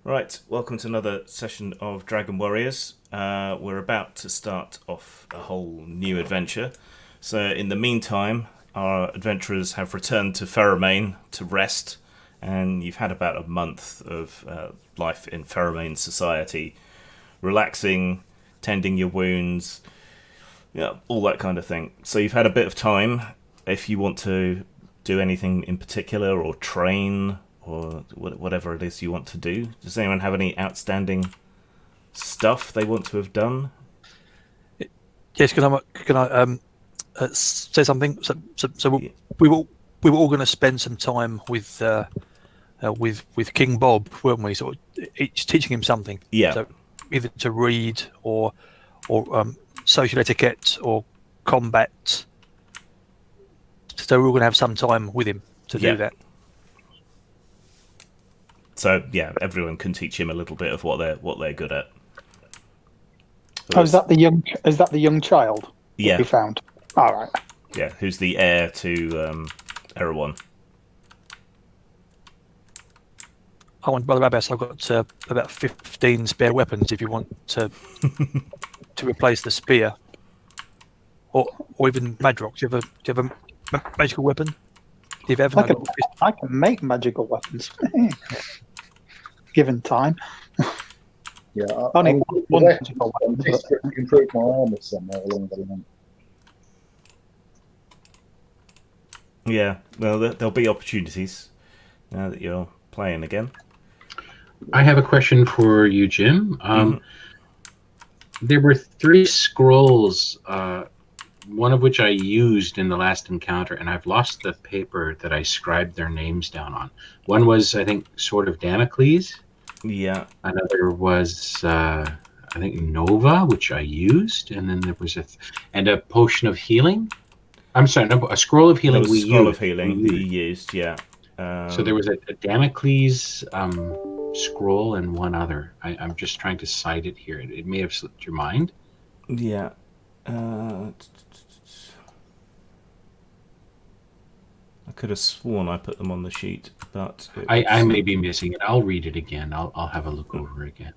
Right, welcome to another session of Dragon Warriors. We're about to start off a whole new adventure. So in the meantime, our adventurers have returned to Ferromain to rest, and you've had about a month of life in Ferromain society, relaxing, tending your wounds, all that kind of thing. So you've had a bit of time. If you want to do anything in particular or train or whatever it is you want to do. Does anyone have any outstanding stuff they want to have done? Yes, can I say something? So we were all going to spend some time with King Bob, weren't we? Sort of each teaching him something. Yeah. So either to read or social etiquette or combat. So we're all going to have some time with him to do that. So yeah, everyone can teach him a little bit of what they're good at. Oh, is that the young child? Yeah, we found. All right. Yeah, who's the heir to Erewhon? I want Brother Abbas. I've got about 15 spare weapons. If you want to replace the spear, or even Madrox, do you have a magical weapon? If ever, I can make magical weapons. Given time. Yeah, only one magical weapon. To improve my armor somewhere along the line. Yeah, well, there'll be opportunities now that you're playing again. I have a question for you, Jim. There were 3 scrolls, one of which I used in the last encounter, and I've lost the paper that I scribed their names down on. One was, I think, Sword of Damocles. Yeah. Another was, I think, Nova, which I used, and then there was a potion of healing. I'm sorry, no, a scroll of healing. A scroll of healing that you used, yeah. So there was a Damocles scroll and one other. I'm just trying to cite it here. It may have slipped your mind. Yeah. I could have sworn I put them on the sheet, but I may be missing it. I'll read it again. I'll have a look over again.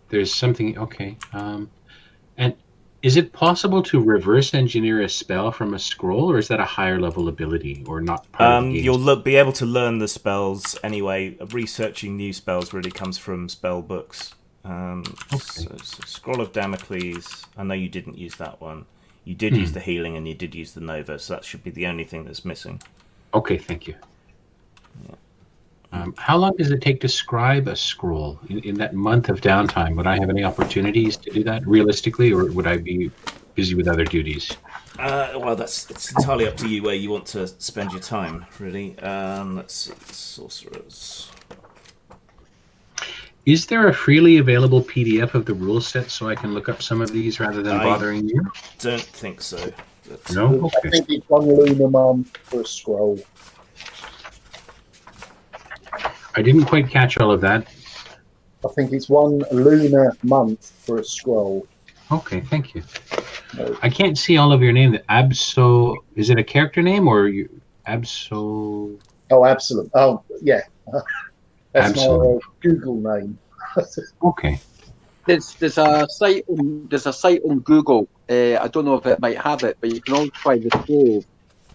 There's something. Okay. And is it possible to reverse engineer a spell from a scroll, or is that a higher level ability, or not part of the game? You'll be able to learn the spells anyway. Researching new spells really comes from spell books. Okay. So Scroll of Damocles. I know you didn't use that one. You did use the healing, and you did use the Nova, so that should be the only thing that's missing. Okay, thank you. Yeah. How long does it take to scribe a scroll? In that month of downtime, would I have any opportunities to do that realistically, or would I be busy with other duties? Well, it's entirely up to you where you want to spend your time, really. Let's see, sorcerers. Is there a freely available PDF of the rule set so I can look up some of these rather than bothering you? Don't think so. No? Okay. I think it's 1 lunar month for a scroll. I didn't quite catch all of that. I think it's 1 lunar month for a scroll. Okay, thank you. No. I can't see all of your name. Abso... Is it a character name or you... Abso... Oh, Absolute. Oh, yeah. That's Absolute. my Google name. Okay. There's a site on Google. I don't know if it might have it, but you can always try the scroll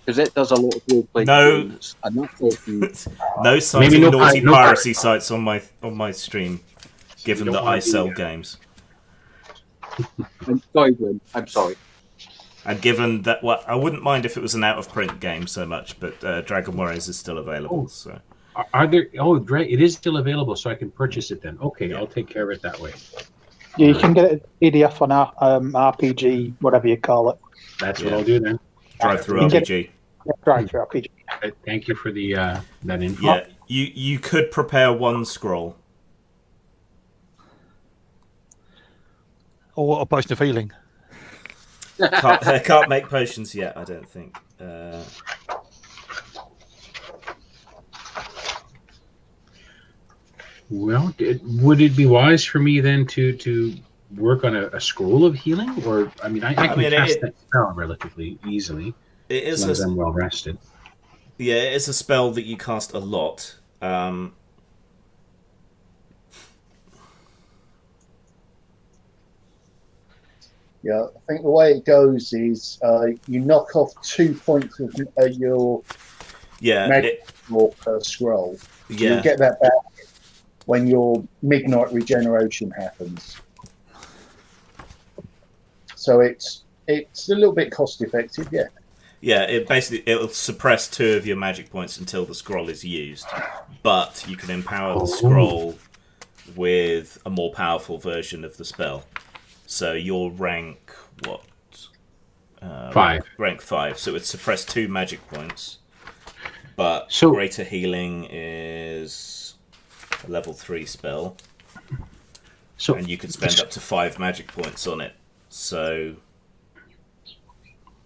because it does a lot of role playing. Games, and that's no citing naughty piracy sites on my stream, given that I sell games. I'm sorry, Glenn. I'm sorry. And given that, well, I wouldn't mind if it was an out of print game so much, but Dragon Warriors is still available. So. Are there? Oh, great! It is still available, so I can purchase it then. Okay, yeah. I'll take care of it that way. Yeah, you can get it PDF on our RPG, whatever you call it. That's what I'll do then. Drive-through RPG. Drive-through RPG. Thank you for the that info. Yeah, you could prepare 1 scroll. Or a potion of healing. Can't make potions yet, I don't think. Well, would it be wise for me then to work on a scroll of healing? Or, I mean, I can cast that spell relatively easily. It is as long as I'm well rested. Yeah, it's a spell that you cast a lot. Yeah, I think the way it goes is you knock off 2 points of your Yeah, magic score per scroll. So yeah. you'll get that back when your midnight regeneration happens. So it's a little bit cost effective, yeah. Yeah, it'll suppress 2 of your magic points until the scroll is used, but you can empower the scroll with a more powerful version of the spell. So you'll rank what? 5. Rank 5. So it would suppress 2 magic points, but So- greater healing is a level 3 spell, So and you can spend up to 5 magic points on it. So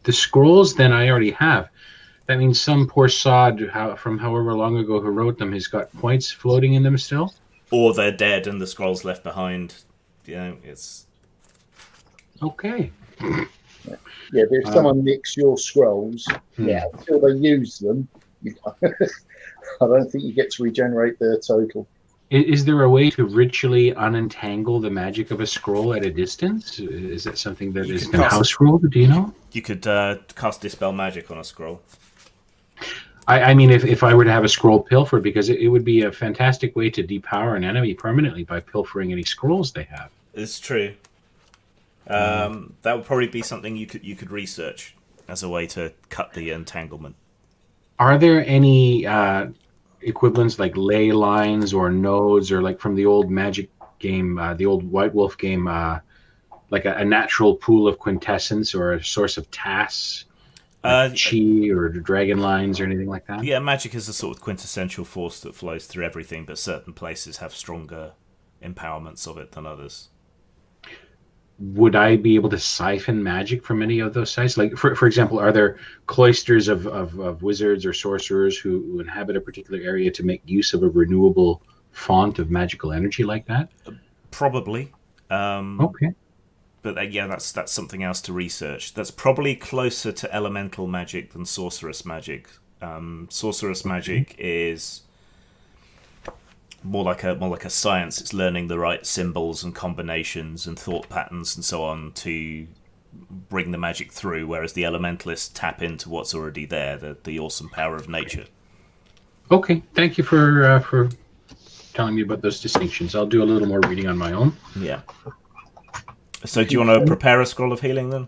the scrolls then I already have. That means some poor sod from however long ago who wrote them has got points floating in them still. or they're dead and the scroll's left behind. You know, it's Okay. Yeah, but if someone nicks your scrolls, until they use them, I don't think you get to regenerate their total. Is there a way to ritually unentangle the magic of a scroll at a distance? Is that something that You has can been cast house ruled? Do you know? you could cast Dispel Magic on a scroll. I mean, if I were to have a scroll pilfer, because it would be a fantastic way to depower an enemy permanently by pilfering any scrolls they have. It's true. That would probably be something you could research as a way to cut the entanglement. Are there any equivalents like ley lines or nodes, or like from the old Magic game, the old White Wolf game, like a natural pool of quintessence or a source of tasks, like chi or dragon lines or anything like that? Yeah, magic is a sort of quintessential force that flows through everything, but certain places have stronger empowerments of it than others. Would I be able to siphon magic from any of those sites? Like, for example, are there cloisters of wizards or sorcerers who inhabit a particular area to make use of a renewable font of magical energy like that? Probably. Okay. But yeah, that's something else to research. That's probably closer to elemental magic than sorceress magic. Sorceress magic is more like a science. It's learning the right symbols and combinations and thought patterns and so on to bring the magic through, whereas the elementalists tap into what's already there, the awesome power of nature. Okay, thank you for telling me about those distinctions. I'll do a little more reading on my own. Yeah. So do you want to prepare a scroll of healing then?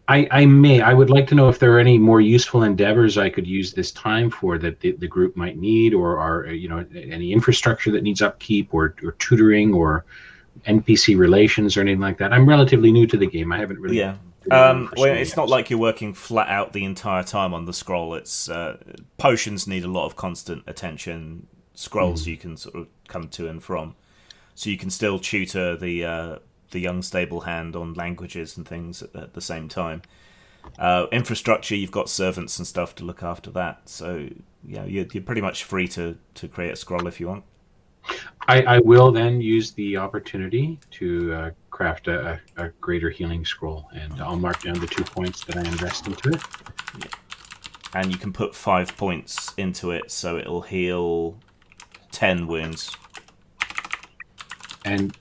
I may. I would like to know if there are any more useful endeavors I could use this time for that the group might need, or are any infrastructure that needs upkeep, or tutoring, or NPC relations, or anything like that. I'm relatively new to the game. I haven't really. Yeah. Well, it's not like you're working flat out the entire time on the scroll. It's potions need a lot of constant attention. Scrolls you can sort of come to and from, so you can still tutor the young stable hand on languages and things at the same time. Infrastructure, you've got servants and stuff to look after that. So yeah, you're pretty much free to create a scroll if you want. I will then use the opportunity to craft a greater healing scroll, and I'll mark down the 2 points that I invest into it. Yeah. And you can put 5 points into it, so it'll heal 10 wounds. And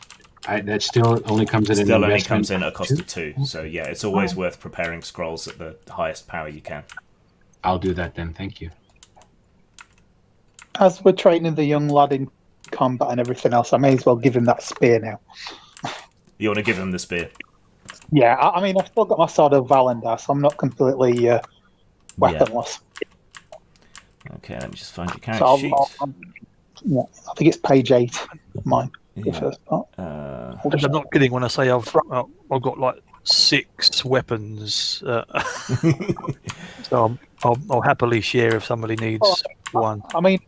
that still only comes in Still an only investment comes in at a cost of 2. So yeah, it's always worth preparing scrolls at the highest power you can. I'll do that then. Thank you. As we're training the young lad in combat and everything else, I may as well give him that spear now. You want to give him the spear? Yeah, I mean, I've still got my sword of Valendar, so I'm not completely weaponless. Okay, let me just find your So character sheet. I think it's page 8 of mine. The Yeah. first part. I'm not kidding when I say I've got like 6 weapons. So I'll happily share if somebody needs one. I mean,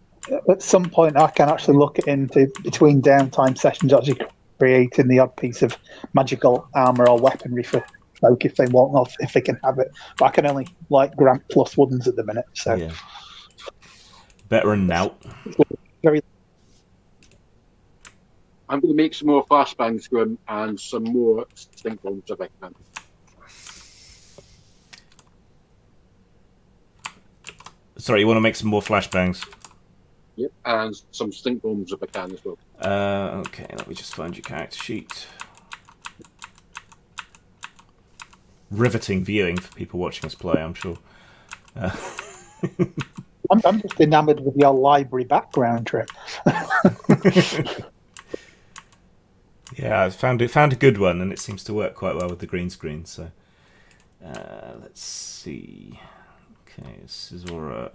at some point, I can actually look into between downtime sessions, actually creating the odd piece of magical armor or weaponry for folk if they want, or if they can have it. But I can only grant +1s at the minute. So Yeah. Better than Nout. very. I'm going to make some more flashbangs, Grim, and some more stink bombs if I can. Sorry, you want to make some more flashbangs? Yep, and some stink bombs if I can as well. Okay, let me just find your character sheet. Riveting viewing for people watching us play, I'm sure. I'm just enamoured with your library background trip. Yeah, I found a good one, and it seems to work quite well with the green screen. So, let's see. Okay, this is all right.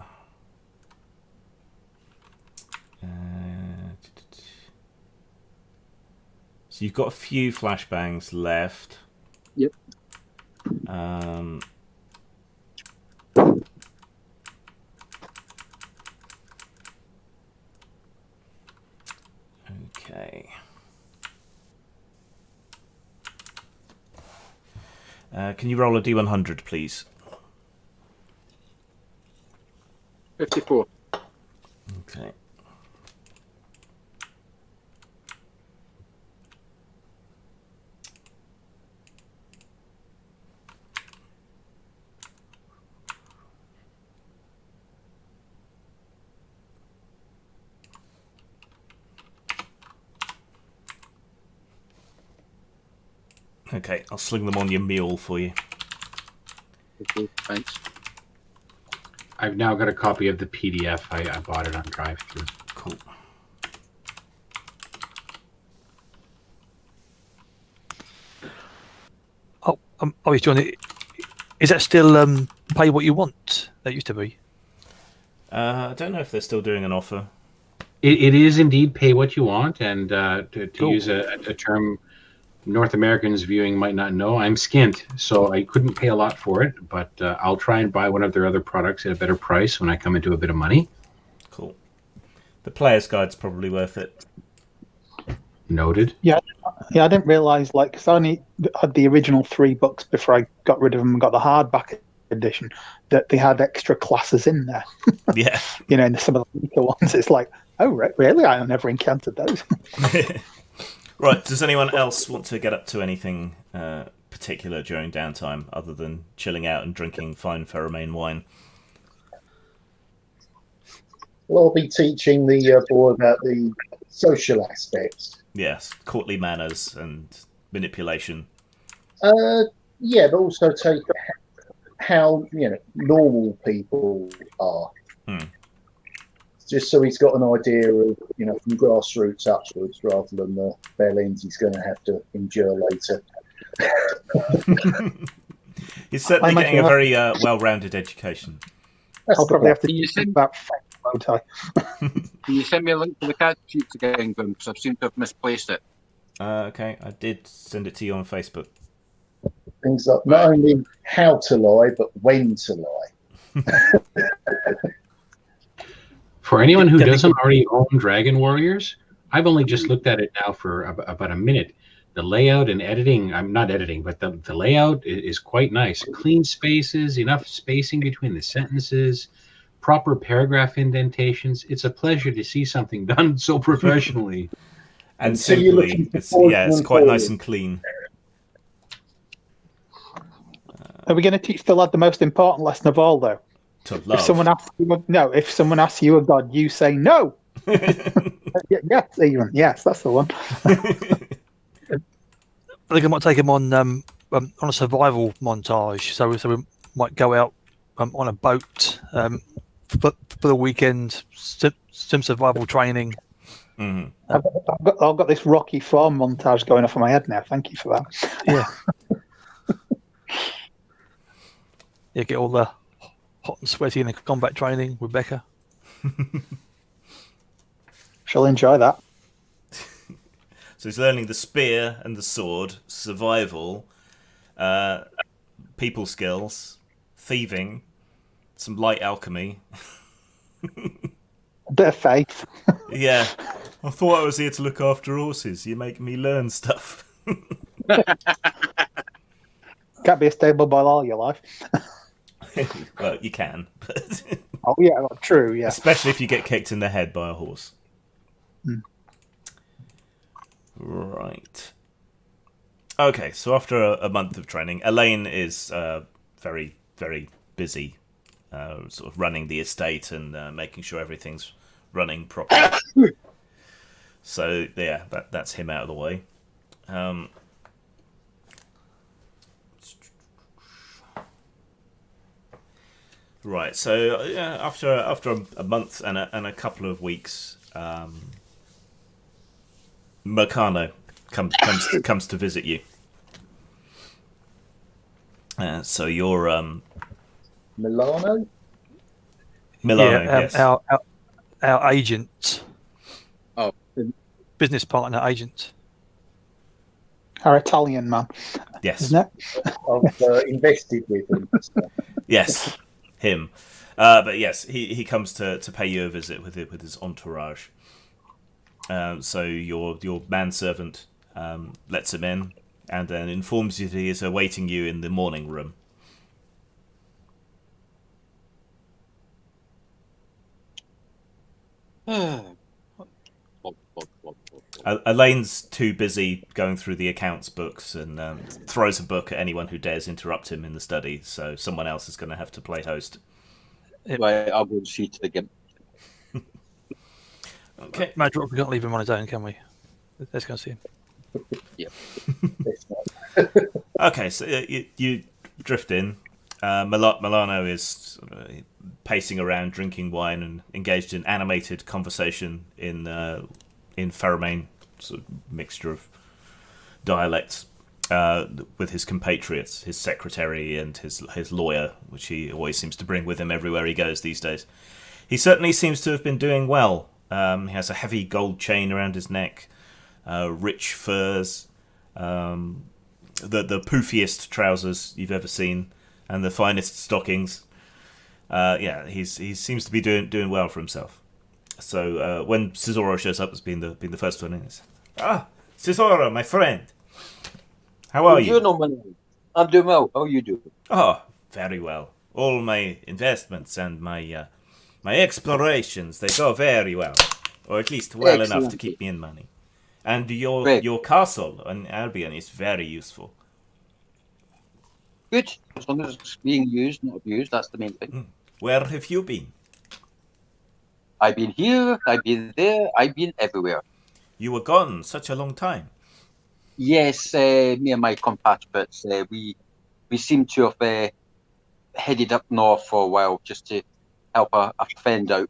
So you've got a few flashbangs left. Yep. Okay. Can you roll a D100, please? 54. Okay. Okay, I'll sling them on your mule for you. Okay, thanks. I've now got a copy of the PDF. I bought it on drive-thru. Cool. Oh, he's doing it. Is that still pay what you want? That used to be. I don't know if they're still doing an offer. It is indeed pay what you want, and to Cool. use a term North Americans viewing might not know, I'm skint, so I couldn't pay a lot for it, but I'll try and buy one of their other products at a better price when I come into a bit of money. Cool. The player's guide's probably worth it. Noted. Yeah, I didn't realise, like, because I only had the original 3 books before I got rid of them and got the hardback edition, that they had extra classes in there. Yeah. You know, and some of the weaker ones, it's like, oh, really? I never encountered those. Right, does anyone else want to get up to anything particular during downtime other than chilling out and drinking fine Pheromane wine? Well, I'll be teaching the boy about the social aspects. Yes, courtly manners and manipulation. Yeah, but also take how normal people are. Just so he's got an idea of from grassroots upwards, rather than the bellends he's going to have to endure later. He's certainly getting a very well-rounded education. I'll probably have to Can you think send- about bow tie. Can you send me a link to the character sheets again, Grim? Because I seem to have misplaced it. Okay, I did send it to you on Facebook. Things like not only how to lie, but when to lie. For anyone who doesn't already own Dragon Warriors, I've only just looked at it now for about a minute. The layout and editing, I'm not editing, but the layout is quite nice. Clean spaces, enough spacing between the sentences, proper paragraph indentations. It's a pleasure to see something done so professionally. And So you're simply, looking for it's forward quite and nice forward. and clean. Are we going to teach the lad the most important lesson of all, though? To If love. someone asks you a god, you say no. Yes, even yes, that's the one. I think I might take him on a survival montage. So we might go out on a boat for the weekend, some survival training. Mhm. I've got this Rocky Farm montage going off in my head now. Thank you for that. Yeah. Yeah, get all the hot and sweaty in the combat training with Becca. Shall enjoy that. So he's learning the spear and the sword, survival, people skills, thieving, some light alchemy. A bit of faith. Yeah, I thought I was here to look after horses. You make me learn stuff. Can't be a stable boy all your life. Well, you can, but Oh yeah, well, true. Yeah. especially if you get kicked in the head by a horse. Mm. Right. Okay, so after a month of training, Elaine is very, very busy sort of running the estate and making sure everything's running properly. So yeah, that's him out of the way. Right. So after a month and a couple of weeks, Mercano comes to visit you. So you're Milano? Milano, Yeah, yes. our agent, Oh, business partner agent. Our Italian man, Yes. isn't it? I've invested with him. So. Yes, him. But yes, he comes to pay you a visit with his entourage. So your manservant lets him in and then informs you that he is awaiting you in the morning room. Elaine's too busy going through the accounts books and throws a book at anyone who dares interrupt him in the study, so someone else is going to have to play host. Right, I'll go and see to the gimp. Okay. Madrox, we can't leave him on his own, can we? Let's go see him. It's not. Okay, so you drift in. Milano is sort of pacing around, drinking wine, and engaged in animated conversation in Pheromane, sort of mixture of dialects, with his compatriots, his secretary and his lawyer, which he always seems to bring with him everywhere he goes these days. He certainly seems to have been doing well. He has a heavy gold chain around his neck, rich furs, the poofiest trousers you've ever seen, and the finest stockings. He seems to be doing well for himself. So when Cesaro shows up as being the first one in, it's, Cesaro, my friend, how are you? I'm doing well. How are you doing? Oh, very well. All my investments and my explorations, they go very well, or at least well enough to keep me in money. And your castle on Albion is very useful. Good. As long as it's being used, not abused, that's the main thing. Where have you been? I've been here, I've been there, I've been everywhere. You were gone such a long time. Yes, me and my compatriots, we seem to have headed up north for a while just to help a friend out.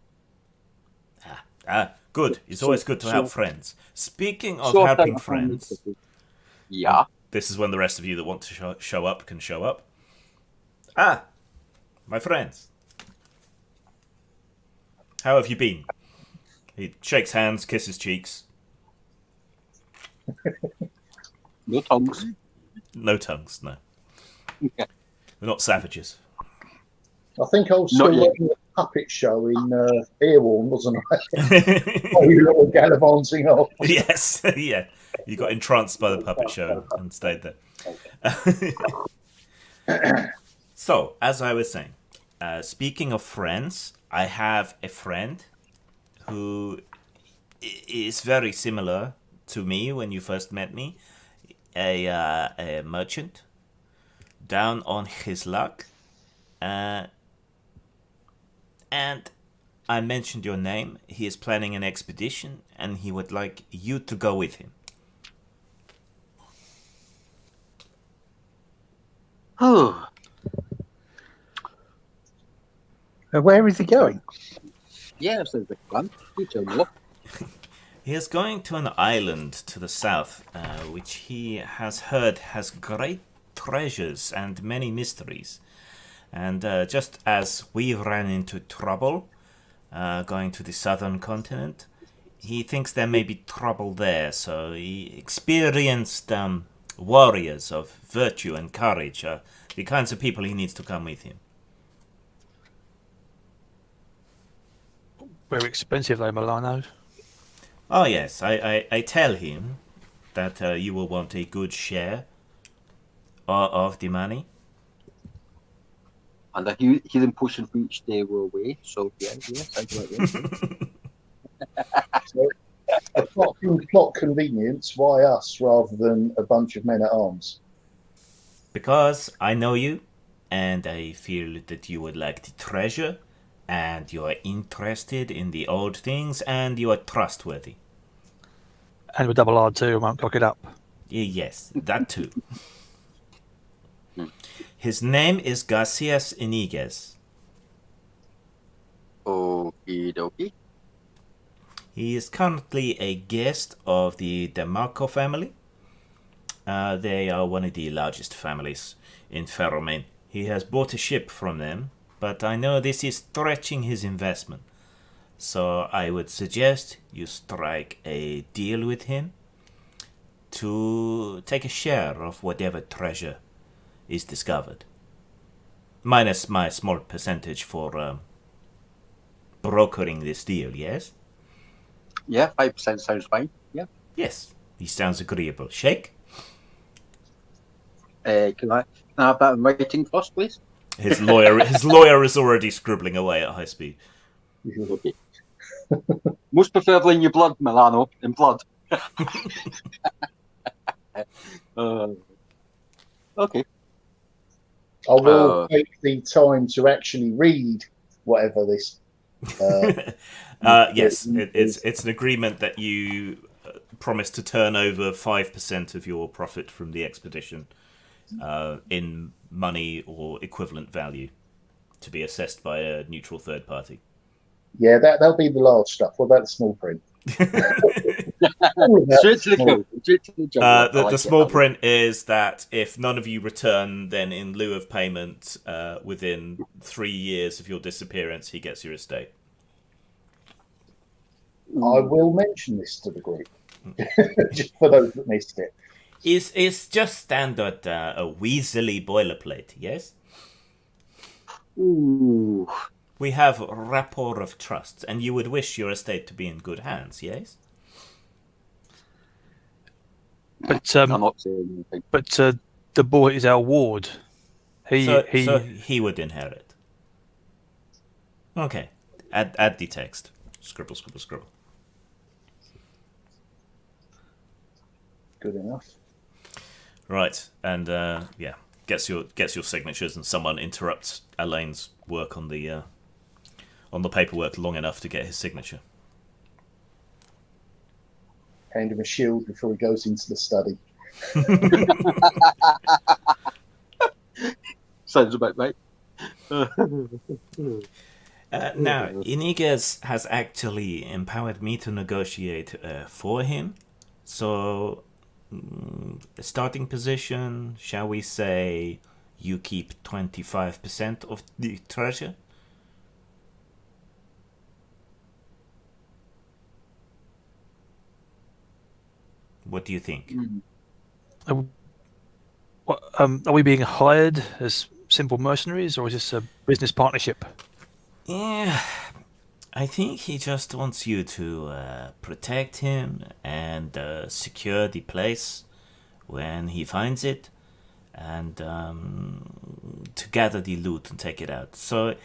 Good. It's always good to help friends. Speaking of Sort helping out friends, yeah. this is when the rest of you that want to show up can show up. My friends. How have you been? He shakes hands, kisses cheeks. No tongues. No tongues, no. Yeah. We're not savages. I think I was still watching a puppet show in Airworn, wasn't I? Oh, you little gallivanting off. Yes, yeah. You got entranced by the puppet show and stayed there. So, as I was saying, speaking of friends, I have a friend who is very similar to me when you first met me. A merchant, down on his luck. And I mentioned your name. He is planning an expedition, and he would like you to go with him. Oh. Where is he going? Yeah, sounds like fun. You tell me what. He is going to an island to the south, which he has heard has great treasures and many mysteries. And just as we ran into trouble going to the southern continent, he thinks there may be trouble there. So he experienced warriors of virtue and courage, the kinds of people he needs to come with him. Very expensive though, Milano. Oh yes, I tell him that you will want a good share of the money. And a healing potion for each day we're away. So, yes, I do like So, apart from plot convenience, why us rather than a bunch of men at arms? Because I know you, and I feel that you would like the treasure, and you are interested in the old things, and you are trustworthy. And with double R2, I won't cock it up. Yes, that too. His name is Garcias Iniguez. Okie dokie. He is currently a guest of the DeMarco family. They are one of the largest families in Ferromain. He has bought a ship from them, but I know this is stretching his investment. So I would suggest you strike a deal with him to take a share of whatever treasure is discovered. Minus my small percentage for brokering this deal, yes? Yeah, 5% sounds fine. Yeah. Yes, he sounds agreeable. Shake? Can I have that in writing first, please? His lawyer is already scribbling away at high speed. Okay. Most preferably in your blood, Milano, in blood. Okay. I will take the time to actually read whatever this. Yes, it's an agreement that you promise to turn over 5% of your profit from the expedition in money or equivalent value to be assessed by a neutral third party. Yeah, that'll be the large stuff. What about the small print? Straight to the kill. Straight to the job. The small print is that if none of you return, then in lieu of payment, within 3 years of your disappearance, he gets your estate. I will mention this to the group, just for those that missed it. It's just standard a Weasley boilerplate, yes? Ooh. We have rapport of trust, and you would wish your estate to be in good hands, yes? But I'm not saying anything. but the boy is our ward. So he would inherit. Okay. Add the text. Scribble, scribble, scribble. Good enough. Right, and yeah, gets your signatures, and someone interrupts Elaine's work on the paperwork long enough to get his signature. Hand him a shield before he goes into the study. Sounds about right. Now, Iniguez has actually empowered me to negotiate for him. So, the starting position, shall we say, you keep 25% of the treasure? What do you think? Are we being hired as simple mercenaries, or is this a business partnership? Yeah, I think he just wants you to protect him and secure the place when he finds it, and to gather the loot and take it out. So,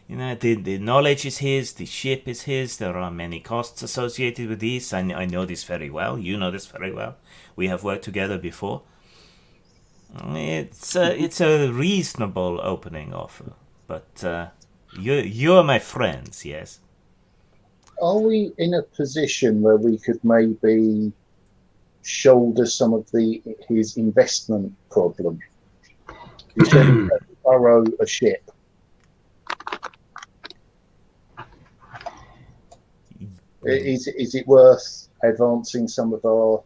you know, the knowledge is his, the ship is his, there are many costs associated with this. I know this very well, you know this very well. We have worked together before. It's a reasonable opening offer, but you're my friends, yes? Are we in a position where we could maybe shoulder some of his investment problem? He's going to borrow a ship. Is it worth advancing some of our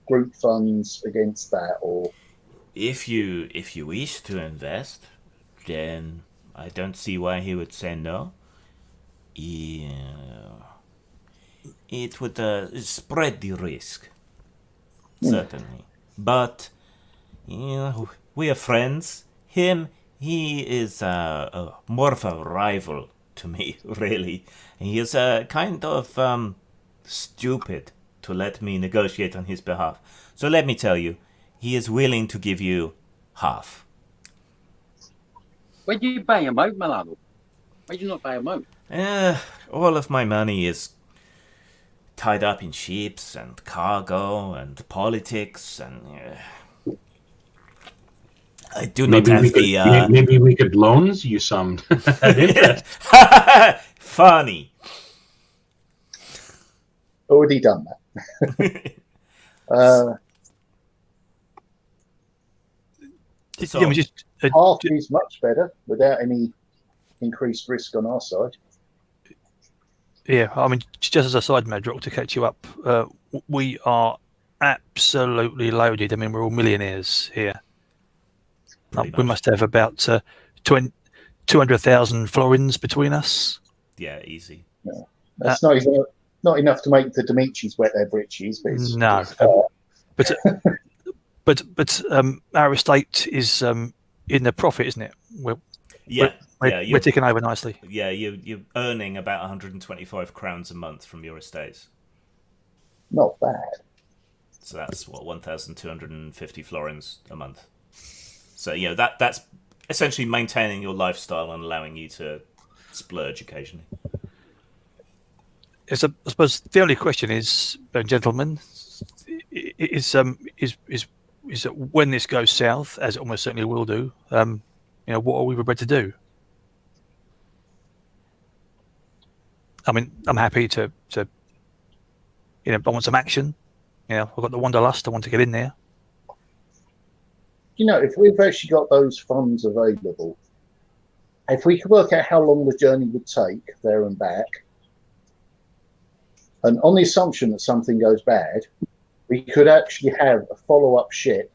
group funds against that, or? If you wish to invest, then I don't see why he would say no. It would spread the risk, certainly. But we are friends. He is more of a rival to me, really. He is kind of stupid to let me negotiate on his behalf. So let me tell you, he is willing to give you half. Why do you buy him out, Milano? Why do you not buy him out? All of my money is tied up in ships and cargo and politics, and I do not have the. Maybe we could loan you some at interest. Funny. Already done that. So- yeah, we just Half is much better without any increased risk on our side. yeah. I mean, just as a side Madrock to catch you up, we are absolutely loaded. I mean, we're all millionaires here. Pretty We much. must have about 200,000 florins between us. Yeah, easy. That's not enough to make the Dimitris wet their britches, but it's No, it's, but our estate is in the profit, isn't it? We're You're ticking over nicely. you're earning about 125 crowns a month from your estates. not bad. So that's what 1,250 florins a month. So that's essentially maintaining your lifestyle and allowing you to splurge occasionally. I suppose the only question is, gentlemen, is that when this goes south, as it almost certainly will do, what are we prepared to do? I mean, I'm happy to I want some action. I've got the Wanderlust. I want to get in there. If we've actually got those funds available, if we could work out how long the journey would take there and back, and on the assumption that something goes bad, we could actually have a follow-up ship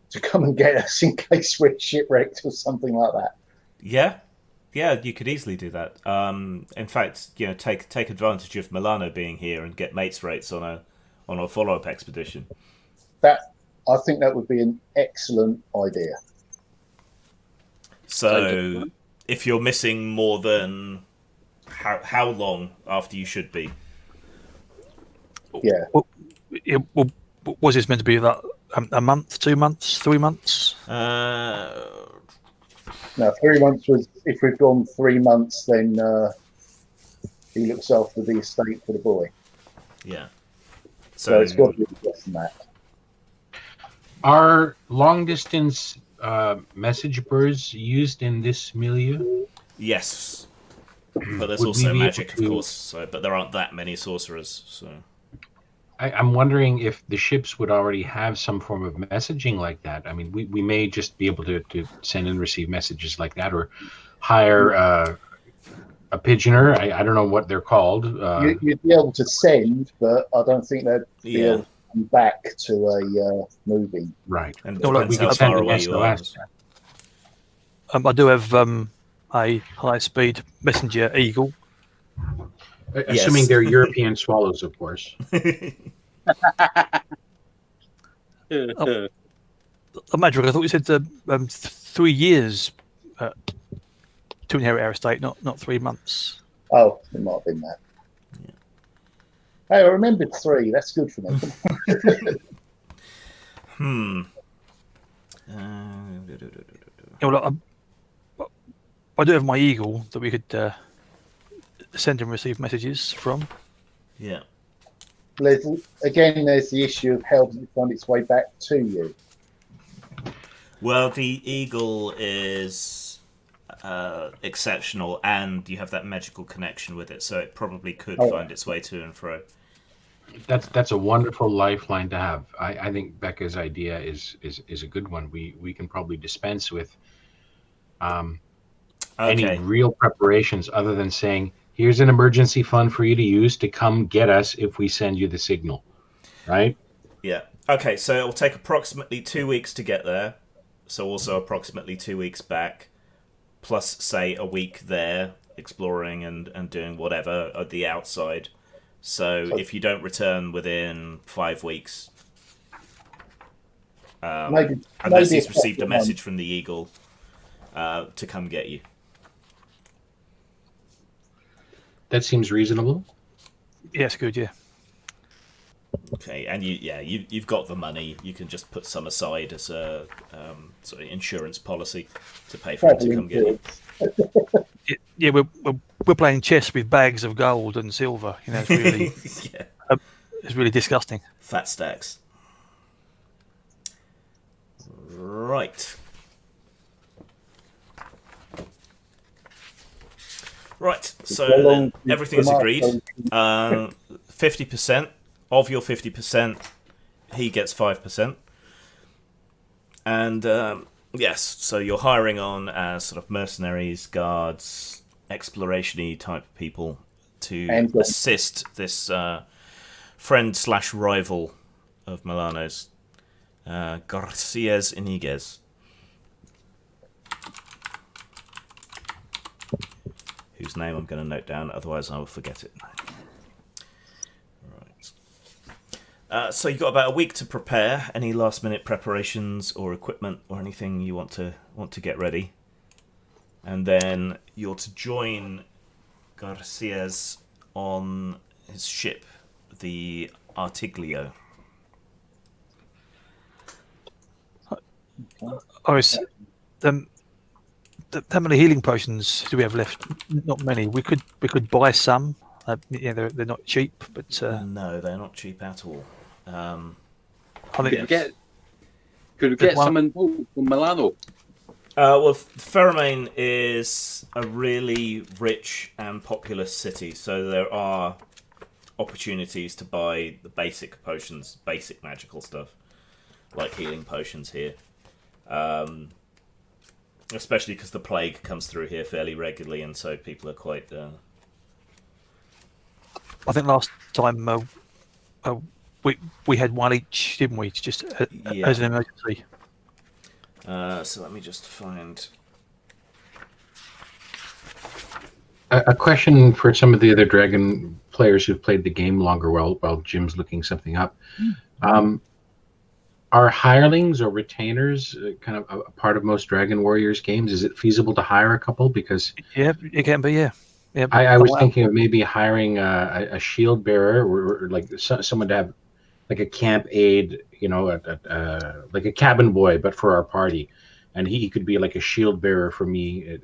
to come and get us in case we're shipwrecked or something like that. Yeah, you could easily do that. In fact, take advantage of Milano being here and get mates rates on a follow-up expedition. I think that would be an excellent idea. So, if you're missing more than how long after you should be? Yeah. Well, was this meant to be that a month, 2 months, 3 months? No, 3 months was, if we've gone 3 months, then he looks after the estate for the boy. Yeah. So it's got to be less than that. Are long distance message birds used in this milieu? Yes, but there's Would also we be magic, able to- of course. But there aren't that many sorcerers. So I'm wondering if the ships would already have some form of messaging like that. I mean, we may just be able to send and receive messages like that, or hire a pigeoner. I don't know what they're called. You'd be able to send, but I don't think they'd be able to come back to a movie. Right. and it No, like depends we how could far send an away you are. SOS. I do have a high-speed messenger eagle. Assuming Yes. they're European swallows, of course. Madrigal, I thought you said 3 years to inherit our estate, not 3 months. Oh, it might have been that. Yeah. Hey, I remembered 3. That's good for me. Well, I do have my eagle that we could send and receive messages from. Yeah. There's the issue of how does it find its way back to you? Well, the eagle is exceptional, and you have that magical connection with it, so it probably could find its way to and fro. That's a wonderful lifeline to have. I think Becca's idea is a good one. We can probably dispense with any real preparations other than saying, here's an emergency fund for you to use to come get us if we send you the signal. Right? Yeah. Okay, so it'll take approximately 2 weeks to get there, so also approximately 2 weeks back, plus, say, a week there exploring and doing whatever at the outside. So if you don't return within 5 weeks, unless he's received a message from the eagle to come get you. That seems reasonable. Yes, good, yeah. Okay, and you've got the money. You can just put some aside as a sort of insurance policy to pay for him to come get you. Yeah, we're playing chess with bags of gold and silver. It's really it's really disgusting. Fat stacks. Right. Right, so then everything is agreed. 50% of your 50%, he gets 5%. And yes, so you're hiring on as sort of mercenaries, guards, exploration-y type people to assist this friend/rival of Milano's, Garcias Iniguez. Whose name I'm going to note down, otherwise I will forget it. Right. So you've got about a week to prepare. Any last-minute preparations or equipment or anything you want to get ready, and then you're to join Garcias on his ship, the Artiglio. How many healing potions do we have left? Not many. We could buy some. They're not cheap, but no, they're not cheap at all. I think could we get some in from Milano? Well, Ferromain is a really rich and populous city, so there are opportunities to buy the basic potions, basic magical stuff, like healing potions here. Especially because the plague comes through here fairly regularly, and so people are quite... I think last time we had one each, didn't we? Just as an emergency. So let me just find... A question for some of the other Dragon players who've played the game longer while Jim's looking something up. Are hirelings or retainers kind of a part of most Dragon Warriors games? Is it feasible to hire a couple? Because it can be, yeah. I was thinking of maybe hiring a shield bearer, or like someone to have like a camp aide, like a cabin boy, but for our party, and he could be like a shield bearer for me,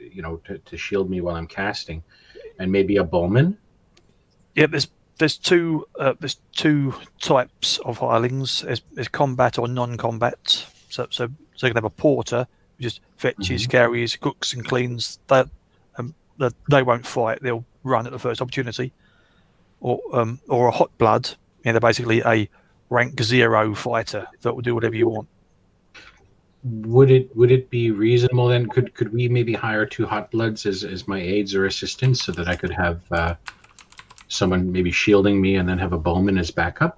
to shield me while I'm casting, and maybe a bowman. Yeah, there's two types of hirelings. There's combat or non-combat. So you can have a porter who just fetches, carries, cooks, and cleans. They won't fight. They'll run at the first opportunity. Or a hot blood. They're basically a rank 0 fighter that will do whatever you want. Would it be reasonable then? Could we maybe hire 2 hot bloods as my aides or assistants, so that I could have someone maybe shielding me and then have a bowman as backup?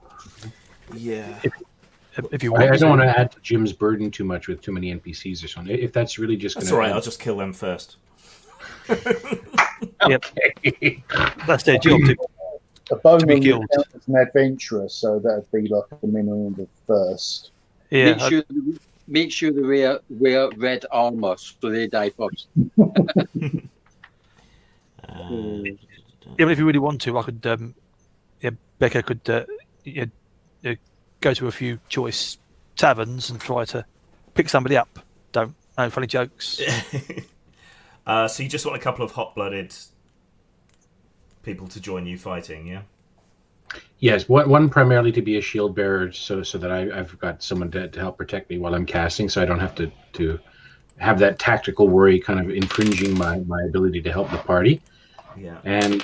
Yeah. If you want, I don't want to add to Jim's burden too much with too many NPCs or something. If that's really just going to... That's all right. I'll just kill them first. Yep. That's their job to A bowman be killed. is an adventurer, so that'd be like a minimum of first. Yeah. Make sure they wear red armor so they die first. Even if you really want to, I could. Becca could go to a few choice taverns and try to pick somebody up. No funny jokes. So you just want a couple of hot-blooded people to join you fighting, yeah? Yes, one primarily to be a shield bearer, so that I've got someone to help protect me while I'm casting, so I don't have to have that tactical worry kind of infringing my ability to help the party. Yeah. And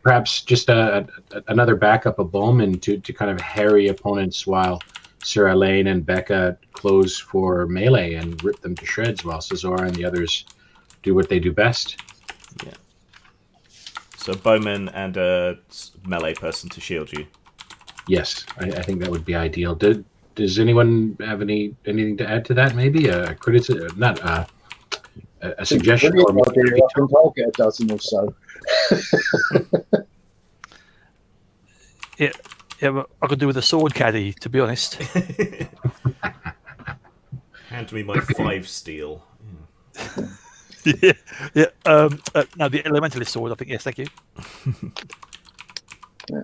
perhaps just another backup, a bowman to kind of harry opponents while Sir Elaine and Becca close for melee and rip them to shreds while Cesar and the others do what they do best. Yeah. So bowman and a melee person to shield you. Yes, I think that would be ideal. Does anyone have anything to add to that? Maybe a criticism, not a suggestion. I think I'll get a dozen or so. Yeah, but I could do with a sword caddy, to be honest. Hand me my 5 steel. Yeah. No, the elementalist sword, I think. Yes, thank you. Yeah.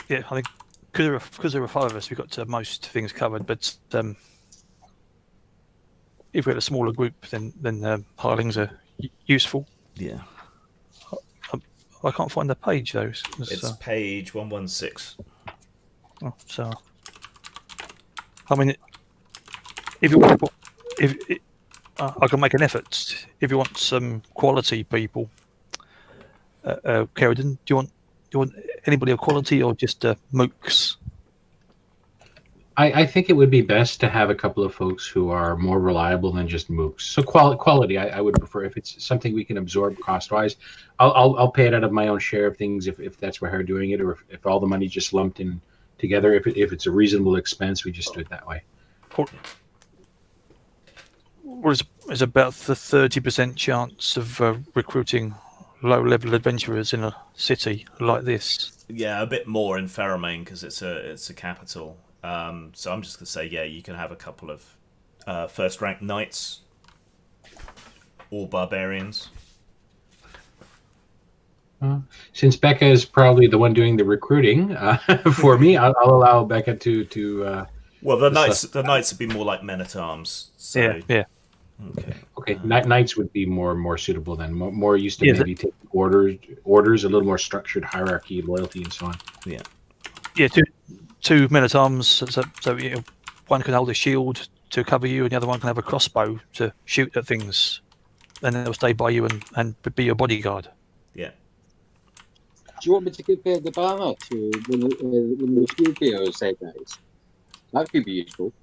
Yeah, I think because there were 5 of us, we got most things covered. But if we had a smaller group, then hirelings are useful. Yeah. I can't find the page though. It's page 116. So, I mean, if you want, I can make an effort. If you want some quality people, Kerrigan, do you want anybody of quality or just mooks? I think it would be best to have a couple of folks who are more reliable than just mooks. So quality, I would prefer. If it's something we can absorb cost-wise, I'll pay it out of my own share of things if that's where we're doing it, or if all the money just lumped in together. If it's a reasonable expense, we just do it that way. There's about the 30% chance of recruiting low-level adventurers in a city like this. Yeah, a bit more in Pheromane because it's a capital. So I'm just going to say, yeah, you can have a couple of first-rank knights or barbarians. Since Becca is probably the one doing the recruiting for me, I'll allow Becca to. Well, the knights would be more like men-at-arms. So. Yeah. Okay. Knights would be more suitable then. More used to maybe take orders, a little more structured hierarchy, loyalty, and so on. Yeah. Yeah. Two men-at-arms, so one can hold a shield to cover you, and the other one can have a crossbow to shoot at things, and then they'll stay by you and be your bodyguard. Yeah. Do you want me to give the banner to one of the shield bearers, guys? That could be useful.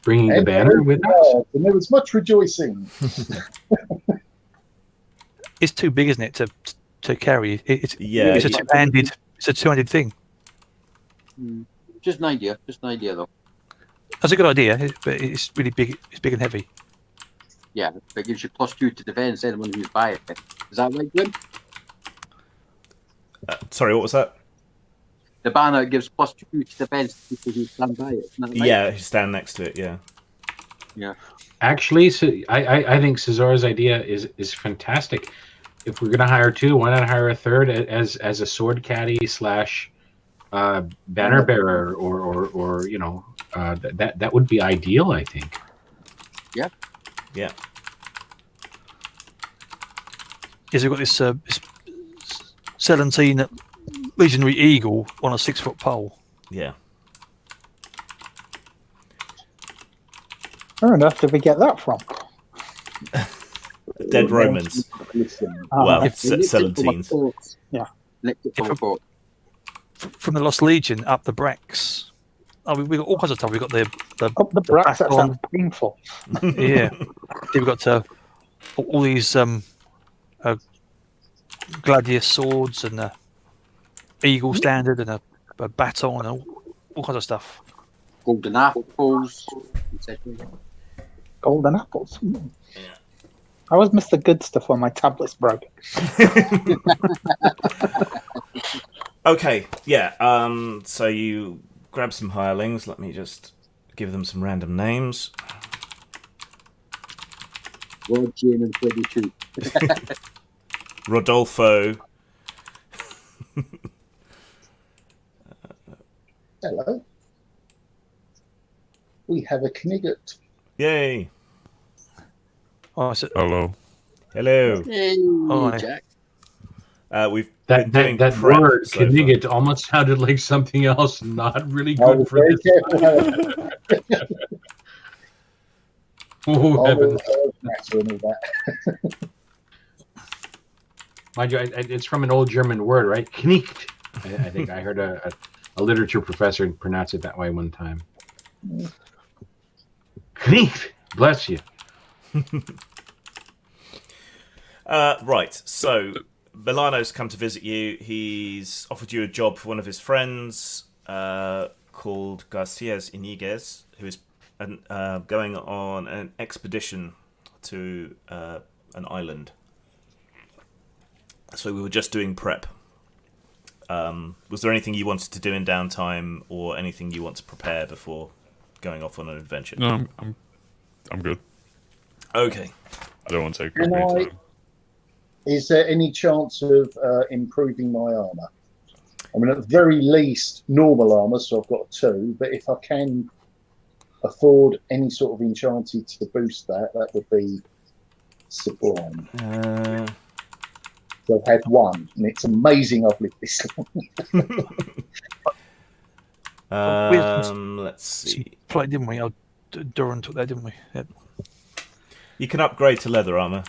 Bringing the banner with us? And there was much rejoicing. It's too big, isn't it, to carry? It's a two-handed thing. Just an idea though. That's a good idea, but it's really big. It's big and heavy. Yeah, but it gives you +2 to defense anyone who's by it. Is that right, Grim? Sorry, what was that? The banner gives +2 to defense people who stand by it. Right? Yeah, who stand next to it. Yeah. Yeah. Actually, so I think Cesar's idea is fantastic. If we're gonna hire two, why not hire a third as a sword caddy / banner bearer, or that would be ideal, I think. Yeah. Yeah. Yes, we've got this 17 legionary eagle on a 6-foot pole. Yeah. Where on earth did we get that from? Dead Romans. Well, it's 17s. Yeah. From the Lost Legion up the Brax. Oh, we've got all kinds of stuff. We've got the Up the Brax, that baton. sounds painful. Yeah. We've got all these gladius swords and a eagle standard and a baton and all kinds of stuff. Golden apples, etc. Golden apples. I always miss the good stuff when my tablet's broken. Okay, yeah. So you grab some hirelings. Let me just give them some random names. Rod, Jane, and 22. Rodolfo. Hello. We have a Knigget. Yay. Oh, so, Hello. Hello. Hey, Hi. Jack. We've That been doing that prep word so far. Knigget almost sounded like something else, not really I good was for very this. careful. Oh, heavens. Matter and all that. Mind you, it's from an old German word, right? Knicht. I think I heard a literature professor pronounce it that way one time. Knicht. Bless you. Right, so Milano's come to visit you. He's offered you a job for one of his friends called Garcias Iniguez, who is going on an expedition to an island. So we were just doing prep. Was there anything you wanted to do in downtime, or anything you want to prepare before going off on an adventure? No, I'm good. Okay. I don't want to take Can any I- time. Is there any chance of improving my armour? I mean, at the very least, normal armour, so I've got 2, but if I can afford any sort of enchanted to boost that, that would be sublime. So I've had one, and it's amazing I've lived this long. Let's see. Play, didn't we? Oh, Duran took that, didn't we? Yep. You can upgrade to leather armor,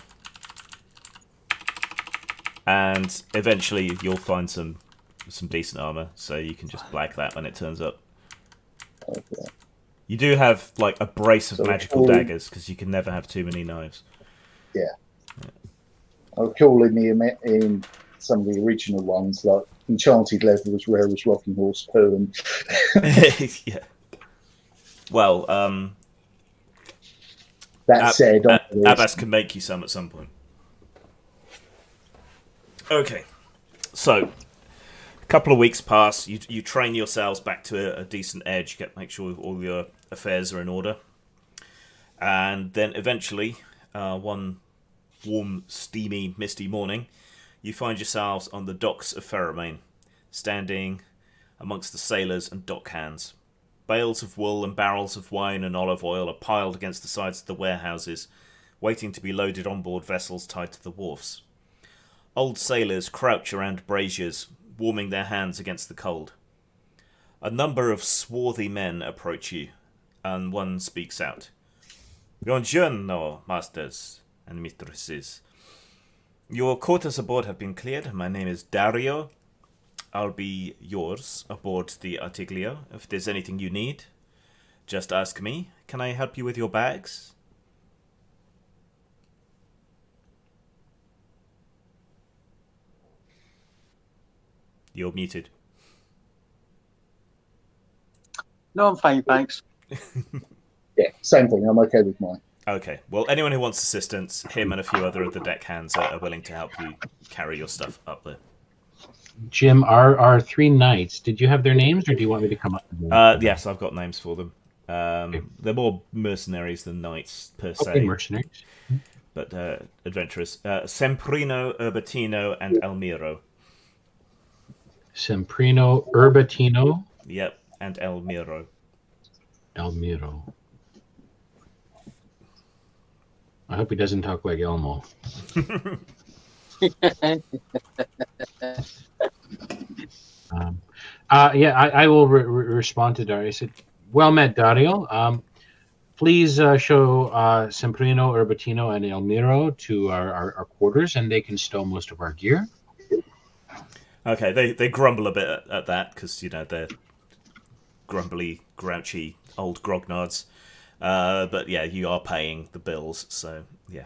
and eventually you'll find some decent armor, so you can just blag that when it turns up. Okay. You do have like a brace of So magical daggers because you can never have too many knives. Yeah. I recall in some of the original ones, like enchanted leather was rare as rocking horse poo, and Yeah. Well, that said, Abbas can make you some at some point. Okay, so a couple of weeks pass. You train yourselves back to a decent edge. Make sure all your affairs are in order, and then eventually, one warm, steamy, misty morning, you find yourselves on the docks of Ferromain, standing amongst the sailors and dockhands. Bales of wool and barrels of wine and olive oil are piled against the sides of the warehouses, waiting to be loaded on board vessels tied to the wharfs. Old sailors crouch around braziers, warming their hands against the cold. A number of swarthy men approach you, and one speaks out. Buongiorno, masters and mistresses. Your quarters aboard have been cleared. My name is Dario. I'll be yours aboard the Artiglio. If there's anything you need, just ask me. Can I help you with your bags? You're muted. No, I'm fine, thanks. yeah, same thing. I'm okay with mine. Okay. Well, anyone who wants assistance, him and a few other of the deckhands are willing to help you carry your stuff up there. Jim, our three knights, did you have their names, or do you want me to come up with them? Yes, I've got names for them. Okay. They're more mercenaries than knights, per se. Okay, mercenaries. But adventurers. Semprino, Urbatino, and Elmiro. Semprino, Urbatino. Yep, and Elmiro. Elmiro. I hope he doesn't talk like Elmo. I will respond to Dario. I said, well met, Dario. Please show Semprino, Urbatino, and Elmiro to our quarters, and they can stow most of our gear. Okay, they grumble a bit at that, because, they're grumbly, grouchy, old grognards. But yeah, you are paying the bills, so yeah.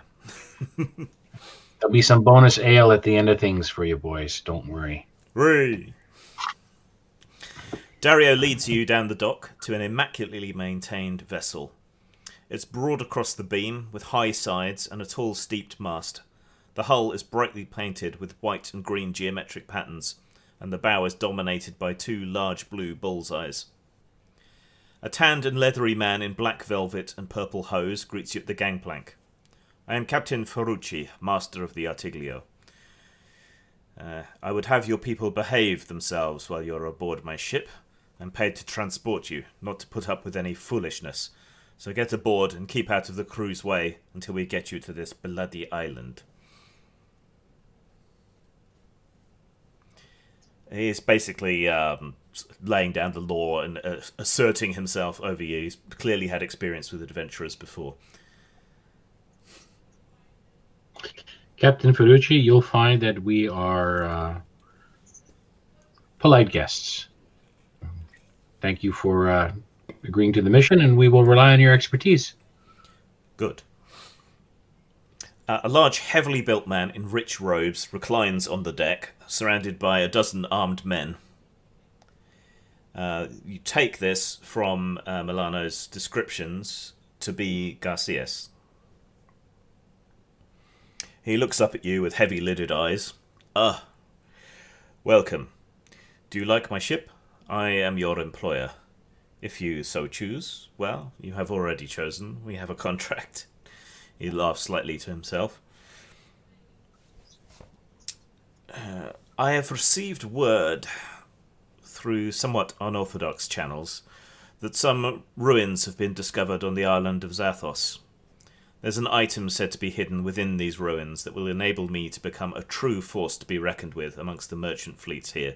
There'll be some bonus ale at the end of things for you boys. Don't worry. Hooray! Dario leads you down the dock to an immaculately maintained vessel. It's broad across the beam, with high sides and a tall steeped mast. The hull is brightly painted with white and green geometric patterns, and the bow is dominated by two large blue bullseyes. A tanned and leathery man in black velvet and purple hose greets you at the gangplank. I am Captain Ferrucci, master of the Artiglio. I would have your people behave themselves while you're aboard my ship. I'm paid to transport you, not to put up with any foolishness. So get aboard and keep out of the crew's way until we get you to this bloody island. He is basically laying down the law and asserting himself over you. He's clearly had experience with adventurers before. Captain Ferrucci, you'll find that we are polite guests. Thank you for agreeing to the mission, and we will rely on your expertise. Good. A large, heavily built man in rich robes reclines on the deck, surrounded by a dozen armed men. You take this from Milano's descriptions to be Garcias. He looks up at you with heavy-lidded eyes. Welcome. Do you like my ship? I am your employer. If you so choose, well, you have already chosen. We have a contract. He laughs slightly to himself. I have received word through somewhat unorthodox channels that some ruins have been discovered on the island of Zathos. There's an item said to be hidden within these ruins that will enable me to become a true force to be reckoned with amongst the merchant fleets here.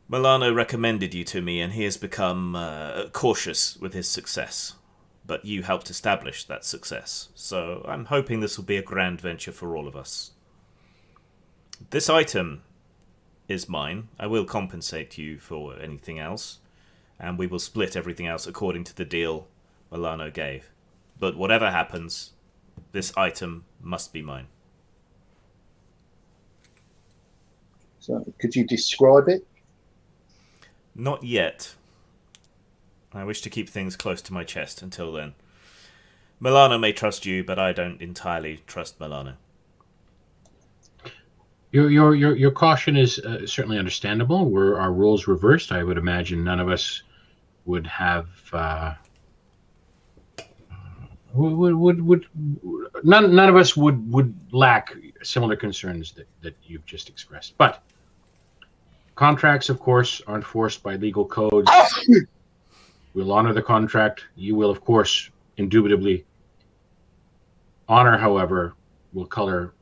Milano recommended you to me, and he has become cautious with his success. But you helped establish that success, so I'm hoping this will be a grand venture for all of us. This item is mine. I will compensate you for anything else, and we will split everything else according to the deal Milano gave. But whatever happens, this item must be mine. So, could you describe it? Not yet. I wish to keep things close to my chest until then. Milano may trust you, but I don't entirely trust Milano. Your caution is certainly understandable. Were our roles reversed, I would imagine none of us would have none of us would lack similar concerns that you've just expressed. But contracts, of course, are enforced by legal codes. We'll honor the contract. You will, of course, indubitably honor, however, will color,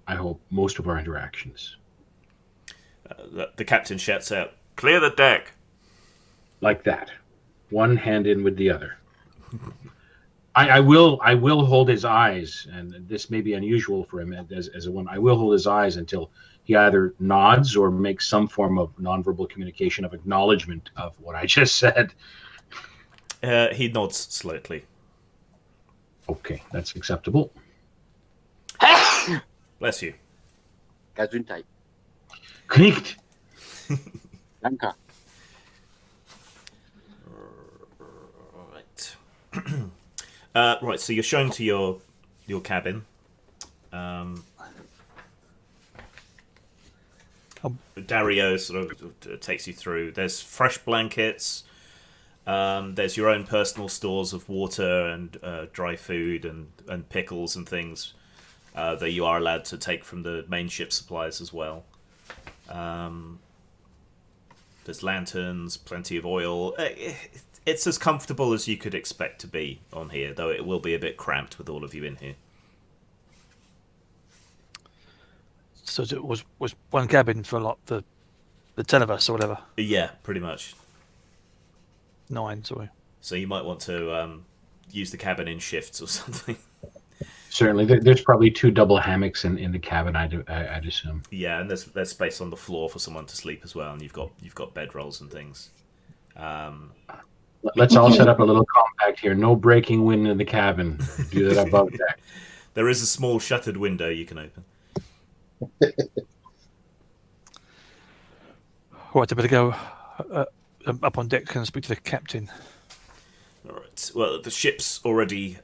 I hope, most of our interactions. The captain shouts out, "Clear the deck!" Like that. One hand in with the other. I will hold his eyes, and this may be unusual for him as a one. I will hold his eyes until he either nods or makes some form of nonverbal communication of acknowledgement of what I just said. He nods slightly. Okay, that's acceptable. Bless you. Gesundheit. Knicht. Danke. Right, so you're shown to your cabin. Dario sort of takes you through. There's fresh blankets. There's your own personal stores of water and dry food and pickles and things that you are allowed to take from the main ship supplies as well. There's lanterns, plenty of oil. It's as comfortable as you could expect to be on here, though it will be a bit cramped with all of you in here. So it was one cabin for like the 10 of us or whatever. Yeah, pretty much. 9, sorry. So you might want to use the cabin in shifts or something. Certainly, there's probably 2 double hammocks in the cabin. I'd assume. Yeah, and there's space on the floor for someone to sleep as well, and you've got bedrolls and things. Let's all set up a little compact here. No breaking wind in the cabin. Do that above deck. There is a small shuttered window you can open. Right, I better go up on deck and speak to the captain. All right. Well, the ship's already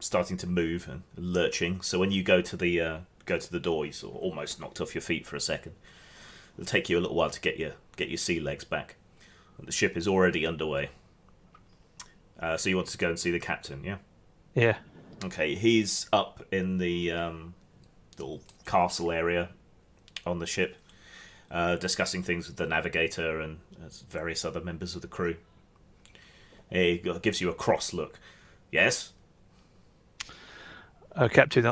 starting to move and lurching. So when you go to the door, you sort of almost knocked off your feet for a second. It'll take you a little while to get your sea legs back. And the ship is already underway. So you want to go and see the captain, yeah? Yeah. Okay, he's up in the little castle area on the ship, discussing things with the navigator and various other members of the crew. He gives you a cross look. Yes? Captain,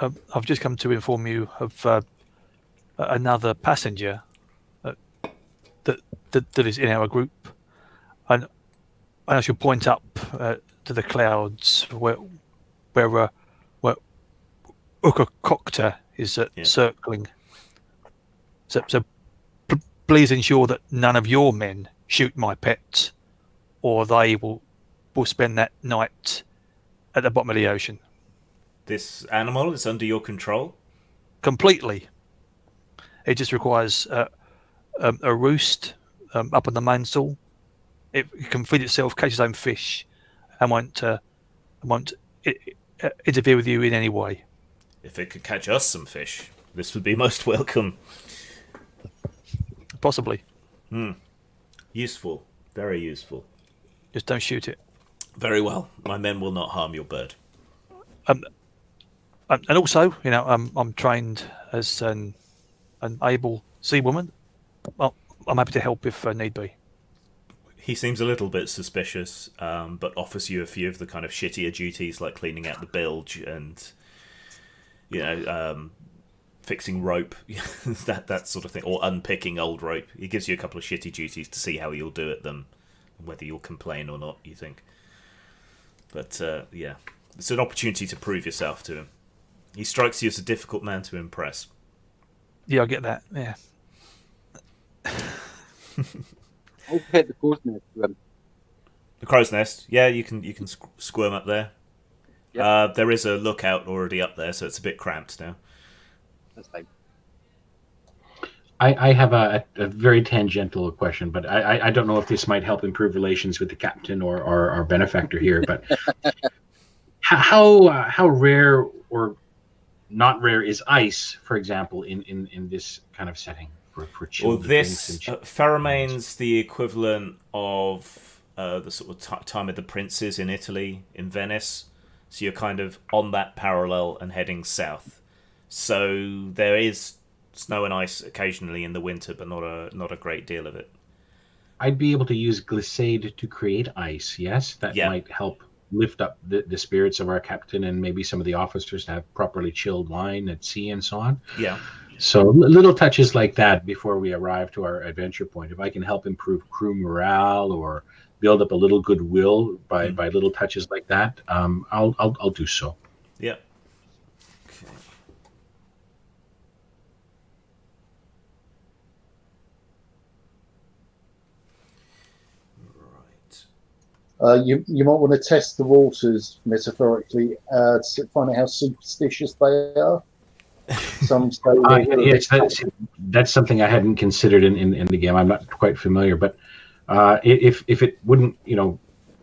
I've just come to inform you of another passenger that is in our group, and I shall point up to the clouds where Ukakokta is circling. So please ensure that none of your men shoot my pets, or they will spend that night at the bottom of the ocean. This animal is under your control? Completely. It just requires a roost up on the mainsail. It can feed itself, catch its own fish, and won't interfere with you in any way. If it could catch us some fish, this would be most welcome. Possibly. Useful. Very useful. Just don't shoot it. Very well. My men will not harm your bird. And also, I'm trained as an able seawoman. Well, I'm happy to help if need be. He seems a little bit suspicious, but offers you a few of the kind of shittier duties like cleaning out the bilge and, fixing rope, that sort of thing, or unpicking old rope. He gives you a couple of shitty duties to see how you'll do at them, and whether you'll complain or not, you think. But, it's an opportunity to prove yourself to him. He strikes you as a difficult man to impress. Yeah, I get that. Yeah. I'll hit the crow's nest to him. The crow's nest, yeah, you can squirm up there. Yep. There is a lookout already up there, so it's a bit cramped now. That's fine. I have a very tangential question, but I don't know if this might help improve relations with the captain or our benefactor here. But how rare or not rare is ice, for example, in this kind of setting for chilled drinks and Pheromone's the equivalent of the sort of time of the princes in Italy, in Venice. So you're kind of on that parallel and heading south. So there is snow and ice occasionally in the winter, but not a great deal of it. I'd be able to use glissade to create ice, yes? That might help lift up the spirits of our captain and maybe some of the officers to have properly chilled wine at sea and so on. Yeah. So little touches like that before we arrive to our adventure point. If I can help improve crew morale or build up a little goodwill by little touches like that, I'll do so. Yeah. You might want to test the waters metaphorically to find out how superstitious they are. Some say that's something I hadn't considered in the game. I'm not quite familiar, but if it wouldn't,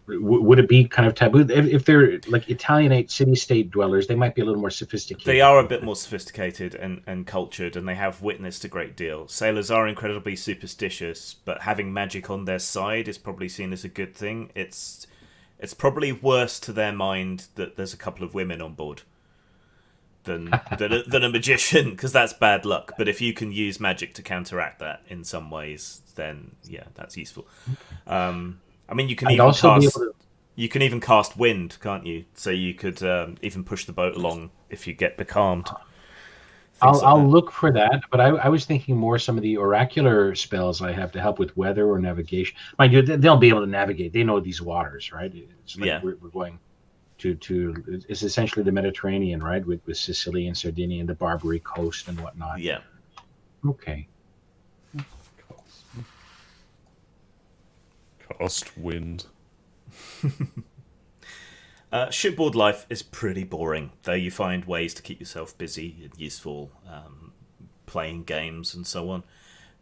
would it be kind of taboo? If they're like Italianate city-state dwellers, they might be a little more sophisticated. They are a bit more sophisticated and cultured, and they have witnessed a great deal. Sailors are incredibly superstitious, but having magic on their side is probably seen as a good thing. It's probably worse to their mind that there's a couple of women on board than a magician, because that's bad luck. But if you can use magic to counteract that in some ways, then yeah, that's useful. I mean, you can you can even cast wind, can't you? So you could even push the boat along if you get becalmed. I'll look for that, but I was thinking more some of the oracular spells I have to help with weather or navigation. Mind you, they'll be able to navigate. They know these waters, right? It's like we're going to it's essentially the Mediterranean, right? With Sicily and Sardinia and the Barbary coast and whatnot. Yeah. Okay. Cast wind. Shipboard life is pretty boring, though you find ways to keep yourself busy and useful, playing games and so on.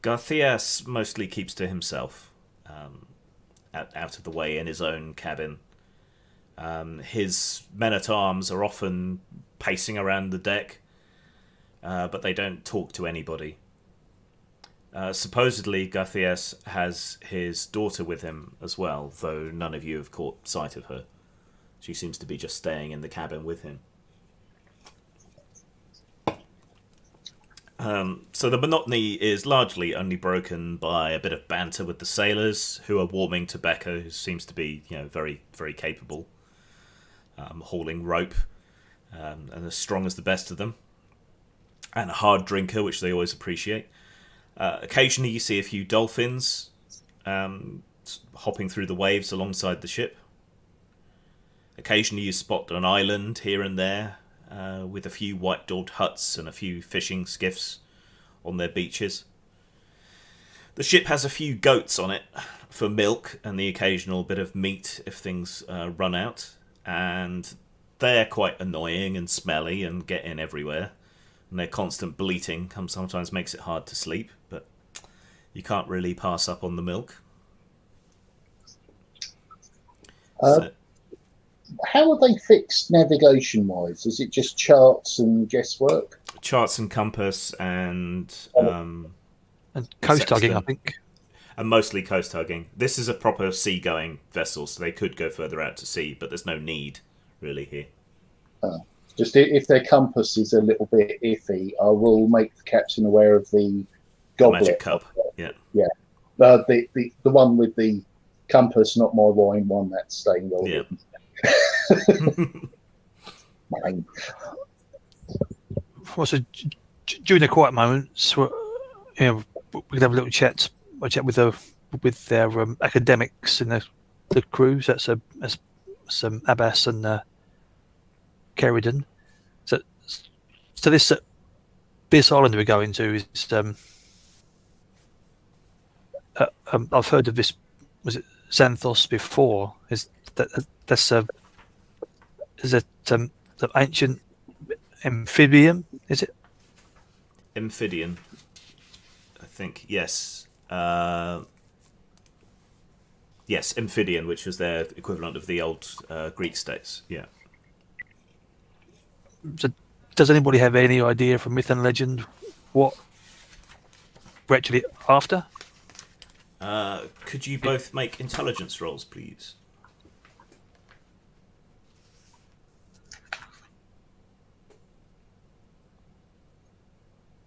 Garthias mostly keeps to himself, out of the way in his own cabin. His men-at-arms are often pacing around the deck, but they don't talk to anybody. Supposedly, Garthias has his daughter with him as well, though none of you have caught sight of her. She seems to be just staying in the cabin with him. So the monotony is largely only broken by a bit of banter with the sailors, who are warming to Becca, who seems to be very, very capable, hauling rope, and as strong as the best of them, and a hard drinker, which they always appreciate. Occasionally you see a few dolphins hopping through the waves alongside the ship. Occasionally you spot an island here and there with a few white-daubed huts and a few fishing skiffs on their beaches. The ship has a few goats on it for milk and the occasional bit of meat if things run out, and they're quite annoying and smelly and get in everywhere. And their constant bleating sometimes makes it hard to sleep, but you can't really pass up on the milk. How are they fixed navigation-wise? Is it just charts and guesswork? Charts and compass and coast hugging, I think. And mostly coast hugging. This is a proper sea-going vessel, so they could go further out to sea, but there's no need, really, here. Just if their compass is a little bit iffy, I will make the captain aware of the goblet. Magic cup, yeah. Yeah. The one with the Compass, not my wine. One that's staying well. Yeah. Mine. Well, so during the quiet moments, we could have a little chat. A chat with their academics and the crews. That's some Abbas and Kerridan. So this island we're going to is I've heard of this. Was it Xanthos before? That's the ancient amphibian? Is it? Amphibian, I think. Yes. Yes, Amphibian, which was their equivalent of the old Greek states. Yeah. So, does anybody have any idea from myth and legend what we're actually after? Could you both make intelligence rolls, please?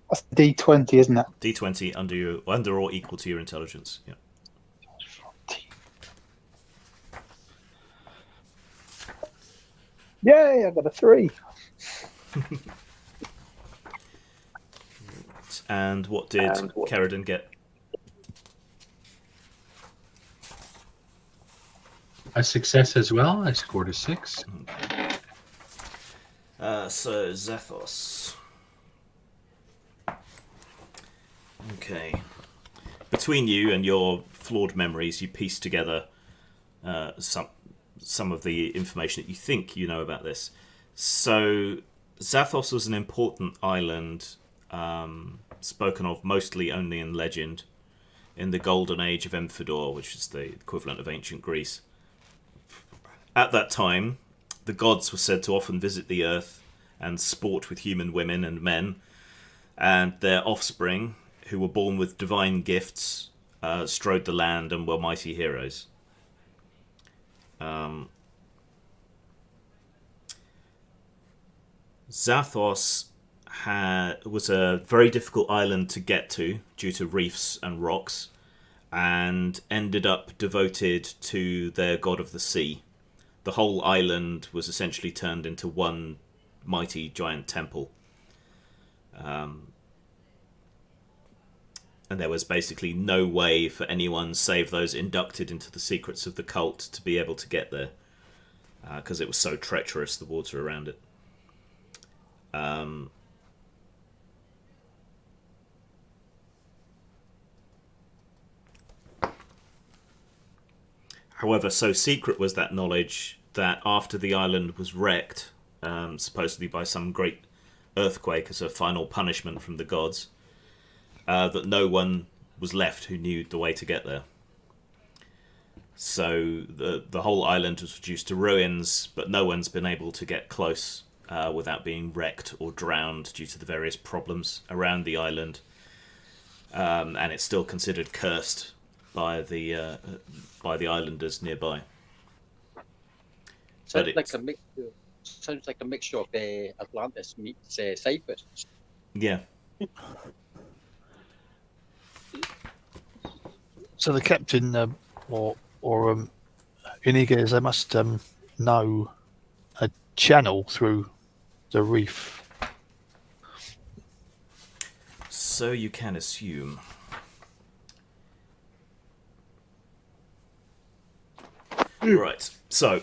That's D20, isn't it? D20 under or equal to your intelligence. Yeah. Yay, I got a 3. And what did Kerridan get? A success as well. I scored a 6. So Xathos. Okay. Between you and your flawed memories, you piece together some of the information that you think you know about this. So Xathos was an important island, spoken of mostly only in legend, in the golden age of Emphidor, which is the equivalent of ancient Greece. At that time, the gods were said to often visit the earth and sport with human women and men, and their offspring, who were born with divine gifts, strode the land and were mighty heroes. Xathos was a very difficult island to get to due to reefs and rocks, and ended up devoted to their god of the sea. The whole island was essentially turned into one mighty giant temple. And there was basically no way for anyone save those inducted into the secrets of the cult to be able to get there, because it was so treacherous, the water around it. However, so secret was that knowledge that after the island was wrecked, supposedly by some great earthquake as a final punishment from the gods, that no one was left who knew the way to get there. So the whole island was reduced to ruins, but no one's been able to get close without being wrecked or drowned due to the various problems around the island. And it's still considered cursed by the islanders nearby. Sounds like a mixture of Atlantis meets Cyprus. Yeah. So the captain or Inigas, they must know a channel through the reef. So you can assume. Right. So,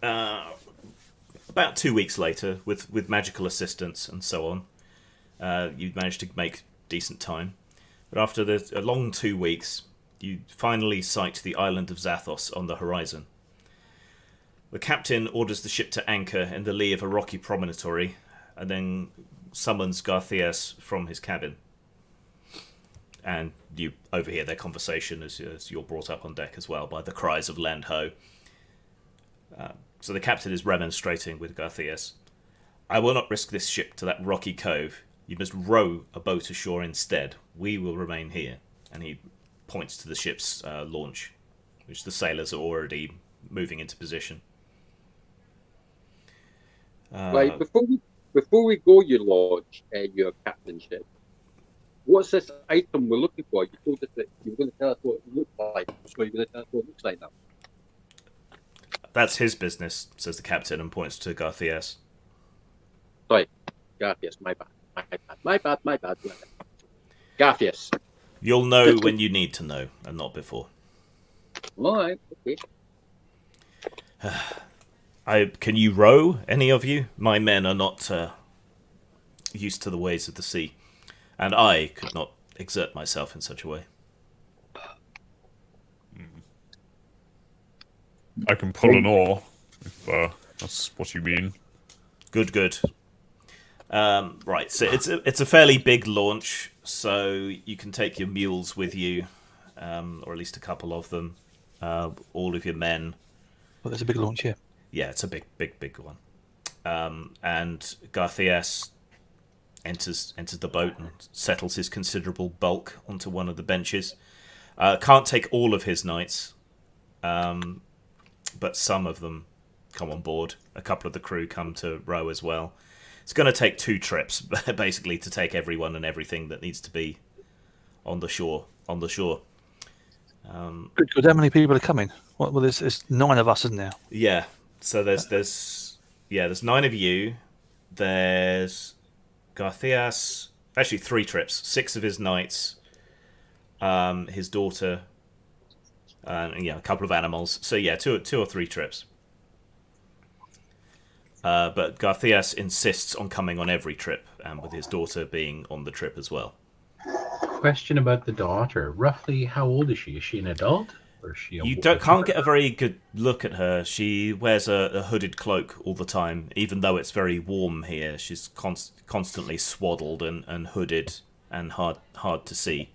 about 2 weeks later, with magical assistance and so on, you managed to make decent time. But after a long 2 weeks, you finally sight the island of Xathos on the horizon. The captain orders the ship to anchor in the lee of a rocky promontory, and then summons Garthias from his cabin. And you overhear their conversation as you're brought up on deck as well by the cries of "Land ho!" So the captain is remonstrating with Garthias. "I will not risk this ship to that rocky cove. You must row a boat ashore instead. We will remain here." And he points to the ship's launch, which the sailors are already moving into position. Right, before we go, your lodge, your captain ship. What's this item we're looking for? You told us that you were going to tell us what it looks like. So you're going to tell us what it looks like now. That's his business, says the captain and points to Garthias. Sorry, Garthias, my bad. Garthias. You'll know when you need to know, and not before. All right, okay. Can you row, any of you? My men are not used to the ways of the sea, and I could not exert myself in such a way. I can pull an oar, if that's what you mean. Good. Right, so it's a fairly big launch, so you can take your mules with you, or at least a couple of them, all of your men. Well, there's a big launch here. Yeah, it's a big one. And Garthias enters the boat and settles his considerable bulk onto one of the benches. Can't take all of his knights, but some of them come on board. A couple of the crew come to row as well. It's going to take 2 trips, basically, to take everyone and everything that needs to be on the shore. Good. How many people are coming? Well, there's 9 of us, isn't there? Yeah. So there's 9 of you. There's Garthias. Actually, 3 trips. 6 of his knights. His daughter. And a couple of animals. So yeah, 2 or 3 trips. But Garthias insists on coming on every trip, and with his daughter being on the trip as well. Question about the daughter. Roughly, how old is she? Is she an adult? Or is she Can't get a very good look at her. She wears a hooded cloak all the time, even though it's very warm here. She's constantly swaddled and hooded and hard to see.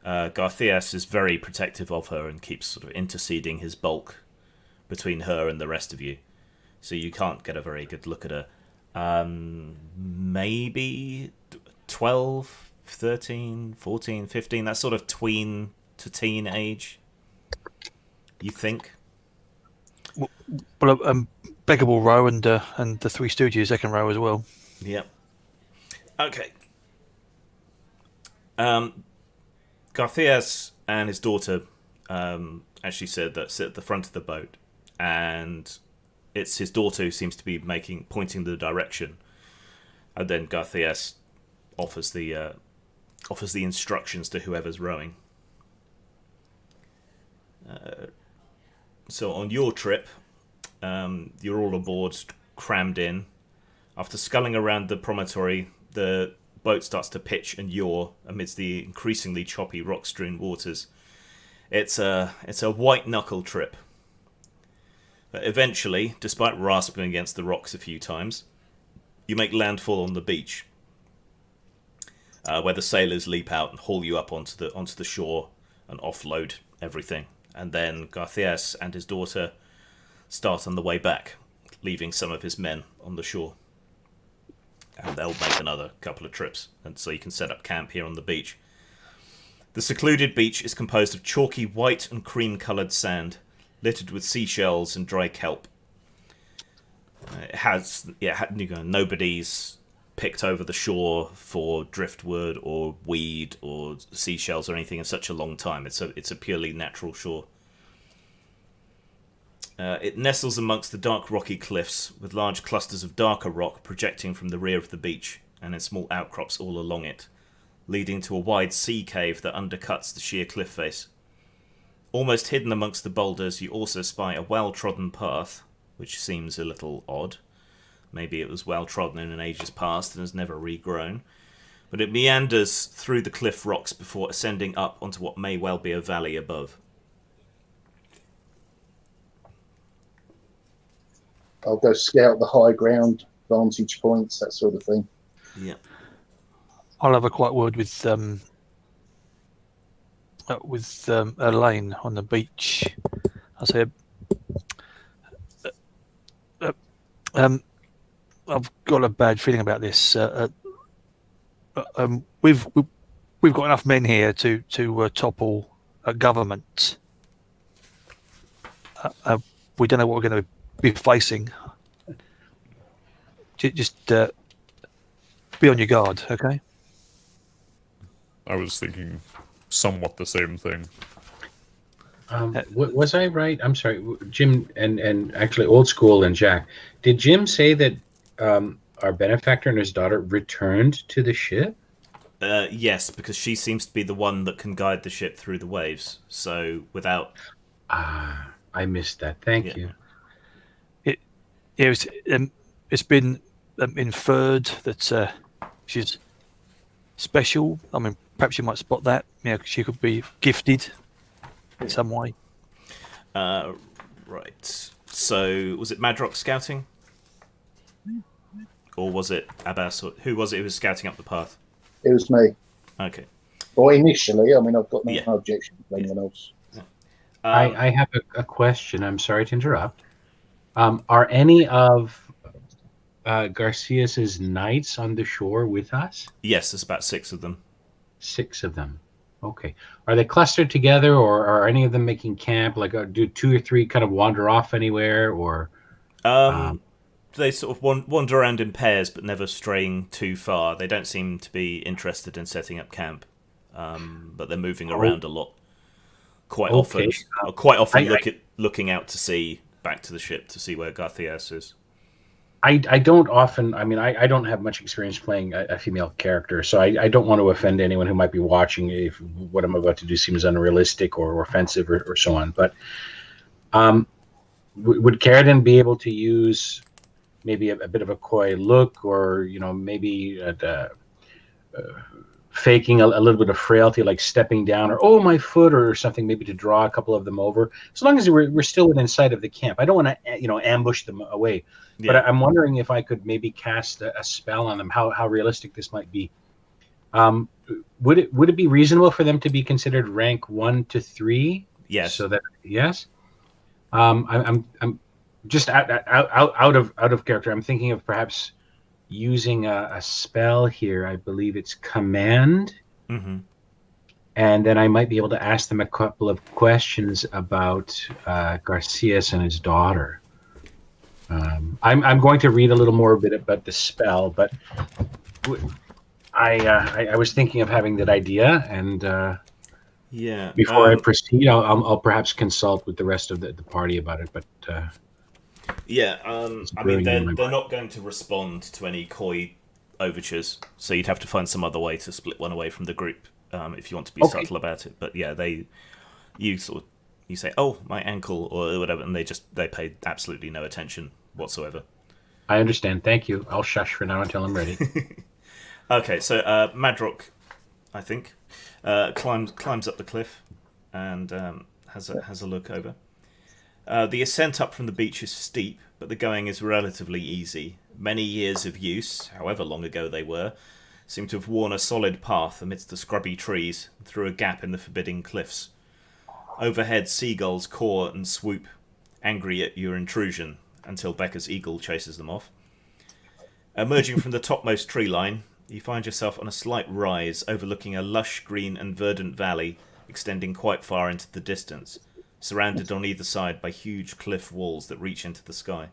Garthias is very protective of her and keeps sort of interceding his bulk between her and the rest of you. So you can't get a very good look at her. Maybe 12, 13, 14, 15, that sort of tween to teen age, you think? Well, Beggar will row, and the 3 Stooges, they can row as well. Yep. Okay. Garthias and his daughter actually said that sit at the front of the boat, and it's his daughter who seems to be pointing the direction, and then Garthias offers the instructions to whoever's rowing. So on your trip, you're all aboard, crammed in. After sculling around the promontory, the boat starts to pitch and yaw amidst the increasingly choppy rock-strewn waters. It's a white-knuckle trip. But eventually, despite rasping against the rocks a few times, you make landfall on the beach, where the sailors leap out and haul you up onto the shore and offload everything. And then Garthias and his daughter start on the way back, leaving some of his men on the shore. And they'll make another couple of trips, and so you can set up camp here on the beach. The secluded beach is composed of chalky white and cream-coloured sand, littered with seashells and dry kelp. It has nobody's picked over the shore for driftwood or weed or seashells or anything in such a long time. It's a purely natural shore. It nestles amongst the dark rocky cliffs, with large clusters of darker rock projecting from the rear of the beach and in small outcrops all along it, leading to a wide sea cave that undercuts the sheer cliff face. Almost hidden amongst the boulders, you also spy a well-trodden path, which seems a little odd. Maybe it was well-trodden in ages past and has never regrown. But it meanders through the cliff rocks before ascending up onto what may well be a valley above. I'll go scout the high ground, vantage points, that sort of thing. Yeah. I'll have a quiet word with Elaine on the beach. I say, I've got a bad feeling about this. We've got enough men here to topple a government. We don't know what we're going to be facing. Just be on your guard, okay? I was thinking somewhat the same thing. Was I right? I'm sorry, Jim, and actually Old School and Jack. Did Jim say that our benefactor and his daughter returned to the ship? Yes, because she seems to be the one that can guide the ship through the waves. So without... I missed that. Thank you. It's been inferred that she's special. I mean, perhaps you might spot that. She could be gifted in some way. Right. So, was it Madrox scouting? Or was it Abbas? Or who was it who was scouting up the path? It was me. Okay. Well, initially, I mean, I've got no objection to anyone else. I have a question. I'm sorry to interrupt. Are any of Garcias's knights on the shore with us? Yes, there's about 6 of them. 6 of them. Okay. Are they clustered together, or are any of them making camp? Like, do 2 or 3 kind of wander off anywhere, or? They sort of wander around in pairs, but never straying too far. They don't seem to be interested in setting up camp, but they're moving around a lot. Quite often, looking out to sea, back to the ship to see where Garcias is. I don't often. I mean, I don't have much experience playing a female character, so I don't want to offend anyone who might be watching if what I'm about to do seems unrealistic or offensive or so on. But would Carradine be able to use maybe a bit of a coy look, or maybe faking a little bit of frailty, like stepping down, or my foot, or something, maybe to draw a couple of them over, as long as we're still within sight of the camp? I don't want to ambush them away. Yeah. But I'm wondering if I could maybe cast a spell on them, how realistic this might be. Would it be reasonable for them to be considered rank 1 to 3? Yes. So that I'm just out of character. I'm thinking of perhaps using a spell here. I believe it's command. Mm-hmm. And then I might be able to ask them a couple of questions about Garcias and his daughter. I'm going to read a little more bit about the spell, but I was thinking of having that idea, and before I proceed, I'll perhaps consult with the rest of the party about it. But I mean, they're not going to respond to any coy overtures, so you'd have to find some other way to split one away from the group if you want to be subtle about it. But yeah, you say, "Oh, my ankle," or whatever, and they pay absolutely no attention whatsoever. I understand. Thank you. I'll shush for now until I'm ready. Okay, so Madrox, I think, climbs up the cliff and has a look over. The ascent up from the beach is steep, but the going is relatively easy. Many years of use, however long ago they were, seem to have worn a solid path amidst the scrubby trees and through a gap in the forbidding cliffs. Overhead, seagulls caw and swoop, angry at your intrusion, until Becca's eagle chases them off. Emerging from the topmost tree line, you find yourself on a slight rise overlooking a lush green and verdant valley extending quite far into the distance, surrounded on either side by huge cliff walls that reach into the sky.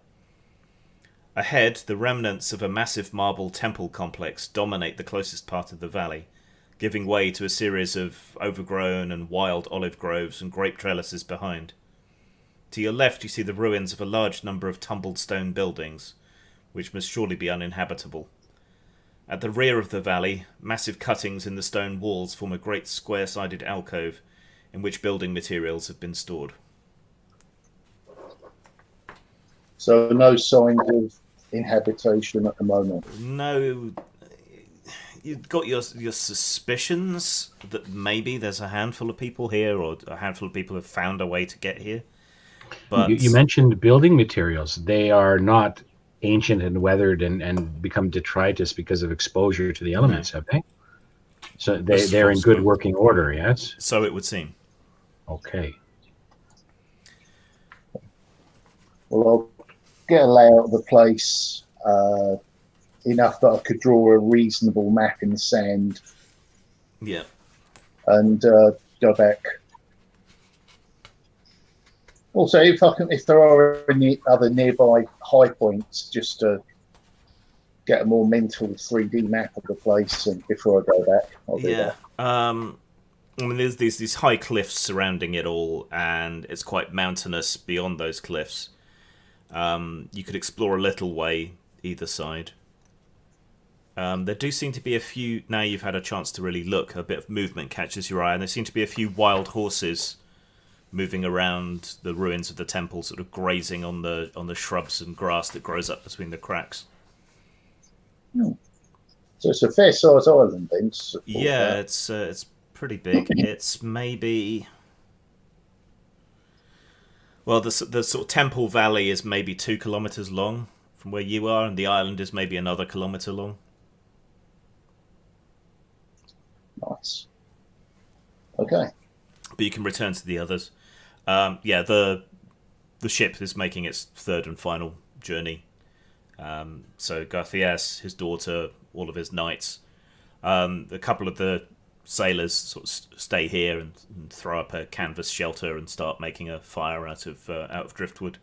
Ahead, the remnants of a massive marble temple complex dominate the closest part of the valley, giving way to a series of overgrown and wild olive groves and grape trellises behind. To your left you see the ruins of a large number of tumbled stone buildings, which must surely be uninhabitable. At the rear of the valley, massive cuttings in the stone walls form a great square-sided alcove in which building materials have been stored. So no signs of inhabitation at the moment? No. You've got your suspicions that maybe there's a handful of people here, or a handful of people have found a way to get here. But you mentioned building materials. They are not ancient and weathered and become detritus because of exposure to the elements, have they? So they're in good working order, yes? So it would seem. Okay. Well, I'll get a layout of the place enough that I could draw a reasonable map in the sand. Yeah. And go back. Also, if there are any other nearby high points, just to get a more mental 3D map of the place, and before I go back, I'll do that. I mean, there's these high cliffs surrounding it all, and it's quite mountainous beyond those cliffs. You could explore a little way either side. There do seem to be a few, now you've had a chance to really look, a bit of movement catches your eye, and there seem to be a few wild horses moving around the ruins of the temple, sort of grazing on the shrubs and grass that grows up between the cracks. So it's a fair sized island then. Yeah, it's pretty big. It's maybe, well, the sort of temple valley is maybe 2 kilometers long from where you are, and the island is maybe another kilometer long. Nice. Okay. But you can return to the others. Yeah, the ship is making its third and final journey. So Garthias, his daughter, all of his knights, a couple of the sailors sort of stay here and throw up a canvas shelter and start making a fire out of driftwood.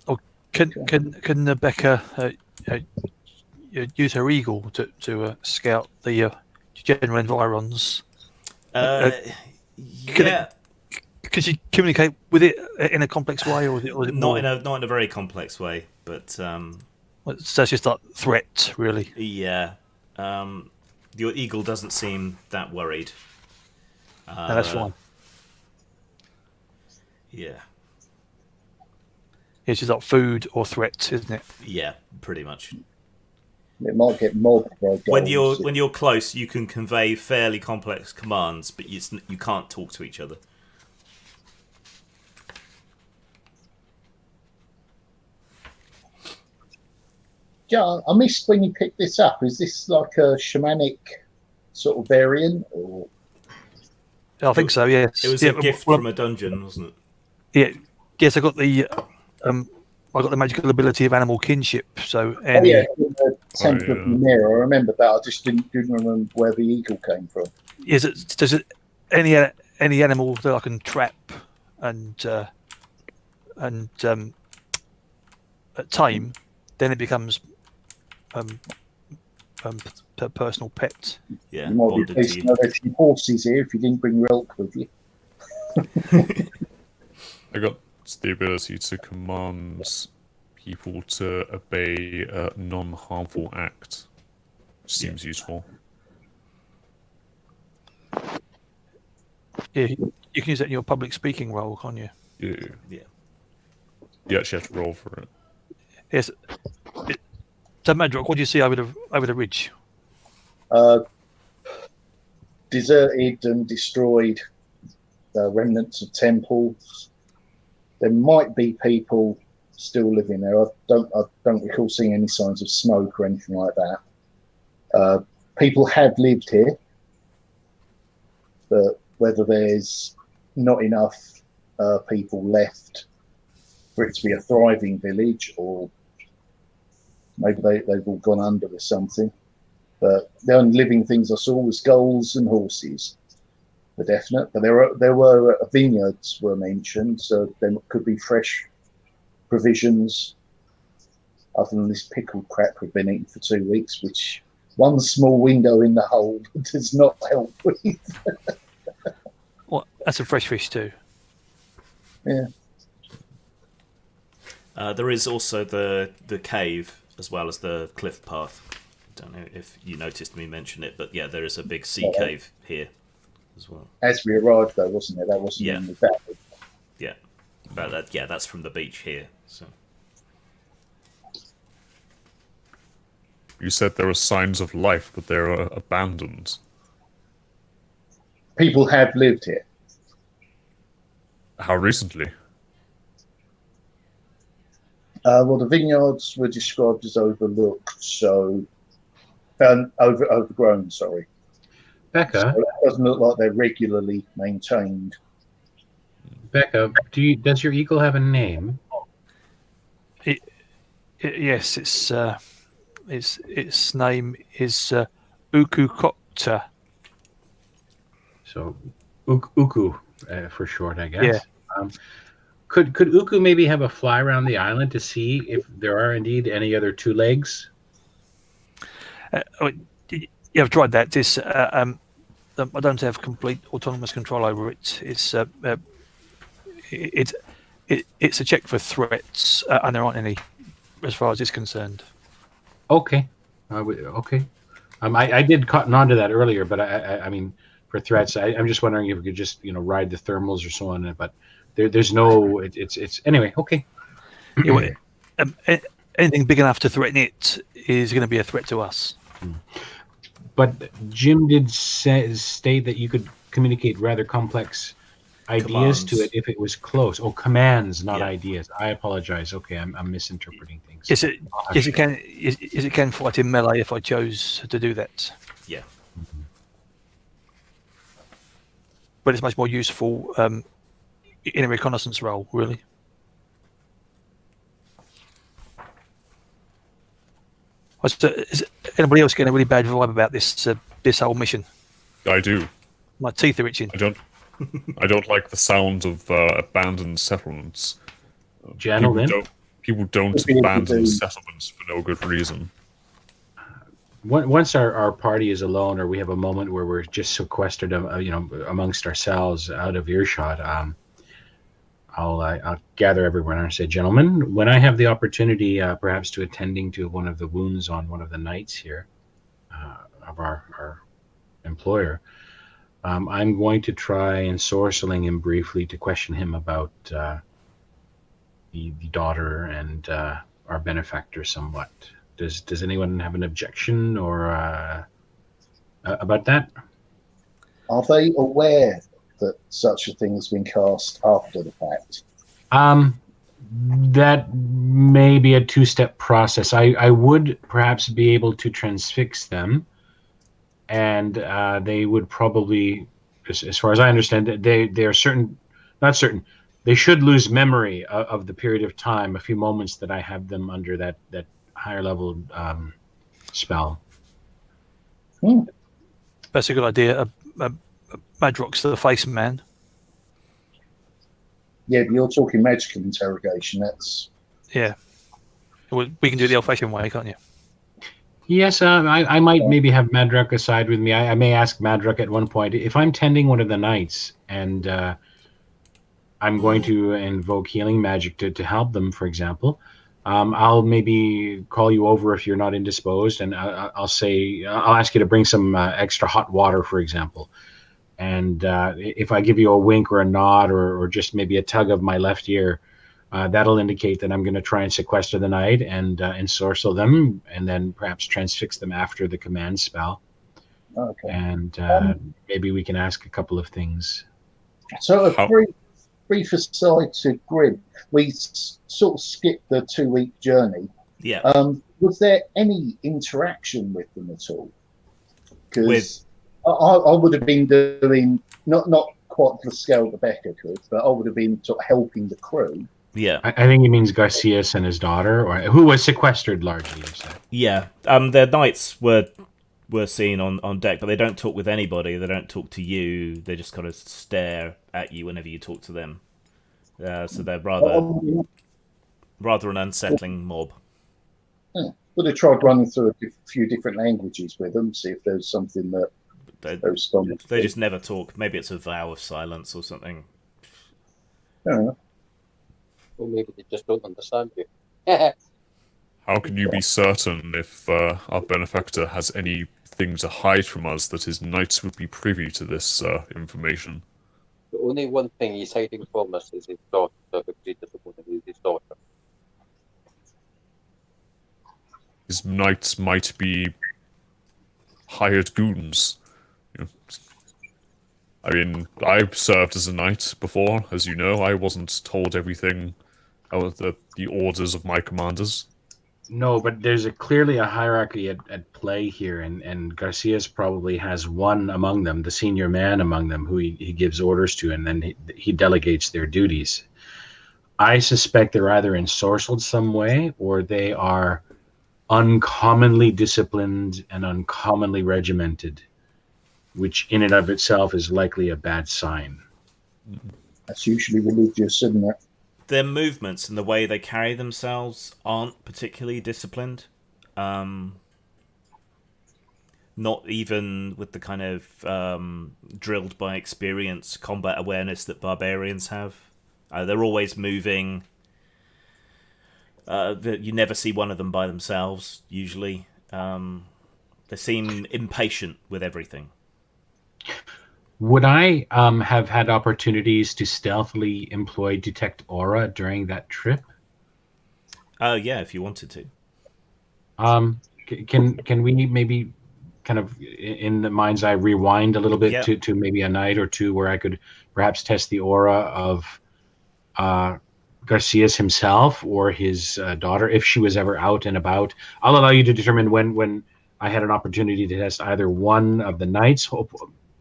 Oh, can Becca use her eagle to scout the general environs? Yeah. Can she communicate with it in a complex way, or is it not in a very complex way, but so it's just like threat, really? Yeah. Your eagle doesn't seem that worried. No, that's fine. Yeah. It's just like food or threat, isn't it? Yeah, pretty much. It might get mobbed by goals. When you're close, you can convey fairly complex commands, but you can't talk to each other. Yeah, I missed when you picked this up. Is this like a shamanic sort of variant, or? I think so. Yes. It was a gift from a dungeon, wasn't it? Yeah. Yes, I got the magical ability of animal kinship. So Oh yeah, in the Temple of the Mirror. I remember that. I just didn't remember where the eagle came from. Does it any animal that I can trap and tame, then it becomes a personal pet. Yeah. You might be pleased to know there's some horses here if you didn't bring your elk with you. I got the ability to command people to obey a non-harmful act. Seems useful. Yeah, you can use that in your public speaking role, can't you? Yeah. You actually have to roll for it. Yes. So, Madrock, what do you see over the ridge? Deserted and destroyed remnants of temples. There might be people still living there. I don't recall seeing any signs of smoke or anything like that. People have lived here, but whether there's not enough people left for it to be a thriving village, or maybe they've all gone under or something. But the only living things I saw was skulls and horses, for definite. But there were vineyards were mentioned, so there could be fresh provisions. Other than this pickled crap we've been eating for 2 weeks, which one small window in the hold does not help with. Well, that's a fresh fish too. Yeah. There is also the cave as well as the cliff path. I don't know if you noticed me mention it, but yeah, there is a big sea cave here as well. As we arrived, though, wasn't it? That wasn't in the valley. Yeah, but that's from the beach here. So You said there were signs of life, but they were abandoned. People have lived here. How recently? Well, the vineyards were described as overlooked, so overgrown. Sorry, Becca. So it doesn't look like they're regularly maintained. Becca, does your eagle have a name? Yes, its name is Ukukokta. So, Uku for short, I guess. Yeah. Could Uku maybe have a fly around the island to see if there are indeed any other two legs? Yeah, I've tried that. I don't have complete autonomous control over it. It's a check for threats, and there aren't any, as far as it's concerned. Okay. Okay. I did cotton on to that earlier, but I mean, for threats, I'm just wondering if we could just ride the thermals or so on. But there's no. It's anyway. Okay. Yeah, well, anything big enough to threaten it is going to be a threat to us. But Jim did state that you could communicate rather complex ideas to it if it was close. Oh, commands, not ideas. I apologize. Okay, I'm misinterpreting things. Yes, it can fight in melee if I chose to do that. Yeah. But it's much more useful in a reconnaissance role, really. Is anybody else getting a really bad vibe about this whole mission? I do. My teeth are itching. I don't like the sound of abandoned settlements. Gentlemen, people don't abandon settlements for no good reason. Once our party is alone, or we have a moment where we're just sequestered, amongst ourselves, out of earshot, I'll gather everyone and say, gentlemen, when I have the opportunity, perhaps to attending to one of the wounds on one of the knights here of our employer, I'm going to try ensorceling him briefly to question him about the daughter and our benefactor somewhat. Does anyone have an objection or about that? Are they aware that such a thing has been cast after the fact? That may be a two-step process. I would perhaps be able to transfix them, and they would probably, as far as I understand it, they are not certain. They should lose memory of the period of time, a few moments that I have them under that higher level spell. That's a good idea. Madrox the face man. Yeah, but you're talking magical interrogation. That's we can do it the old-fashioned way, can't you? Yes, I might maybe have Madruk aside with me. I may ask Madruk at one point if I'm tending one of the knights and I'm going to invoke healing magic to help them, for example. I'll maybe call you over if you're not indisposed, and I'll ask you to bring some extra hot water, for example. And if I give you a wink or a nod or just maybe a tug of my left ear, that'll indicate that I'm going to try and sequester the knight and ensorcel them, and then perhaps transfix them after the command spell. okay. And maybe we can ask a couple of things. So a brief aside to Grim, we sort of skipped the 2-week journey. Yeah. Was there any interaction with them at all? Because I would have been doing not quite the scale that Becca could, but I would have been sort of helping the crew. Yeah. I think he means Garcias and his daughter, or who was sequestered largely, you said. Yeah. Their knights were seen on deck, but they don't talk with anybody. They don't talk to you. They just kind of stare at you whenever you talk to them. So they're rather an unsettling mob. Would have tried running through a few different languages with them, see if there's something that they just never talk. Maybe it's a vow of silence or something. Or maybe they just don't understand you. How can you be certain if our benefactor has anything to hide from us that his knights would be privy to this information? The only one thing he's hiding from us is his daughter, because he doesn't want to lose his daughter. His knights might be hired goons. I mean, I've served as a knight before, as you know. I wasn't told everything about the orders of my commanders. No, but there's clearly a hierarchy at play here, and Garcias probably has one among them, the senior man among them, who he gives orders to, and then he delegates their duties. I suspect they're either ensorcelled some way, or they are uncommonly disciplined and uncommonly regimented, which in and of itself is likely a bad sign. That's usually religious, isn't it? Their movements and the way they carry themselves aren't particularly disciplined. Not even with the kind of drilled by experience combat awareness that barbarians have. They're always moving. You never see one of them by themselves, usually. They seem impatient with everything. Would I have had opportunities to stealthily employ detect aura during that trip? Yeah, if you wanted to. Can we maybe kind of in the mind's eye rewind a little bit Yeah. to maybe a night or two where I could perhaps test the aura of Garcias himself or his daughter if she was ever out and about? I'll allow you to determine when I had an opportunity to test either one of the knights,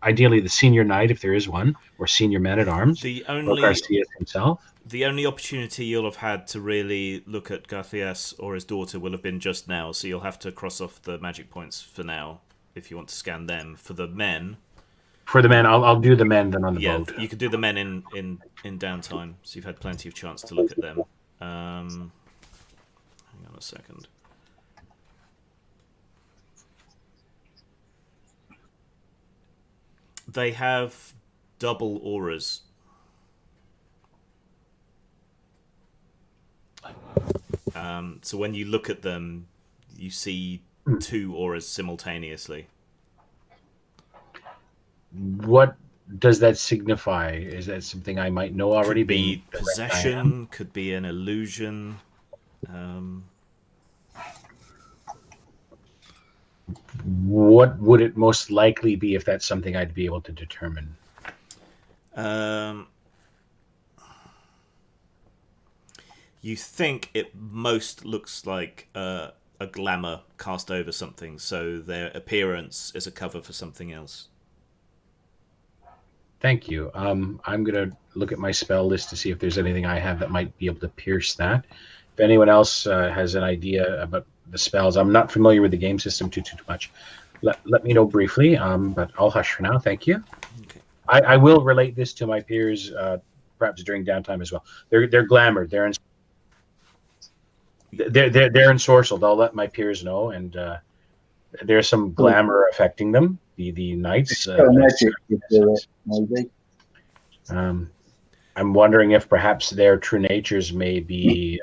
ideally the senior knight if there is one, or senior man-at-arms, or Garcias himself. The only opportunity you'll have had to really look at Garcias or his daughter will have been just now, so you'll have to cross off the magic points for now if you want to scan them. For the men... For the men, I'll do the men then on the boat. You could do the men in downtime, so you've had plenty of chance to look at them. Hang on a second. They have double auras. So when you look at them, you see two auras simultaneously. What does that signify? Is that something I might know already? Could be possession, could be an illusion. What would it most likely be if that's something I'd be able to determine? You think it most looks like a glamour cast over something, so their appearance is a cover for something else. Thank you. I'm going to look at my spell list to see if there's anything I have that might be able to pierce that. If anyone else has an idea about the spells, I'm not familiar with the game system too much. Let me know briefly, but I'll hush for now. Thank you. Okay. I will relate this to my peers, perhaps during downtime as well. They're glamored. They're ensorcelled. I'll let my peers know, and there's some glamour affecting them. The knights. Magic would do it, maybe. I'm wondering if perhaps their true natures may be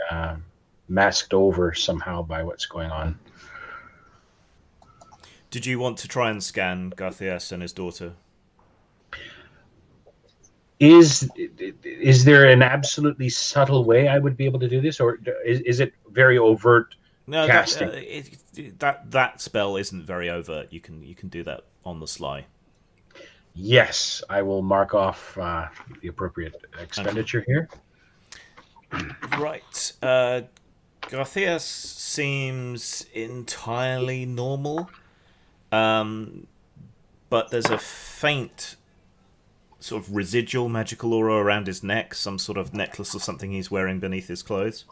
masked over somehow by what's going on. Did you want to try and scan Garcias and his daughter? Is there an absolutely subtle way I would be able to do this, or is it very overt casting? That spell isn't very overt. You can do that on the sly. Yes, I will mark off the appropriate expenditure here. Right. Garcias seems entirely normal, but there's a faint sort of residual magical aura around his neck, some sort of necklace or something he's wearing beneath his clothes.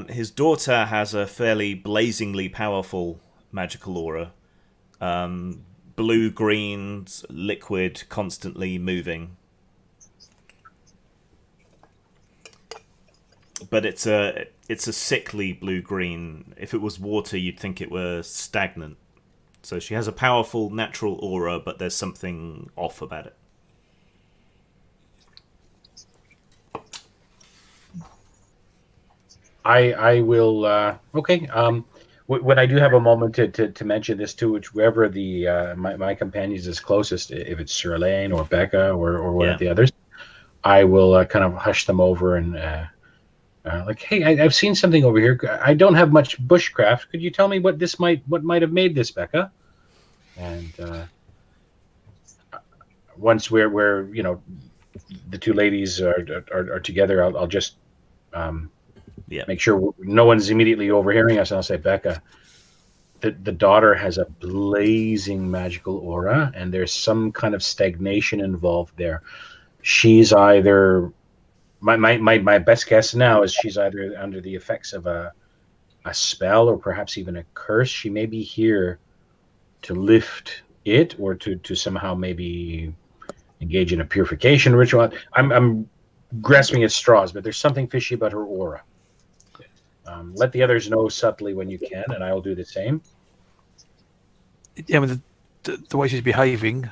His daughter has a fairly blazingly powerful magical aura. Blue-green, liquid, constantly moving. But it's a sickly blue-green. If it was water, you'd think it were stagnant. So she has a powerful natural aura, but there's something off about it. I will. Okay. When I do have a moment to mention this to whichever the my companions is closest, if it's Sir Elaine or Becca or one of the others, I will kind of hush them over and like, hey, I've seen something over here. I don't have much bushcraft. Could you tell me what might have made this, Becca? And once we're the two ladies are together, I'll just make sure no one's immediately overhearing us. And I'll say, Becca, the daughter has a blazing magical aura, and there's some kind of stagnation involved there. She's either my best guess now is she's either under the effects of a spell or perhaps even a curse. She may be here to lift it or to somehow maybe engage in a purification ritual. I'm grasping at straws, but there's something fishy about her aura. Let the others know subtly when you can, and I will do the same. yeah, I mean, the way she's behaving,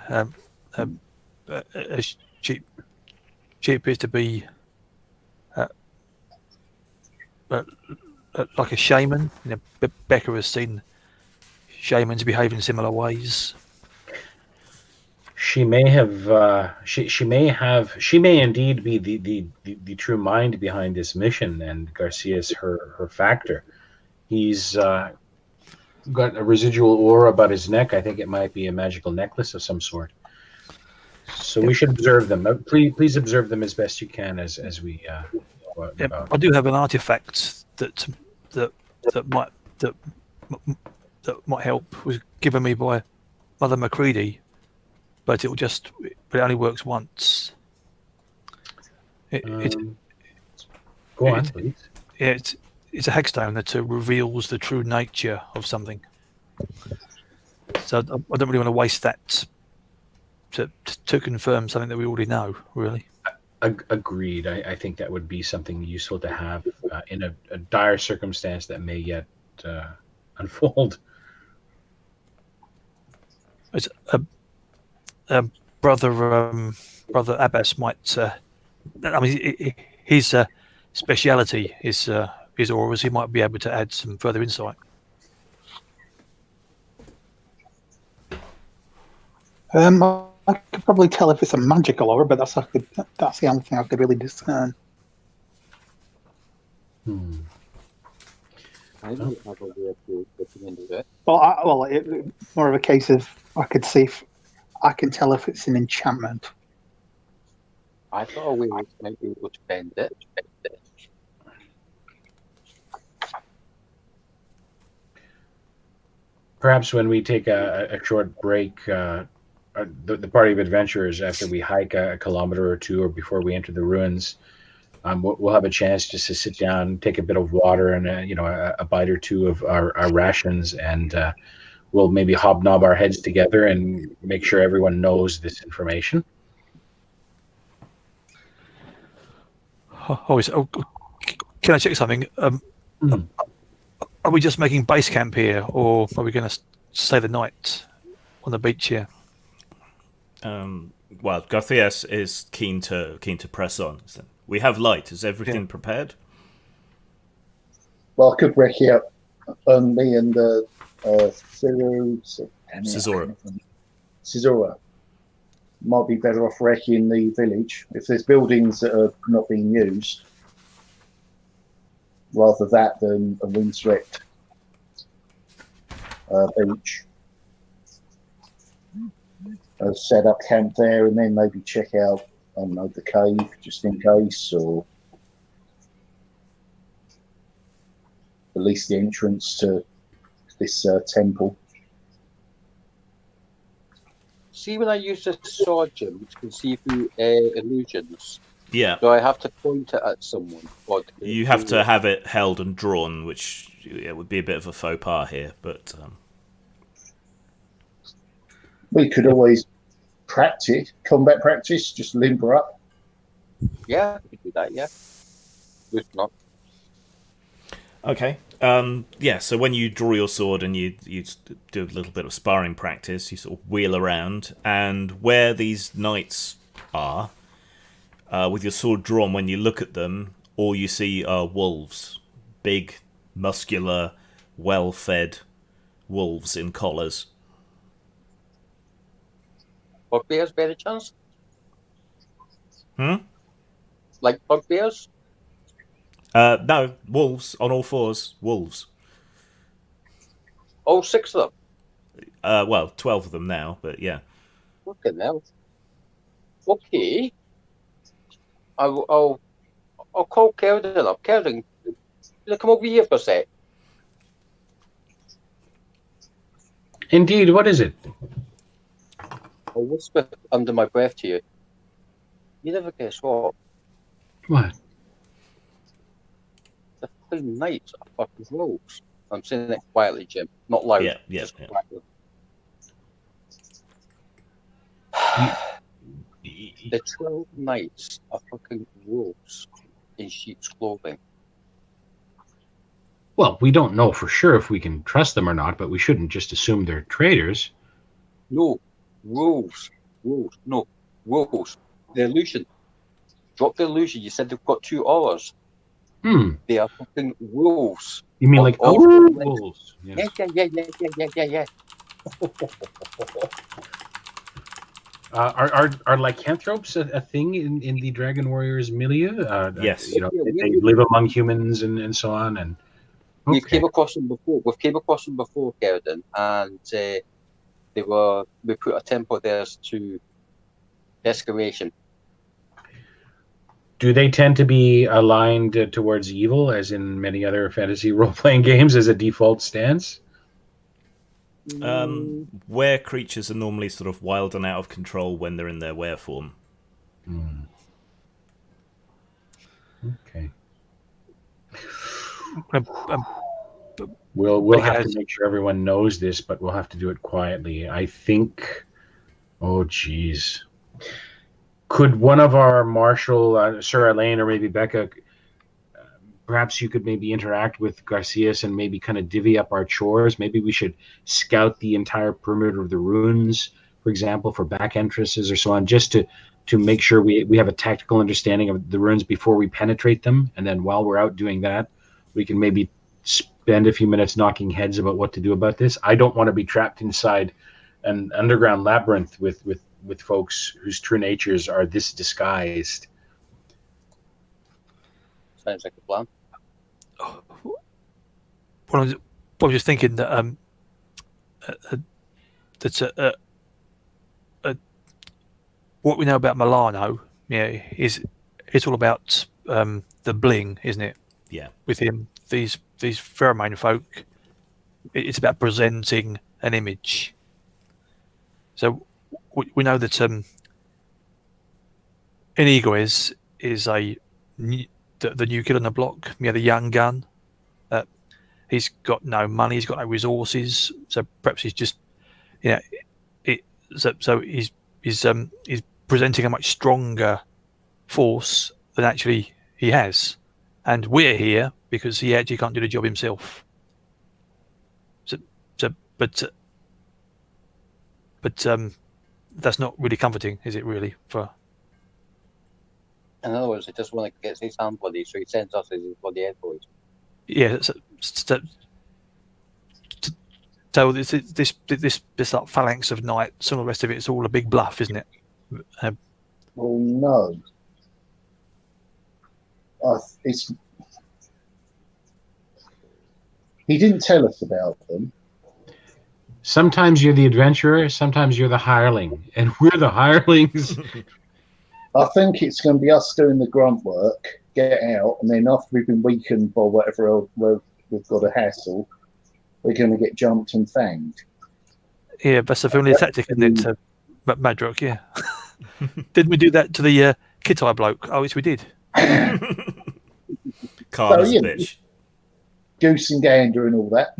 she appears to be like a shaman. You know, Becca has seen shamans behave in similar ways. She may have. She may indeed be the true mind behind this mission, and Garcia's her factor. He's got a residual aura about his neck. I think it might be a magical necklace of some sort. So we should observe them. Please observe them as best you can as we go out and about. I do have an artifact that might that might help. Was given me by Mother Macready, but it only works once. Go on, please. It's a hexstone that reveals the true nature of something. So I don't really want to waste that to confirm something that we already know, really. Agreed. I think that would be something useful to have in a dire circumstance that may yet unfold. It's brother Abbas might. I mean, his speciality is auras. He might be able to add some further insight. I could probably tell if it's a magical aura, but that's the only thing I could really discern. I don't have a way of looking into it. Well, more of a case of I could see if I can tell if it's an enchantment. I thought we might be able to bend it. Perhaps when we take a short break, the party of adventurers, after we hike a kilometer or two, or before we enter the ruins, we'll have a chance just to sit down, take a bit of water, and a bite or two of our rations, and we'll maybe hobnob our heads together and make sure everyone knows this information. Can I check something? Are we just making base camp here, or are we going to stay the night on the beach here? Well, Garcias is keen to press on. So we have light. Is everything prepared? Well, I could wreck you up on me and Caesura. Might be better off wrecking the village if there's buildings that are not being used. Rather that than a windswept beach. Set up camp there and then maybe check out, I don't know, the cave just in case, or at least the entrance to this temple. See, when I use this sword, Jim, which can see through illusions. Yeah. Do I have to point it at someone? Or you have to have it held and drawn, which would be a bit of a faux pas here, but... We could always combat practice, just limber up. Yeah, we could do that, yeah. If not. Okay. So when you draw your sword and you do a little bit of sparring practice, you sort of wheel around, and where these knights are, with your sword drawn, when you look at them, all you see are wolves. Big, muscular, well-fed wolves in collars. Bugbears, by any chance? Like bugbears? No, wolves on all fours. Wolves. All 6 of them? 12 of them now, but yeah. Okay, now. Okay. I'll call Keldon up. Keldon, come over here for a sec. Indeed, what is it? I'll whisper under my breath to you. You never guess what? What? The fucking knights are fucking wolves. I'm saying it quietly, Jim. Not loud. Yeah. The 12 knights are fucking wolves in sheep's clothing. Well, we don't know for sure if we can trust them or not, but we shouldn't just assume they're traitors. No, wolves. No, wolves. The illusion. Drop the illusion. You said they've got 2 hours. They are fucking wolves. You mean like wolves? Yeah. Are lycanthropes a thing in the Dragon Warriors milieu? Yes. They live among humans and so on. And We've came across them before. Gerden, and we put a temple there to desecration. Do they tend to be aligned towards evil, as in many other fantasy role-playing games, as a default stance? Were creatures are normally sort of wild and out of control when they're in their were form. Okay. Um, We'll have to make sure everyone knows this, but we'll have to do it quietly. I think. Oh, geez. Could one of our marshal, Sir Elaine or maybe Becca, perhaps you could maybe interact with Garcias and maybe kind of divvy up our chores? Maybe we should scout the entire perimeter of the ruins, for example, for back entrances or so on, just to make sure we have a tactical understanding of the ruins before we penetrate them. And then while we're out doing that, we can maybe spend a few minutes knocking heads about what to do about this. I don't want to be trapped inside an underground labyrinth with folks whose true natures are this disguised. Sounds like a plan. Well, I was just thinking that what we know about Milano, is it's all about the bling, isn't it? Yeah. With him, these pheromone folk, it's about presenting an image. So we know that Inigo is the new kid on the block, the young gun. He's got no money, he's got no resources, so perhaps he's just, so he's presenting a much stronger force than actually he has, and we're here because he actually can't do the job himself. But that's not really comforting, is it? Really, for. In other words, he just want to get his hand bloody, so he sends us his bloody head boys. Yeah. So this like phalanx of knights and all the rest of it, it's all a big bluff, isn't it? Well, no. He didn't tell us about them. Sometimes you're the adventurer, sometimes you're the hireling, and we're the hirelings. I think it's going to be us doing the grunt work, get out, and then after we've been weakened by whatever else we've got a hassle, we're going to get jumped and fanged. Yeah, that's a familiar tactic, isn't it? Madrock, yeah. Didn't we do that to the Kitai bloke? Oh, yes, we did. Calm as a bitch. Goose and gander and all that.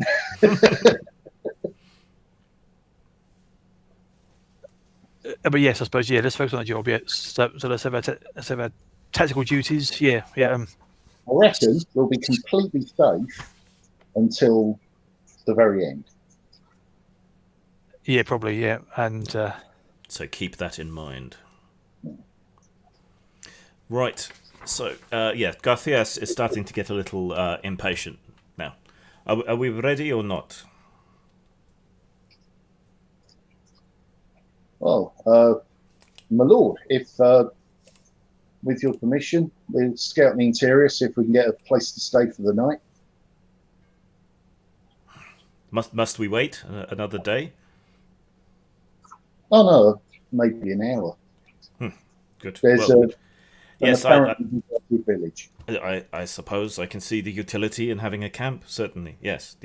But yes, I suppose, let's focus on the job, So let's have our tactical duties, yeah. I reckon we'll be completely safe until the very end. Yeah, probably, yeah. And so keep that in mind. Right. So, Garcias is starting to get a little impatient now. Are we ready or not? Well, my lord, if with your permission, we'll scout the interior, see if we can get a place to stay for the night. Must we wait another day? Oh no, maybe an hour. Good. There's yes, village. I suppose I can see the utility in having a camp. Certainly, yes.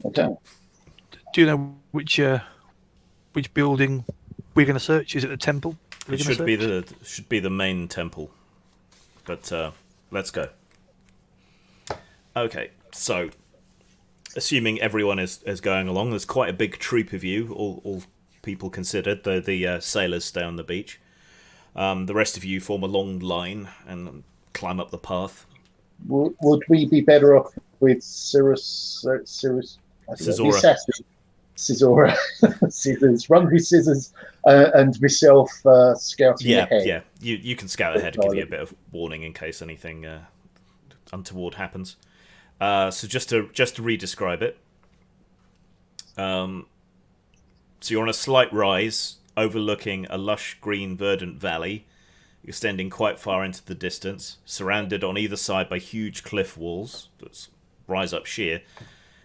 Okay. Do you know which building we're going to search? Is it the temple? It should be the main temple. But let's go. Okay, so assuming everyone is going along, there's quite a big troop of you, all people considered. The sailors stay on the beach. The rest of you form a long line and climb up the path. Would we be better off with Caesura. Caesura, scissors, run with scissors, and myself scouting ahead? Yeah. You can scout ahead and give you a bit of warning in case anything untoward happens. So just to re-describe it. So you're on a slight rise, overlooking a lush green verdant valley, extending quite far into the distance, surrounded on either side by huge cliff walls that rise up sheer.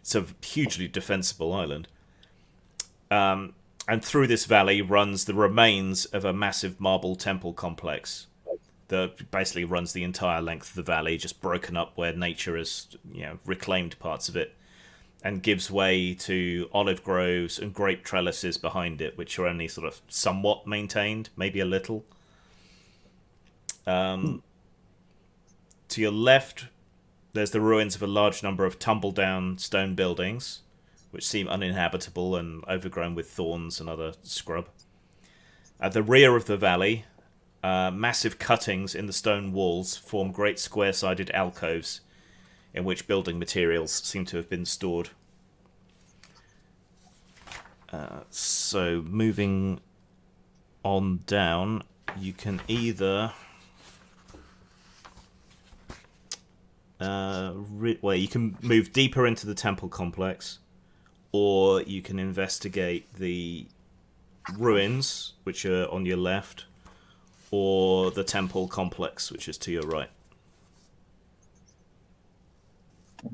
It's a hugely defensible island. And through this valley runs the remains of a massive marble temple complex that basically runs the entire length of the valley, just broken up where nature has reclaimed parts of it, and gives way to olive groves and grape trellises behind it, which are only sort of somewhat maintained, maybe a little. To your left, there's the ruins of a large number of tumble-down stone buildings, which seem uninhabitable and overgrown with thorns and other scrub. At the rear of the valley, massive cuttings in the stone walls form great square-sided alcoves in which building materials seem to have been stored. So moving on down, you can either you can move deeper into the temple complex, or you can investigate the ruins, which are on your left, or the temple complex, which is to your right.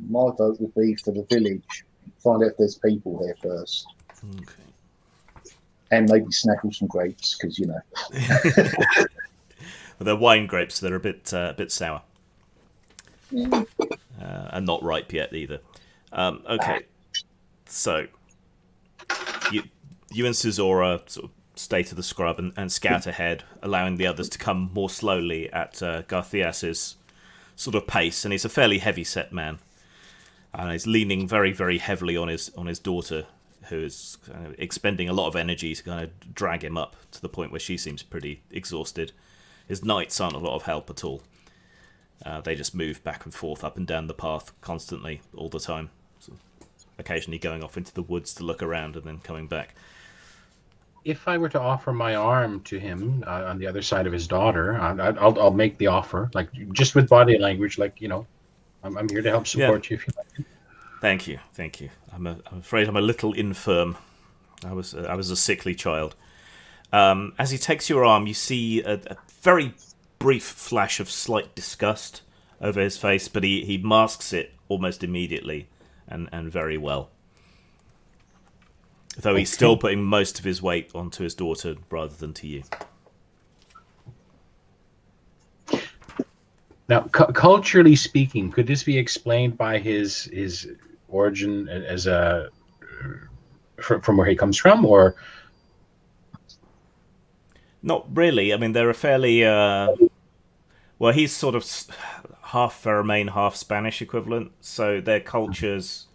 My vote would be for the village. Find out if there's people there first. Okay. And maybe snackle some grapes, because, Well, they're wine grapes that are a bit sour. And not ripe yet either. Okay. So, you and Caesura sort of stay to the scrub and scout ahead, allowing the others to come more slowly at Garthias's sort of pace. And he's a fairly heavy-set man. And he's leaning very, very heavily on his daughter, who is kind of expending a lot of energy to kind of drag him up to the point where she seems pretty exhausted. His knights aren't a lot of help at all. They just move back and forth up and down the path constantly, all the time. So occasionally going off into the woods to look around and then coming back. If I were to offer my arm to him on the other side of his daughter, I'll make the offer, like just with body language, like, I'm here to help support you if you like. Thank you. I'm afraid I'm a little infirm. I was a sickly child. As he takes your arm, you see a very brief flash of slight disgust over his face, but he masks it almost immediately and very well. Though he's still putting most of his weight onto his daughter rather than to you. Now, culturally speaking, could this be explained by his origin as from where he comes from, or? Not really. I mean, they're a fairly well, he's sort of half Pheromane, half Spanish equivalent. So their cultures,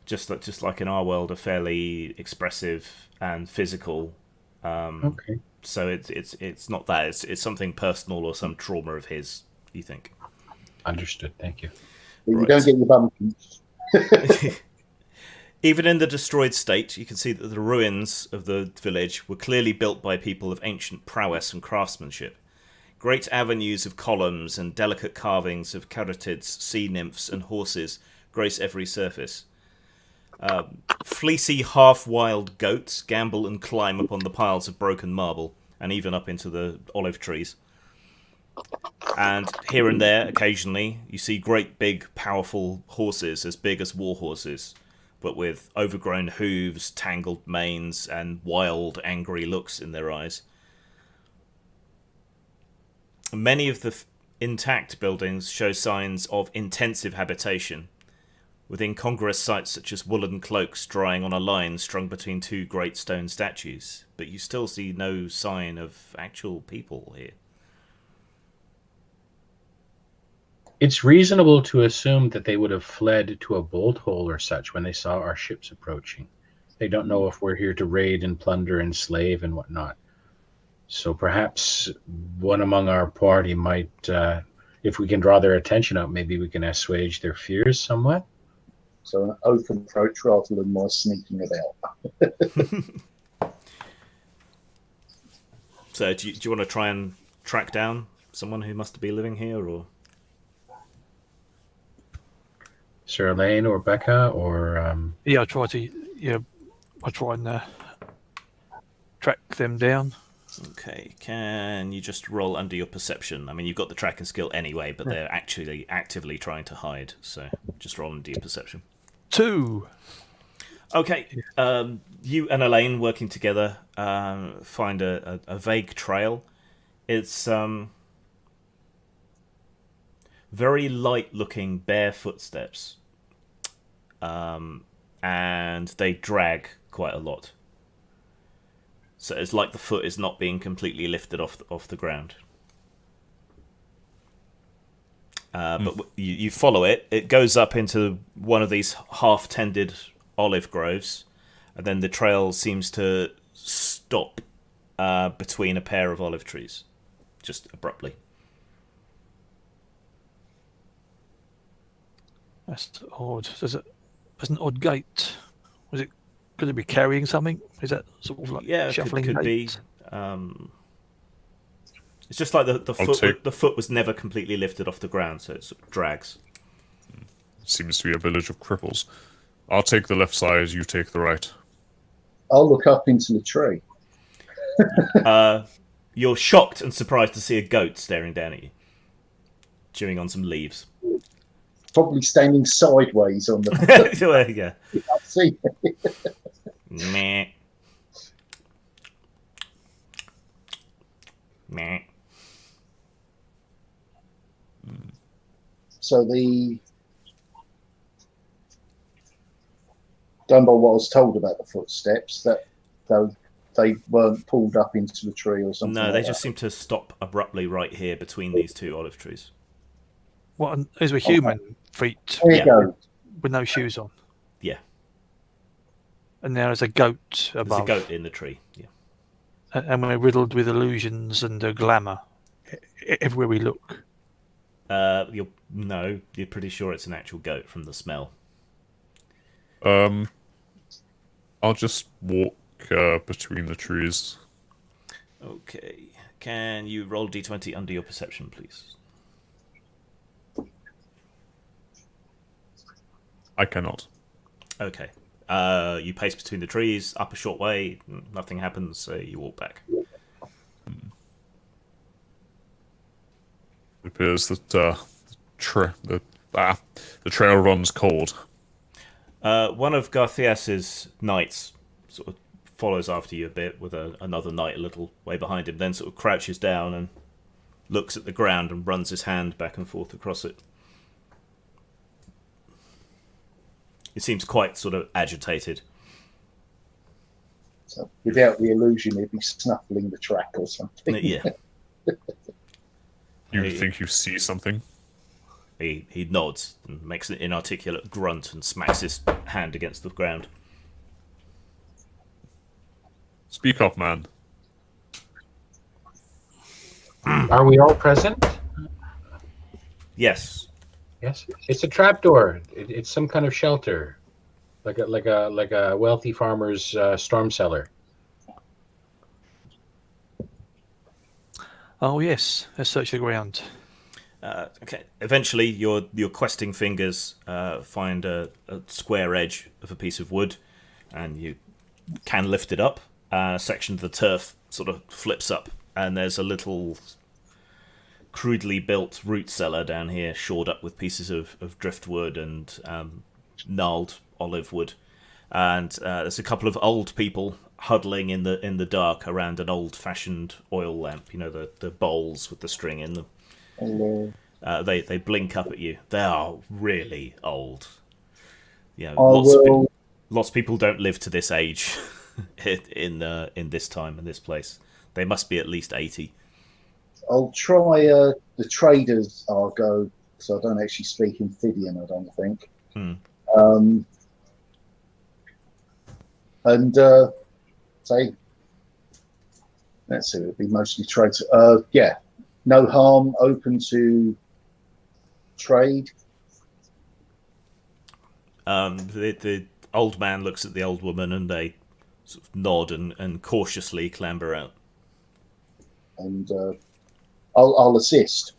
just like in our world, are fairly expressive and physical. Okay. So it's not that. It's something personal or some trauma of his. You think? Understood. Thank you. You don't get your bumpkins. Even in the destroyed state, you can see that the ruins of the village were clearly built by people of ancient prowess and craftsmanship. Great avenues of columns and delicate carvings of carotids, sea nymphs, and horses grace every surface. Fleecy, half-wild goats gambol and climb upon the piles of broken marble, and even up into the olive trees. And here and there, occasionally, you see great big, powerful horses as big as war horses, but with overgrown hooves, tangled manes, and wild, angry looks in their eyes. Many of the intact buildings show signs of intensive habitation, with incongruous sights such as woolen cloaks drying on a line strung between two great stone statues, but you still see no sign of actual people here. It's reasonable to assume that they would have fled to a bolt hole or such when they saw our ships approaching. They don't know if we're here to raid and plunder and slave and whatnot. So perhaps one among our party might if we can draw their attention out, maybe we can assuage their fears somewhat. So an open approach rather than my sneaking about. So do you want to try and track down someone who must be living here, or Sir Elaine or Becca or Yeah, I try and track them down. okay? Can you just roll under your perception? I mean, you've got the tracking skill anyway, but they're actually actively trying to hide. So just roll under your perception. 2. Okay, you and Elaine working together find a vague trail. It's very light-looking bare footsteps, and they drag quite a lot. So it's like the foot is not being completely lifted off the ground. But you follow it. It goes up into one of these half-tended olive groves, and then the trail seems to stop between a pair of olive trees, just abruptly. That's odd. There's an odd gait. Could it be carrying something? Is that sort of like shuffling? Could be. gait? It's just like the foot. take- The foot was never completely lifted off the ground, so it sort of drags. Seems to be a village of cripples. I'll take the left side, you take the right. I'll look up into the tree. You're shocked and surprised to see a goat staring down at you, chewing on some leaves. Probably standing sideways on the. Yeah. See, Meh. Meh. so going by what I was told about the footsteps, that they weren't pulled up into the tree or something. No, they like just seem to stop abruptly right here between these two olive trees. What? Those were human feet There you go. with no shoes on, Yeah, and there is a goat above. there's a goat in the tree. Yeah. And we're riddled with illusions and glamour everywhere we look. You're pretty sure it's an actual goat from the smell. I'll just walk between the trees. Okay. Can you roll d20 under your perception, please? I cannot. Okay. You pace between the trees, up a short way, nothing happens, so you walk back. It appears that the trail runs cold. One of Garthias's knights sort of follows after you a bit with another knight a little way behind him, then sort of crouches down and looks at the ground and runs his hand back and forth across it. He seems quite sort of agitated. So without the illusion, he'd be snuffling the track or something. Yeah. You Hey. think you see something? He nods and makes an inarticulate grunt and smacks his hand against the ground. Speak up, man. Are we all present? Yes. Yes. It's a trapdoor. It's some kind of shelter, like a wealthy farmer's storm cellar. Oh yes, let's search the ground. Okay. Eventually, your questing fingers find a square edge of a piece of wood, and you can lift it up. A section of the turf sort of flips up, and there's a little crudely built root cellar down here, shored up with pieces of driftwood and gnarled olive wood. And there's a couple of old people huddling in the dark around an old-fashioned oil lamp. You know, the bowls with the string in them. Hello. They blink up at you. They are really old. You know, I lots of people don't live to this age in this time in this place. They must be at least 80. I'll try the traders argot, so I don't actually speak Amphibian, I don't think. And say, let's see, it'll be mostly trade. Yeah, no harm, open to trade? The old man looks at the old woman and they sort of nod and cautiously clamber out. And I'll assist.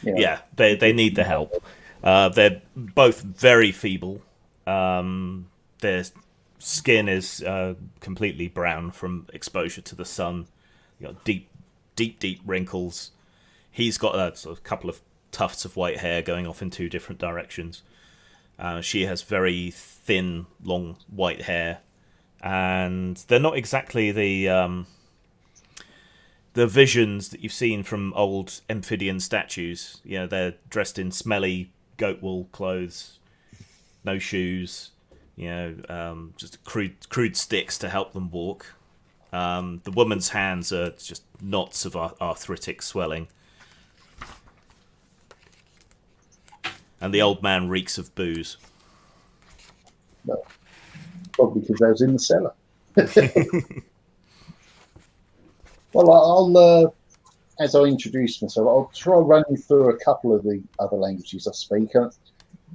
You know. Yeah, they need the help. They're both very feeble. Their skin is completely brown from exposure to the sun. You got deep wrinkles. He's got a sort of couple of tufts of white hair going off in two different directions. She has very thin, long white hair, and they're not exactly the visions that you've seen from old Amphibian statues. You know, they're dressed in smelly goat wool clothes, no shoes. You know, just crude sticks to help them walk. The woman's hands are just knots of arthritic swelling. And the old man reeks of booze. No, probably because I was in the cellar. Well, I'll as I introduce myself, I'll try running through a couple of the other languages I speak.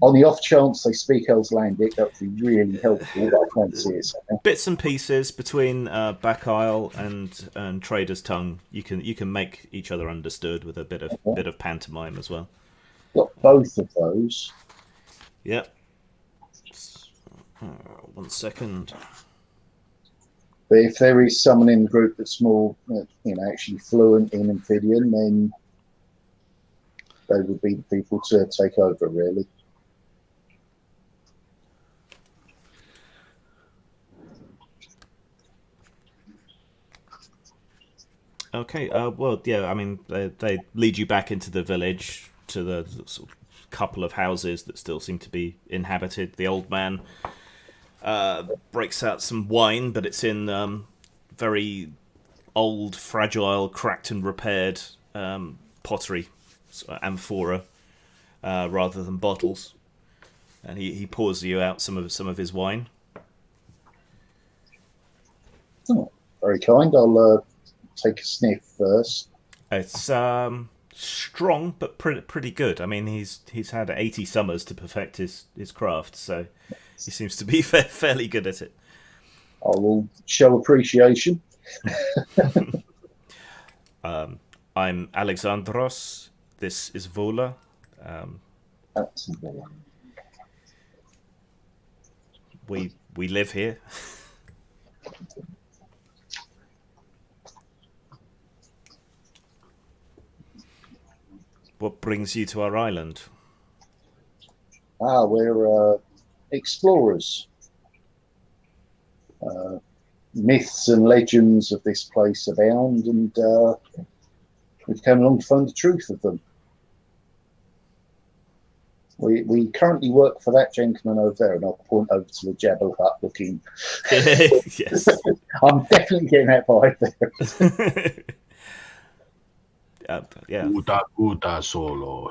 On the off chance they speak Icelandic, that would be really helpful. I can't see it. So. Bits and pieces between Back Isle and Trader's Tongue. You can make each other understood with a bit of pantomime as well. Got both of those. Yep. 1 second. But if there is someone in the group that's more, actually fluent in Amphibian, then they would be the people to take over, really. Okay. Well, yeah. I mean, they lead you back into the village to the sort of couple of houses that still seem to be inhabited. The old man breaks out some wine, but it's in very old, fragile, cracked and repaired pottery, amphora, rather than bottles. And he pours you out some of his wine. Oh, very kind. I'll take a sniff first. It's strong, but pretty good. I mean, he's had 80 summers to perfect his craft, so he seems to be fairly good at it. I will show appreciation. I'm Alexandros. This is Vola. We live here. What brings you to our island? We're explorers. Myths and legends of this place abound, and we came along to find the truth of them. We currently work for that gentleman over there, and I'll point over to the Jabal Hut looking. Yes. I'm definitely getting that vibe there. Yeah. Uta solo.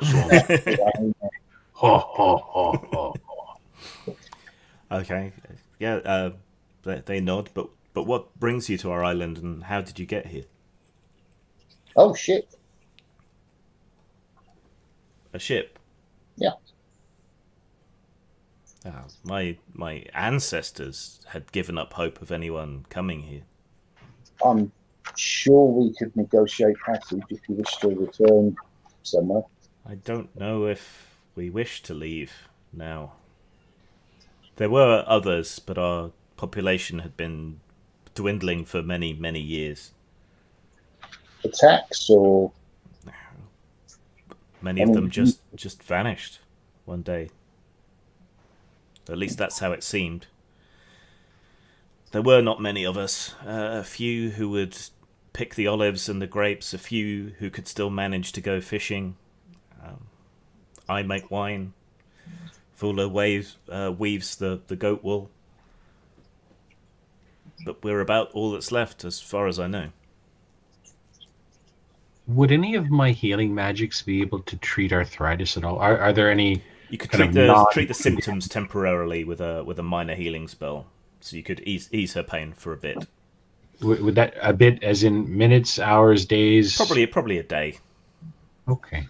Ho ho ho ho. Okay. Yeah. They nod. But what brings you to our island, and how did you get here? Oh shit! A ship. Yeah. My ancestors had given up hope of anyone coming here. I'm sure we could negotiate passage if you wish to return somewhere. I don't know if we wish to leave now. There were others, but our population had been dwindling for many, many years. Attacks or... Many of them just vanished one day. At least that's how it seemed. There were not many of us. A few who would pick the olives and the grapes, a few who could still manage to go fishing. I make wine. Vula weaves the goat wool. But we're about all that's left, as far as I know. Would any of my healing magics be able to treat arthritis at all? Are there any? You could treat the symptoms temporarily with a minor healing spell, so you could ease her pain for a bit. Would that a bit as in minutes, hours, days? Probably a day. Okay.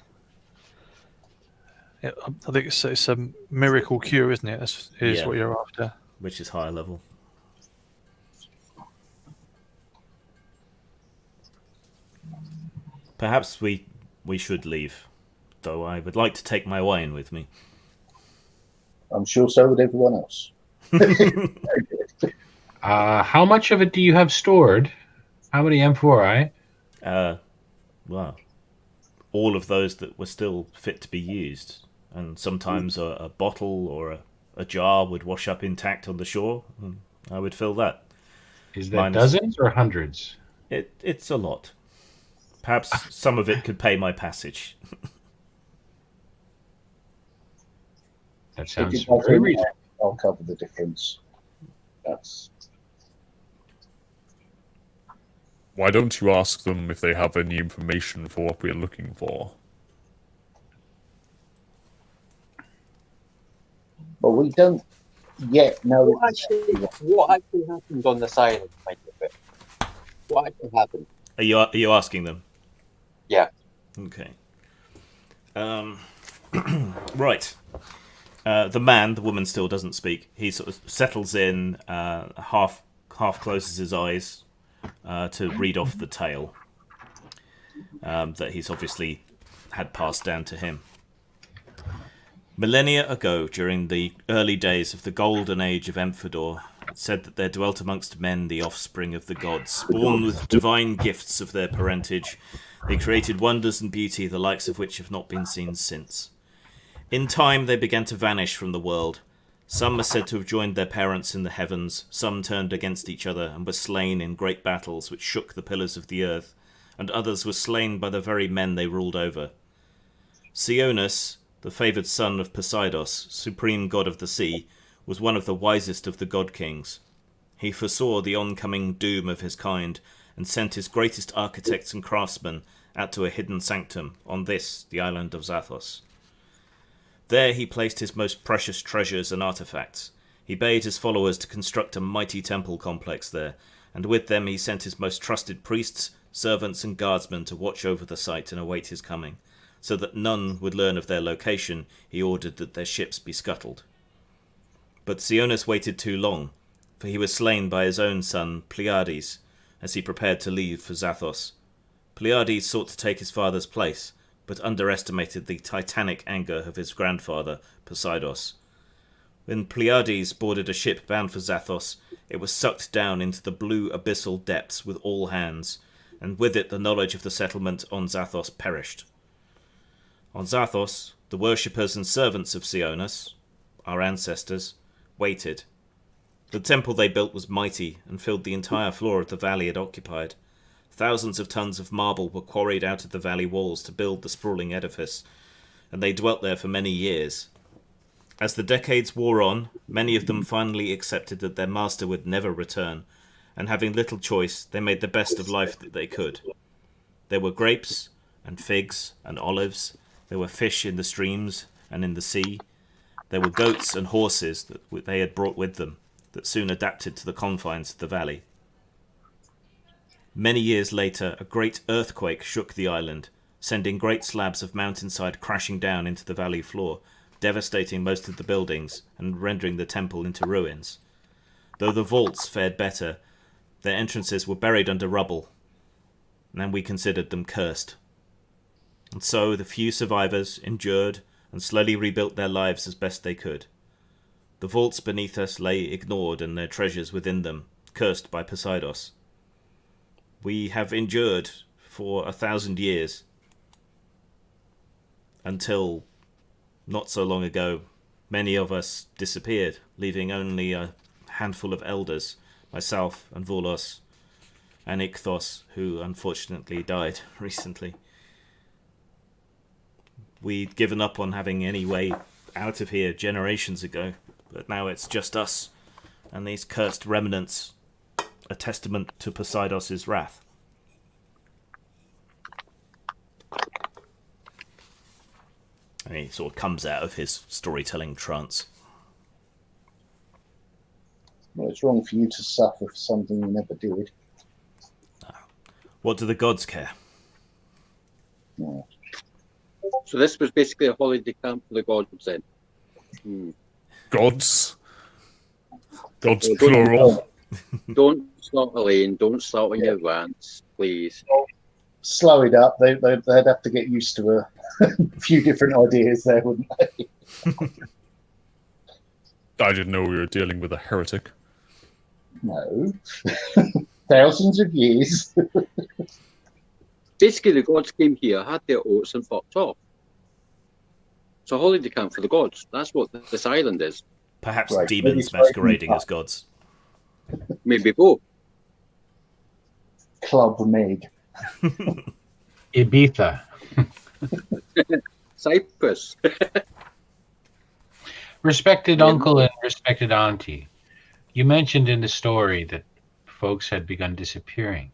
I think it's a miracle cure, isn't it? Is Yeah. what you're after. Which is higher level. Perhaps we should leave, though I would like to take my wine with me. I'm sure so would everyone else. How much of it do you have stored? How many amphorae? Well, all of those that were still fit to be used. And sometimes a bottle or a jar would wash up intact on the shore, and I would fill that. Is that dozens or hundreds? It's a lot. Perhaps some of it could pay my passage. That sounds If it doesn't, very reasonable. I'll cover the difference. That's Why don't you ask them if they have any information for what we're looking for? but we don't yet know. What actually happened on this island, Mike? What actually happened? Are you asking them? Yeah. Okay. Right. The woman still doesn't speak. He sort of settles in, half closes his eyes to read off the tale that he's obviously had passed down to him. Millennia ago, during the early days of the golden age of Emphador, it said that there dwelt amongst men the offspring of the gods, born with divine gifts of their parentage. They created wonders and beauty, the likes of which have not been seen since. In time, they began to vanish from the world. Some are said to have joined their parents in the heavens, some turned against each other and were slain in great battles which shook the pillars of the earth, and others were slain by the very men they ruled over. Sionis, the favoured son of Poseidos, supreme god of the sea, was one of the wisest of the god-kings. He foresaw the oncoming doom of his kind, and sent his greatest architects and craftsmen out to a hidden sanctum, on this, the island of Zathos. There he placed his most precious treasures and artifacts. He bade his followers to construct a mighty temple complex there, and with them he sent his most trusted priests, servants and guardsmen to watch over the site and await his coming. So that none would learn of their location, he ordered that their ships be scuttled. But Sionis waited too long, for he was slain by his own son, Pleiades, as he prepared to leave for Zathos. Pleiades sought to take his father's place, but underestimated the titanic anger of his grandfather, Poseidos. When Pleiades boarded a ship bound for Zathos, it was sucked down into the blue abyssal depths with all hands, and with it the knowledge of the settlement on Zathos perished. On Zathos, the worshippers and servants of Sionis, our ancestors, waited. The temple they built was mighty and filled the entire floor of the valley it occupied. Thousands of tons of marble were quarried out of the valley walls to build the sprawling edifice, and they dwelt there for many years. As the decades wore on, many of them finally accepted that their master would never return, and having little choice, they made the best of life that they could. There were grapes, and figs, and olives. There were fish in the streams and in the sea. There were goats and horses that they had brought with them, that soon adapted to the confines of the valley. Many years later, a great earthquake shook the island, sending great slabs of mountainside crashing down into the valley floor, devastating most of the buildings and rendering the temple into ruins. Though the vaults fared better, their entrances were buried under rubble, and we considered them cursed. And so the few survivors endured and slowly rebuilt their lives as best they could. The vaults beneath us lay ignored and their treasures within them, cursed by Poseidos. We have endured for 1,000 years, until, not so long ago, many of us disappeared, leaving only a handful of elders, myself and Volos, and Ichthos, who unfortunately died recently. We'd given up on having any way out of here generations ago, but now it's just us and these cursed remnants, a testament to Poseidos' wrath. And he sort of comes out of his storytelling trance. Well, it's wrong for you to suffer for something you never did. What do the gods care? No. So this was basically a holiday camp for the gods then. Gods? Gods Well, plural? Don't start Elaine. Don't start on your rants, please. Slow it up. They'd have to get used to a few different ideas there, wouldn't they? I didn't know we were dealing with a heretic. No. Thousands of years. Basically, the gods came here, had their oats, and fucked off. It's a holiday camp for the gods. That's what this island is. Perhaps Right. demons masquerading as gods. Maybe both. Club Meg. Ibiza. Cyprus. Respected uncle and respected auntie, you mentioned in the story that folks had begun disappearing.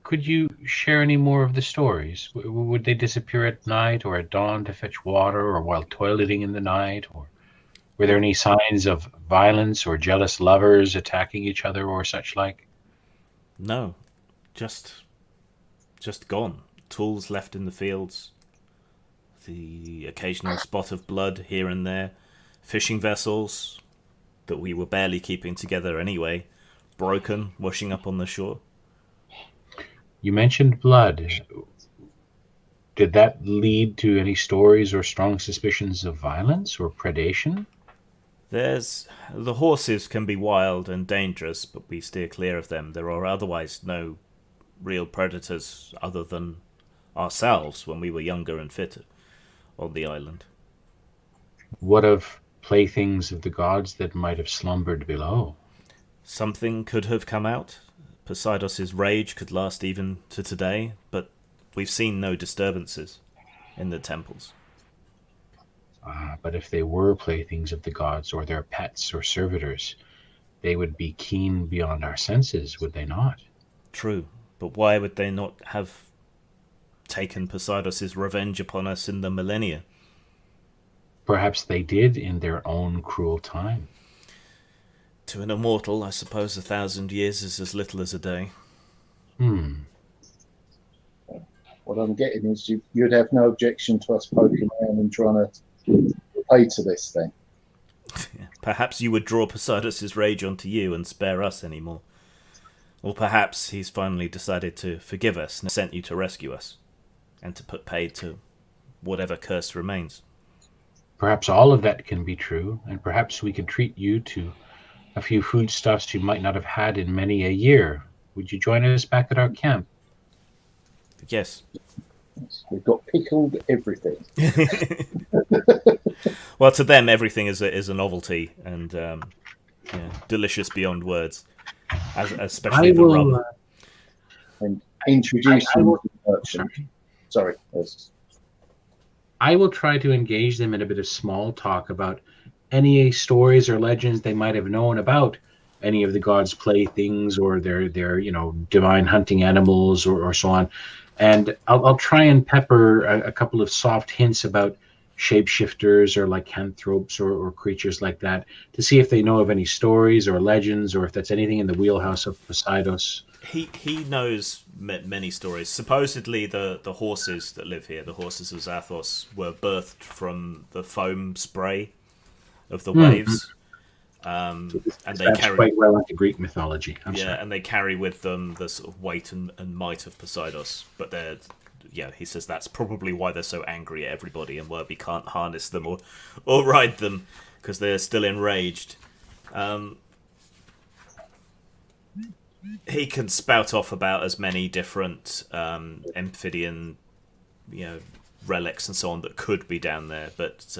Could you share any more of the stories? Would they disappear at night or at dawn to fetch water or while toileting in the night? Or were there any signs of violence or jealous lovers attacking each other or such like? No, just gone. Tools left in the fields. The occasional spot of blood here and there. Fishing vessels that we were barely keeping together anyway, broken, washing up on the shore. You mentioned blood. Did that lead to any stories or strong suspicions of violence or predation? The horses can be wild and dangerous, but we steer clear of them. There are otherwise no real predators other than ourselves when we were younger and fitter on the island. What of playthings of the gods that might have slumbered below? Something could have come out. Poseidos's rage could last even to today, but we've seen no disturbances in the temples. But if they were playthings of the gods or their pets or servitors, they would be keen beyond our senses, would they not? True, but why would they not have taken Poseidos's revenge upon us in the millennia? Perhaps they did in their own cruel time. To an immortal, I suppose 1,000 years is as little as a day. What I'm getting is you'd have no objection to us poking around and trying to pay to this thing. Perhaps you would draw Poseidos's rage onto you and spare us any more. Or perhaps he's finally decided to forgive us and sent you to rescue us, and to put paid to whatever curse remains. Perhaps all of that can be true, and perhaps we could treat you to a few foodstuffs you might not have had in many a year. Would you join us back at our camp? Yes. We've got pickled everything. Well, to them, everything is a novelty and delicious beyond words, especially the rum. And introduce them to the merchant. Sorry. I will try to engage them in a bit of small talk about any stories or legends they might have known about any of the gods' playthings or their divine hunting animals or so on. And I'll try and pepper a couple of soft hints about shapeshifters or lycanthropes or creatures like that to see if they know of any stories or legends or if that's anything in the wheelhouse of Poseidos. He knows many stories. Supposedly the horses that live here, the horses of Zathos, were birthed from the foam spray of the waves. And they carry quite well into Greek mythology. And they carry with them the sort of weight and might of Poseidos. But he says that's probably why they're so angry at everybody and why we can't harness them or ride them, because they're still enraged. He can spout off about as many different amphibian, relics and so on that could be down there, but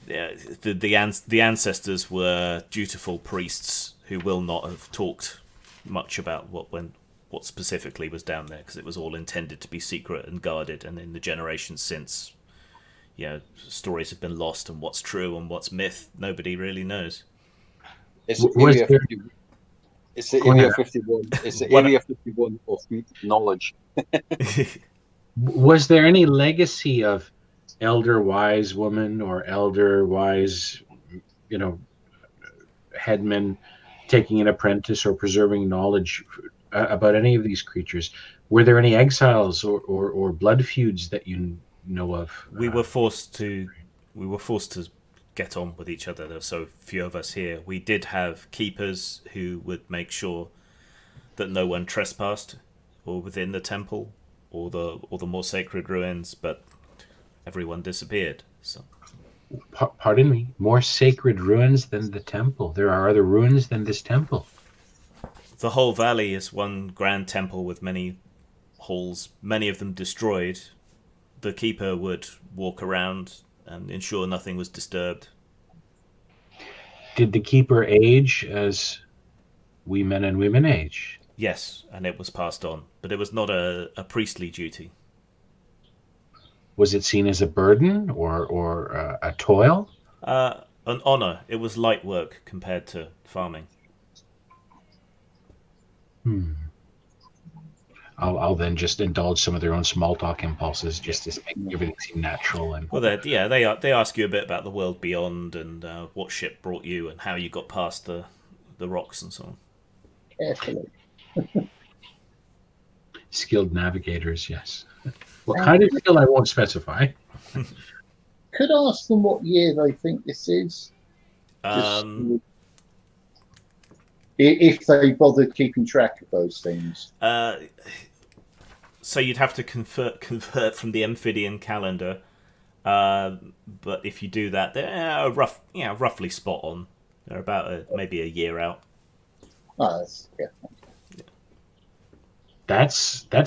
the ancestors were dutiful priests who will not have talked much about what specifically was down there, because it was all intended to be secret and guarded. And in the generations since, stories have been lost, and what's true and what's myth, nobody really knows. It's Area 51. It's the Area 51. It's the Area 51 of knowledge. Was there any legacy of elder wise woman or elder wise, headmen taking an apprentice or preserving knowledge about any of these creatures? Were there any exiles or blood feuds that you know of? We were forced to get on with each other. There were so few of us here. We did have keepers who would make sure that no one trespassed or within the temple or the more sacred ruins, but everyone disappeared. So Pardon me, more sacred ruins than the temple. There are other ruins than this temple. the whole valley is one grand temple with many halls, many of them destroyed. The keeper would walk around and ensure nothing was disturbed. Did the keeper age as we men and women age? Yes, and it was passed on, but it was not a priestly duty. Was it seen as a burden or a toil? An honor. It was light work compared to farming. I'll then just indulge some of their own small talk impulses just to make everything seem natural. And Well, they ask you a bit about the world beyond and what ship brought you and how you got past the rocks and so on. Carefully. skilled navigators, yes. What kind of skill I won't specify. Could I ask them what year they think this is? If they bothered keeping track of those things. So you'd have to convert from the Amphibian calendar, but if you do that, they're roughly spot on. They're about maybe a year out. Oh, yeah. That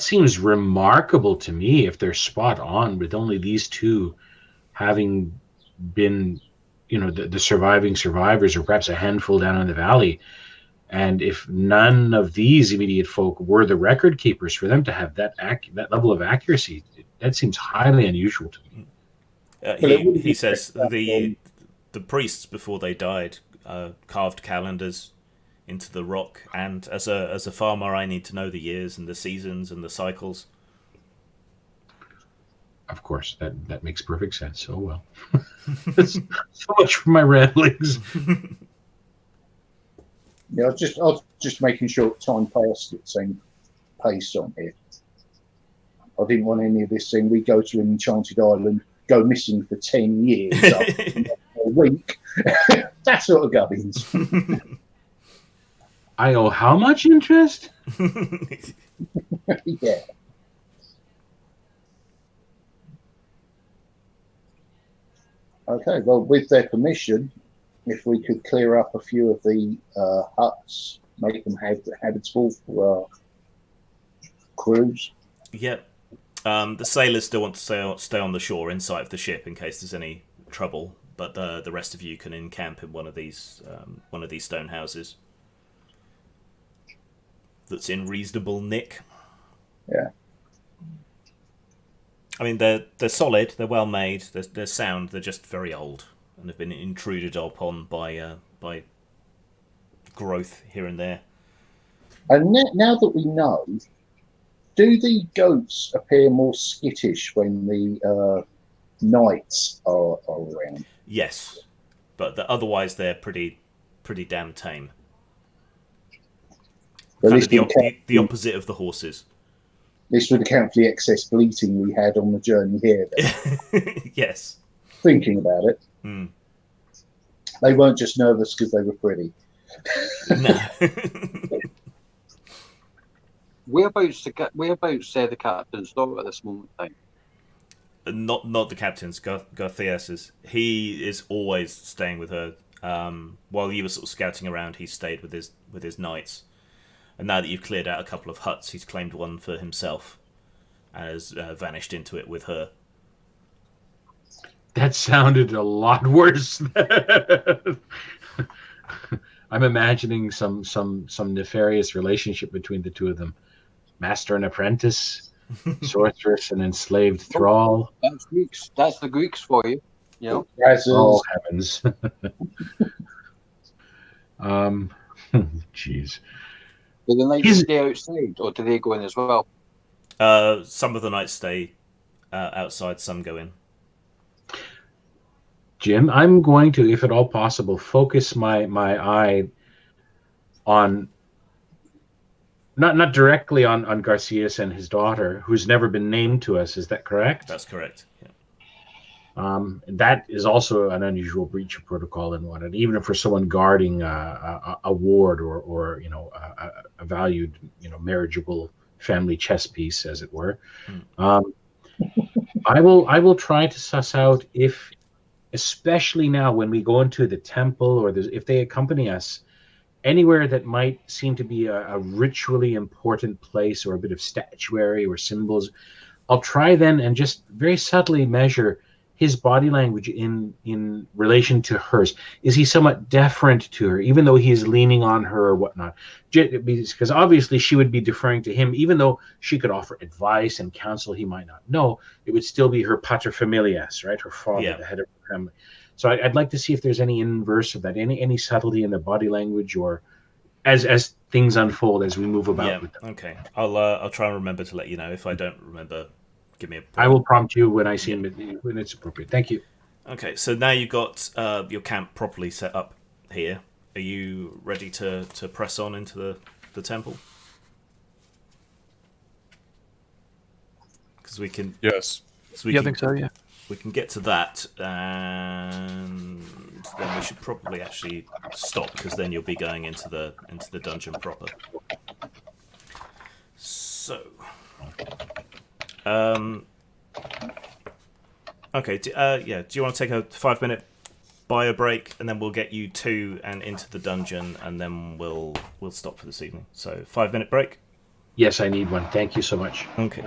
seems remarkable to me if they're spot on with only these two having been, the surviving survivors, or perhaps a handful down in the valley. And if none of these immediate folk were the record keepers, for them to have that level of accuracy, that seems highly unusual to me. He says the priests before they died carved calendars into the rock, and as a farmer, I need to know the years and the seasons and the cycles. Of course, that makes perfect sense. Oh well, that's so much for my ramblings. Yeah, I was just making sure time passed at the same pace on here. I didn't want any of this thing. We go to an enchanted island, go missing for 10 years, a week. That sort of gubbins. I owe how much interest? Yeah. Okay, well, with their permission, if we could clear up a few of the huts, make them habitable for our crews. Yep. The sailors still want to stay on the shore inside of the ship in case there's any trouble, but the rest of you can encamp in one of these stone houses that's in reasonable nick. Yeah. I mean, they're solid, they're well made, they're sound, they're just very old and have been intruded upon by growth here and there. And now that we know, do the goats appear more skittish when the knights are around? Yes, but otherwise they're pretty damn tame. But Kind of the opposite of the horses. This would account for the excess bleating we had on the journey here. Yes. Thinking about it. Mm. They weren't just nervous because they were pretty. No. Whereabouts the captain's daughter at this moment in time? Not the captain's, Garthias's. He is always staying with her. While you were sort of scouting around, he stayed with his knights. And now that you've cleared out a couple of huts, he's claimed one for himself and has vanished into it with her. That sounded a lot worse. I'm imagining some nefarious relationship between the two of them. Master and apprentice, sorceress and enslaved thrall. That's Greeks. That's the Greeks for you. You know. Oh heavens. Jeez. Do the knights stay outside, or do they go in as well? Some of the knights stay outside, some go in. Jim, I'm going to, if at all possible, focus my eye on not directly on Garcias and his daughter, who's never been named to us. Is that correct? That's correct. Yeah. That is also an unusual breach of protocol and whatnot, even for someone guarding a ward or a valued marriageable family chess piece, as it were. I will try to suss out if, especially now when we go into the temple or if they accompany us anywhere that might seem to be a ritually important place or a bit of statuary or symbols. I'll try then and just very subtly measure his body language in relation to hers. Is he somewhat deferent to her, even though he is leaning on her or whatnot? Because obviously she would be deferring to him, even though she could offer advice and counsel he might not know. It would still be her paterfamilias, right? Her father, the head of her family. So I'd like to see if there's any inverse of that, any subtlety in the body language, or as things unfold as we move about with them. Okay. I'll try and remember to let you know. If I don't remember, give me a prompt. I will prompt you when I see when it's appropriate. Thank you. Okay, so now you've got your camp properly set up here. Are you ready to press on into the temple? Because we can. Yes. So I think so. Yeah. We can get to that, and then we should probably actually stop, because then you'll be going into the dungeon proper. So, okay. Do you want to take a 5-minute bio break, and then we'll get you to and into the dungeon, and then we'll stop for this evening. So, 5-minute break. Yes, I need one. Thank you so much. Okay.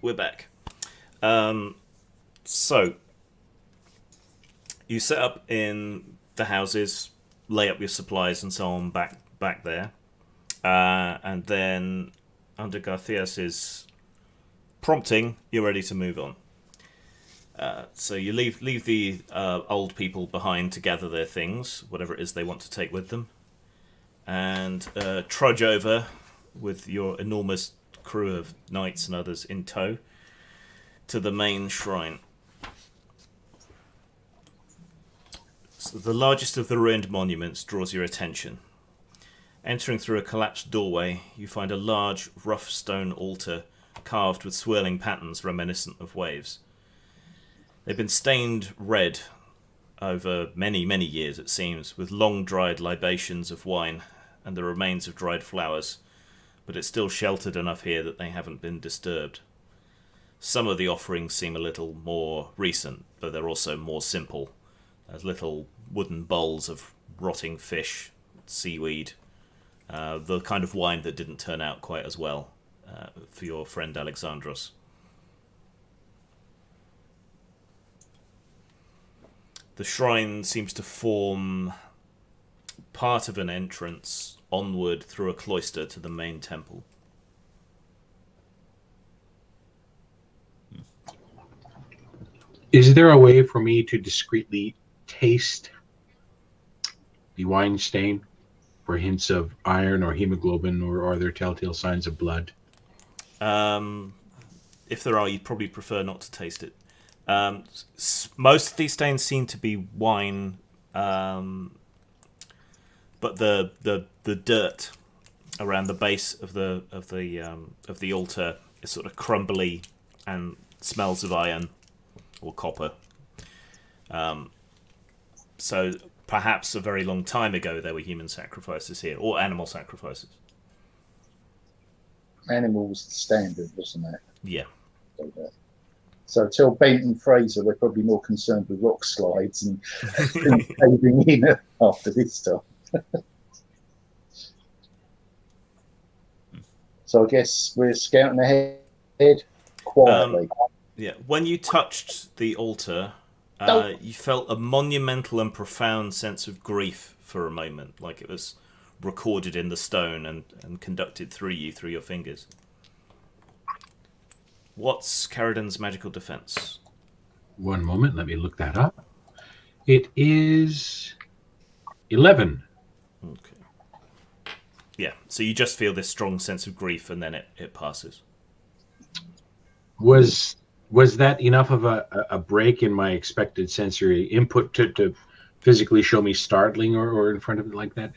we're back. So you set up in the houses, lay up your supplies and so on back there, and then under Garcias's prompting, you're ready to move on. So you leave the old people behind to gather their things, whatever it is they want to take with them, and trudge over with your enormous crew of knights and others in tow to the main shrine. So the largest of the ruined monuments draws your attention. Entering through a collapsed doorway, you find a large, rough stone altar carved with swirling patterns reminiscent of waves. They've been stained red over many, many years, it seems, with long-dried libations of wine and the remains of dried flowers, but it's still sheltered enough here that they haven't been disturbed. Some of the offerings seem a little more recent, but they're also more simple. There's little wooden bowls of rotting fish, seaweed, the kind of wine that didn't turn out quite as well for your friend Alexandros. The shrine seems to form part of an entrance onward through a cloister to the main temple. Is there a way for me to discreetly taste the wine stain for hints of iron or hemoglobin, or are there telltale signs of blood? If there are, you'd probably prefer not to taste it. Most of these stains seem to be wine, but the dirt around the base of the altar is sort of crumbly and smells of iron or copper. So perhaps a very long time ago there were human sacrifices here, or animal sacrifices. Animal was the standard, wasn't it? Yeah. So till Benton Fraser, we're probably more concerned with rock slides and caving in after this stuff. So I guess we're scouting ahead quietly. Yeah. When you touched the altar, you felt a monumental and profound sense of grief for a moment, like it was recorded in the stone and conducted through your fingers. What's Caridan's magical defense? One moment, let me look that up. It is 11. Okay. Yeah, so you just feel this strong sense of grief and then it passes. Was that enough of a break in my expected sensory input to physically show me startling or in front of it like that?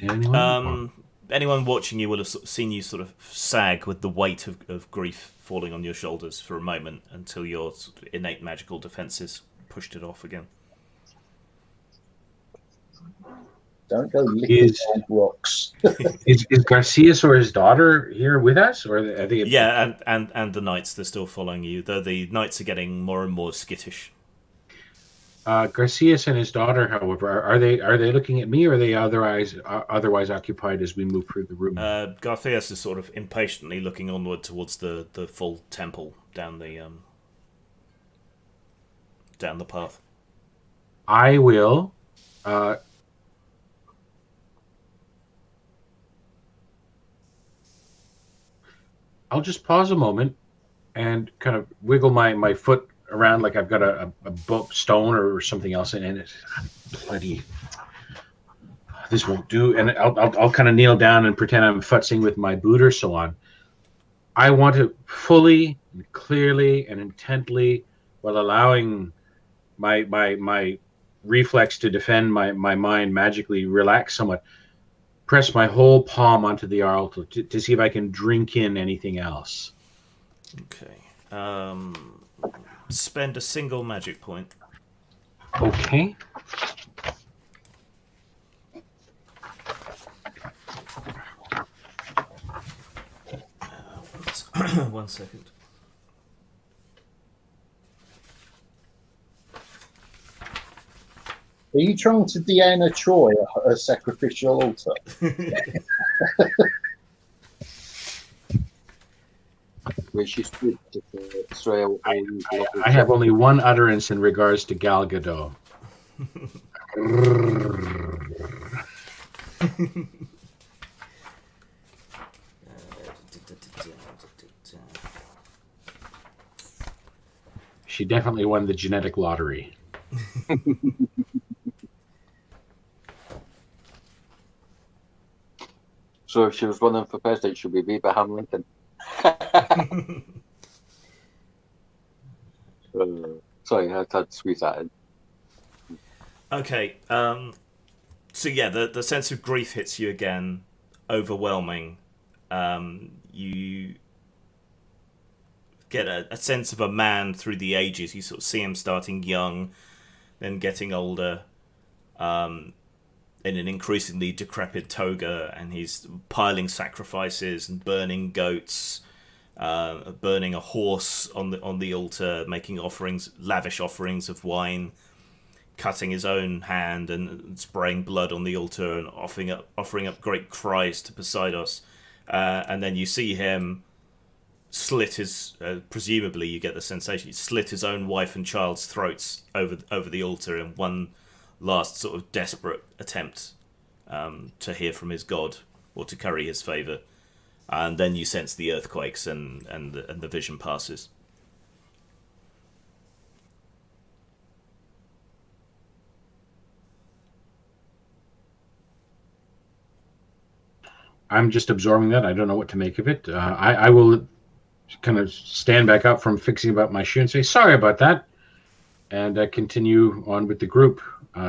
Anyone watching you will have seen you sort of sag with the weight of grief falling on your shoulders for a moment until your sort of innate magical defenses pushed it off again. Don't go licking rocks. is Garcias or his daughter here with us, or are they? Yeah, and the knights, they're still following you. Though the knights are getting more and more skittish. Garcias and his daughter, however, are they looking at me, or are they otherwise occupied as we move through the room? Garcias is sort of impatiently looking onward towards the full temple down the path. I will. I'll just pause a moment and kind of wiggle my foot around like I've got a stone or something else in it. Bloody, this won't do. And I'll kind of kneel down and pretend I'm futzing with my boot or so on. I want to fully and clearly and intently, while allowing my reflex to defend my mind magically relax somewhat, press my whole palm onto the altar to see if I can drink in anything else. Okay. Spend a single magic point. Okay. One second. Are you trying to Deanna Troy a sacrificial altar? where she stood to Israel. I have only one utterance in regards to Gal Gadot. She definitely won the genetic lottery. So if she was running for president, she'd be Abraham Lincoln. Sorry, I had to squeeze that in. Okay, so yeah, the sense of grief hits you again, overwhelming. You get a sense of a man through the ages. You sort of see him starting young, then getting older, in an increasingly decrepit toga, and he's piling sacrifices and burning goats, burning a horse on the altar, making offerings, lavish offerings of wine, cutting his own hand and spraying blood on the altar and offering up great cries to Poseidon. And then you see him slit his, presumably you get the sensation, he slit his own wife and child's throats over the altar in one last sort of desperate attempt to hear from his god or to curry his favour. And then you sense the earthquakes and the vision passes. I'm just absorbing that. I don't know what to make of it. I will kind of stand back up from fixing about my shoe and say, sorry about that, and continue on with the group.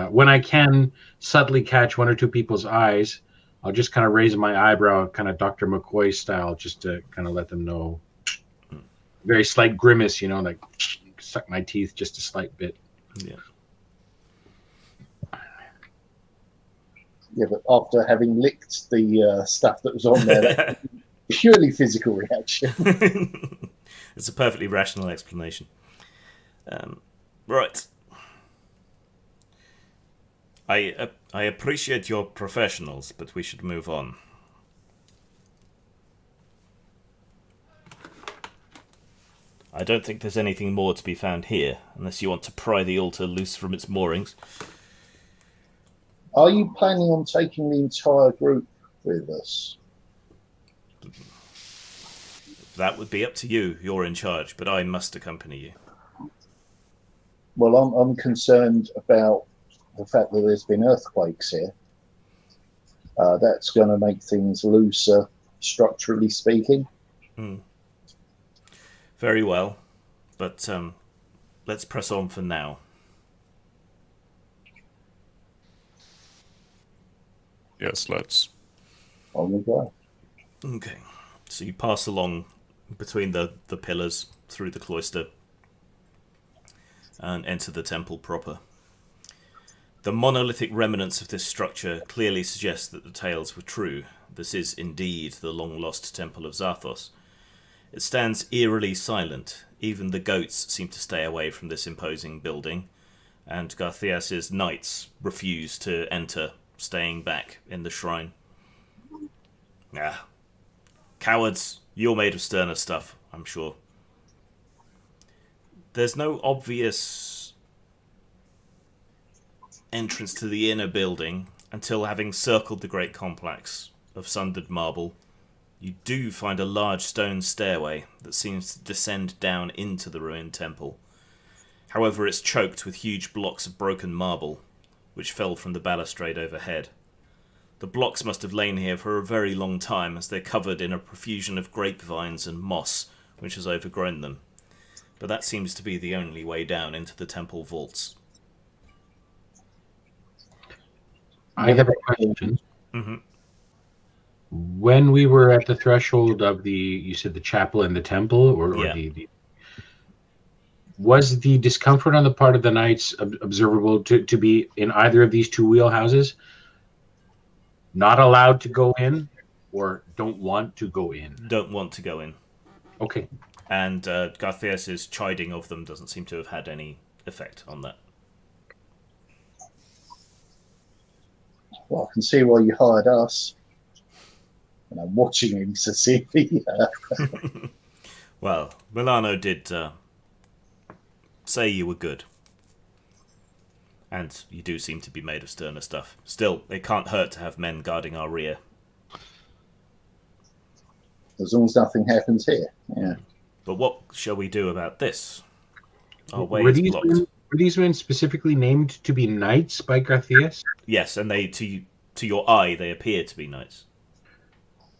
When I can subtly catch one or two people's eyes, I'll just kind of raise my eyebrow, kind of Dr. McCoy style, just to kind of let them know. Very slight grimace, like suck my teeth just a slight bit. Yeah. Yeah, but after having licked the stuff that was on there, that purely physical reaction. It's a perfectly rational explanation. Right. I appreciate your professionals, but we should move on. I don't think there's anything more to be found here, unless you want to pry the altar loose from its moorings. Are you planning on taking the entire group with us? That would be up to you. You're in charge, but I must accompany you. Well, I'm concerned about the fact that there's been earthquakes here. That's going to make things looser, structurally speaking. Very well, but let's press on for now. Yes, let's. On we go. Okay, so you pass along between the pillars through the cloister and enter the temple proper. The monolithic remnants of this structure clearly suggest that the tales were true. This is indeed the long-lost Temple of Zathos. It stands eerily silent. Even the goats seem to stay away from this imposing building, and Garthias' knights refuse to enter, staying back in the shrine. Cowards, you're made of sterner stuff, I'm sure. There's no obvious entrance to the inner building until, having circled the great complex of sundered marble, you do find a large stone stairway that seems to descend down into the ruined temple. However, it's choked with huge blocks of broken marble, which fell from the balustrade overhead. The blocks must have lain here for a very long time, as they're covered in a profusion of grapevines and moss, which has overgrown them. But that seems to be the only way down into the temple vaults. I have a question. Mm-hmm. When we were at the threshold of you said the chapel and the temple, was the discomfort on the part of the knights observable to be in either of these two wheelhouses? Not allowed to go in, or don't want to go in? Don't want to go in. Okay. And Garthias' chiding of them doesn't seem to have had any effect on that. Well, I can see why you hired us. And I'm watching him to see if he... Well, Milano did say you were good. And you do seem to be made of sterner stuff. Still, it can't hurt to have men guarding our rear. As long as nothing happens here. Yeah. But what shall we do about this? Our way Were is these blocked. were these men specifically named to be knights by Garthias? Yes, and they to your eye they appear to be knights.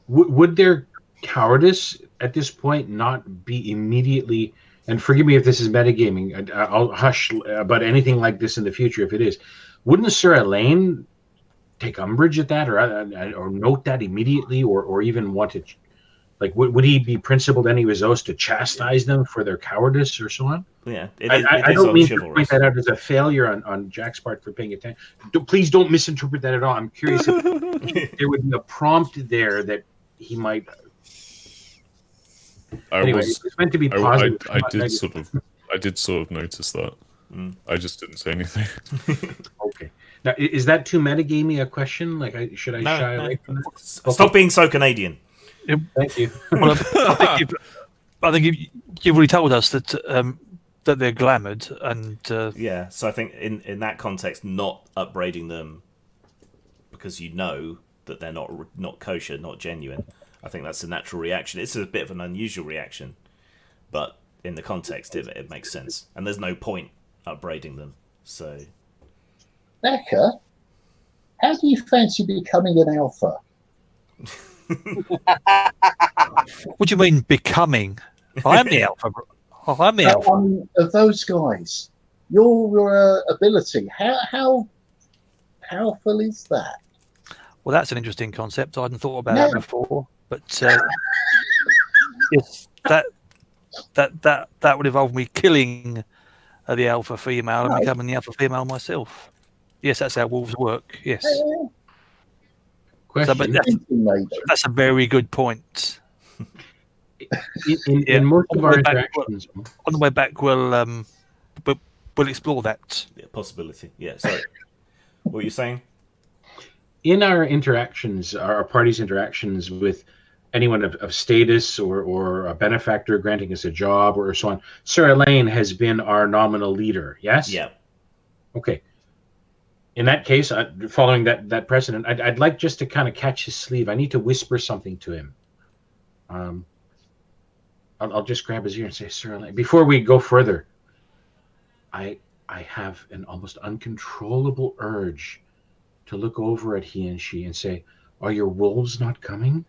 Would their cowardice at this point not be immediately? And forgive me if this is metagaming. I'll hush about anything like this in the future if it is. Wouldn't Sir Elaine take umbrage at that, or note that immediately, or even want to, like, would he be principled any of his oaths to chastise them for their cowardice or so on? Yeah, I don't mean to point that out as a failure on Jack's part for paying attention. Please don't misinterpret that at all. I'm curious if there would be a prompt there that he might. Anyway, it's meant to be positive. I did sort of notice that. I just didn't say anything. Okay. Now, is that too metagamey a question? Like, should I shy away from that? Stop being so Canadian. Thank you. Well, I think you've already told us that that they're glamoured, and Yeah, so I think in that context, not upbraiding them because you know that they're not kosher, not genuine. I think that's a natural reaction. It's a bit of an unusual reaction, but in the context, it makes sense. And there's no point upbraiding them. So, Becca, how do you fancy becoming an alpha? what do you mean becoming? I am the alpha. I'm the alpha. Of those guys, your ability, how powerful is that? Well, that's an interesting concept. I hadn't thought about that before, but yes, that would involve me killing the alpha female and becoming the alpha female myself. Yes, that's how wolves work. Yes. Question. So, but that's a very good point. In most of our interactions, on the way back, we'll explore that. yeah, possibility. Yeah, sorry. What were you saying? in our interactions, our party's interactions with anyone of status or a benefactor granting us a job or so on, Sir Elaine has been our nominal leader, yes? Yeah. Okay. In that case, following that precedent, I'd like just to kind of catch his sleeve. I need to whisper something to him. I'll just grab his ear and say, Sir Elaine, before we go further, I have an almost uncontrollable urge to look over at he and she and say, are your wolves not coming?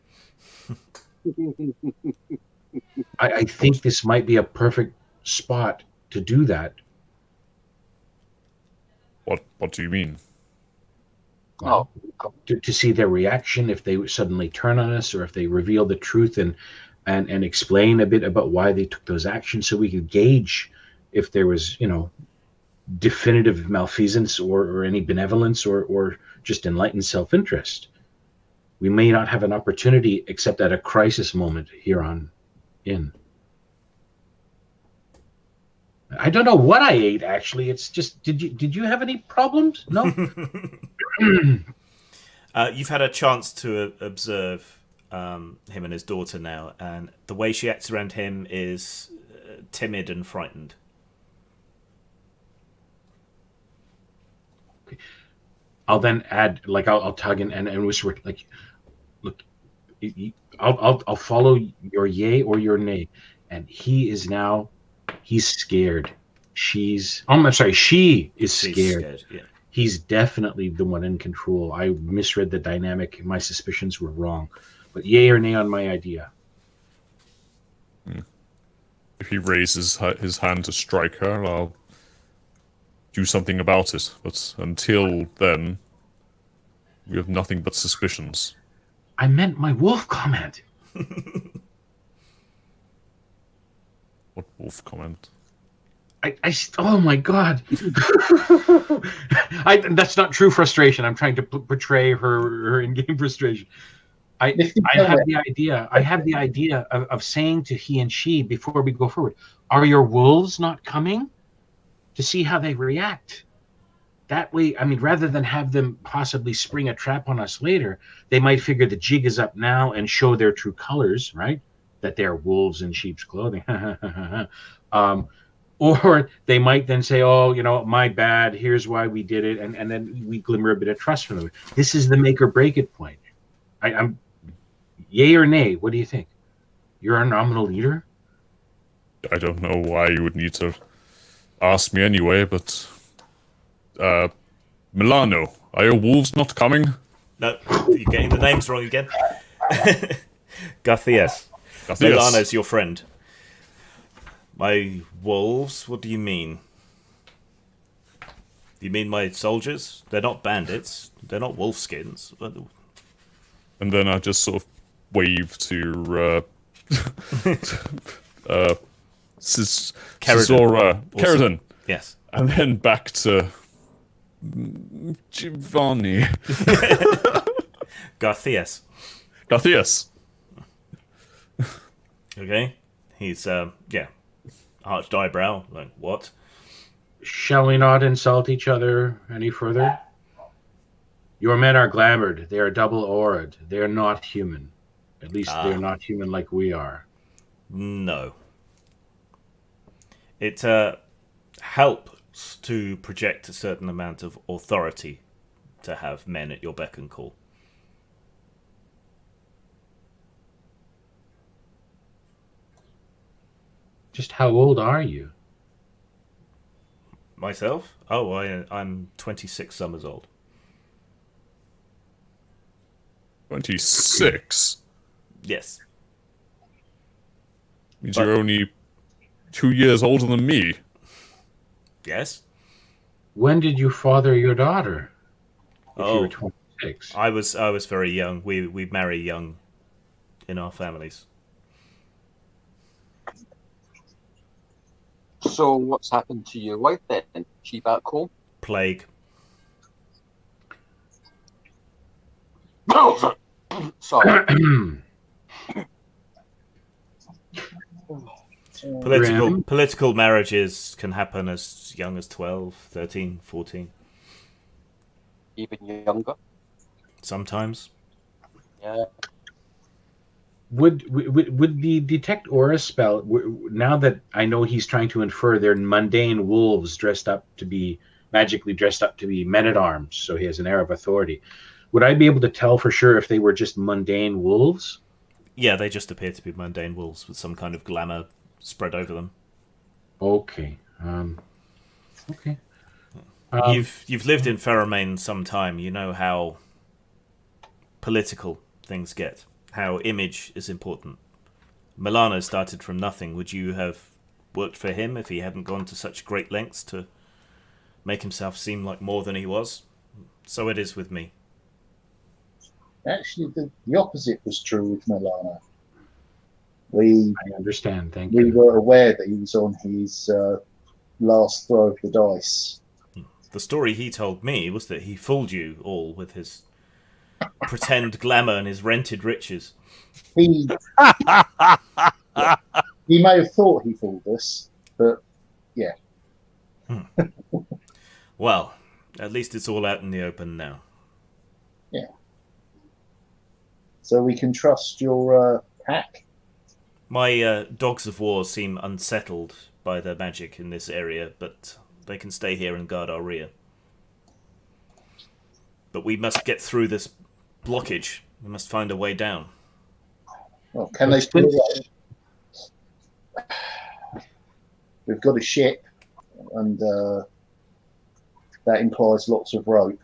I think this might be a perfect spot to do that. What do you mean? Well, to see their reaction, if they suddenly turn on us or if they reveal the truth and explain a bit about why they took those actions, so we could gauge if there was, definitive malfeasance or any benevolence or just enlightened self-interest. We may not have an opportunity except at a crisis moment here on in. I don't know what I ate, actually. It's just, did you have any problems? No? You've had a chance to observe him and his daughter now, and the way she acts around him is timid and frightened. Okay. I'll then add, I'll tug and whisper, look, I'll follow your yay or your nay, and he's scared. She is scared. Yeah. He's definitely the one in control. I misread the dynamic. My suspicions were wrong. But yay or nay on my idea. If he raises his hand to strike her, I'll do something about it. But until then, we have nothing but suspicions. I meant my wolf comment. What wolf comment? Oh my God. That's not true frustration. I'm trying to portray her in-game frustration. I have the idea of saying to he and she before we go forward, are your wolves not coming? To see how they react. That way, rather than have them possibly spring a trap on us later, they might figure the jig is up now and show their true colors, right? that they're wolves in sheep's clothing. Or they might then say, "Oh, my bad. Here's why we did it," and then we glimmer a bit of trust from them. This is the make or break it point. I'm yay or nay. What do you think? You're our nominal leader. I don't know why you would need to ask me anyway, but Milano, are your wolves not coming? No, you're getting the names wrong again. Garthias. Milano's your friend. My wolves? What do you mean? You mean my soldiers? They're not bandits. They're not wolfskins. And then I just sort of wave to Keratin. Yes. And then back to Giovanni. Garthias. Okay. He's arched eyebrow. Like, what? Shall we not insult each other any further? Your men are glamoured. They are double-aured. They are not human. At least they're not human like we are. No. It helps to project a certain amount of authority to have men at your beck and call. Just how old are you? Myself? Oh, I'm 26 summers old. 26? Yes. Means you're only 2 years older than me. Yes. When did you father your daughter? If you were 26. I was very young. We marry young in our families. So what's happened to your wife then? She back home? Plague. Sorry. Political marriages can happen as young as 12, 13, 14. Even younger? Sometimes. Yeah. Would the detect aura spell, now that I know he's trying to infer they're mundane wolves magically dressed up to be men-at-arms, so he has an air of authority, would I be able to tell for sure if they were just mundane wolves? Yeah, they just appear to be mundane wolves with some kind of glamour spread over them. Okay. Okay. You've lived in Pheromane some time. You know how political things get. How image is important. Milano started from nothing. Would you have worked for him if he hadn't gone to such great lengths to make himself seem like more than he was? So it is with me. Actually, the opposite was true with Milano. I understand, thank you. We were aware that he was on his last throw of the dice. The story he told me was that he fooled you all with his pretend glamour and his rented riches. He may have thought he fooled us, but yeah. Well, at least it's all out in the open now. Yeah. So we can trust your pack? My dogs of war seem unsettled by their magic in this area, but they can stay here and guard our rear. But we must get through this blockage. We must find a way down. Well, can they still? We've got a ship, and that implies lots of rope.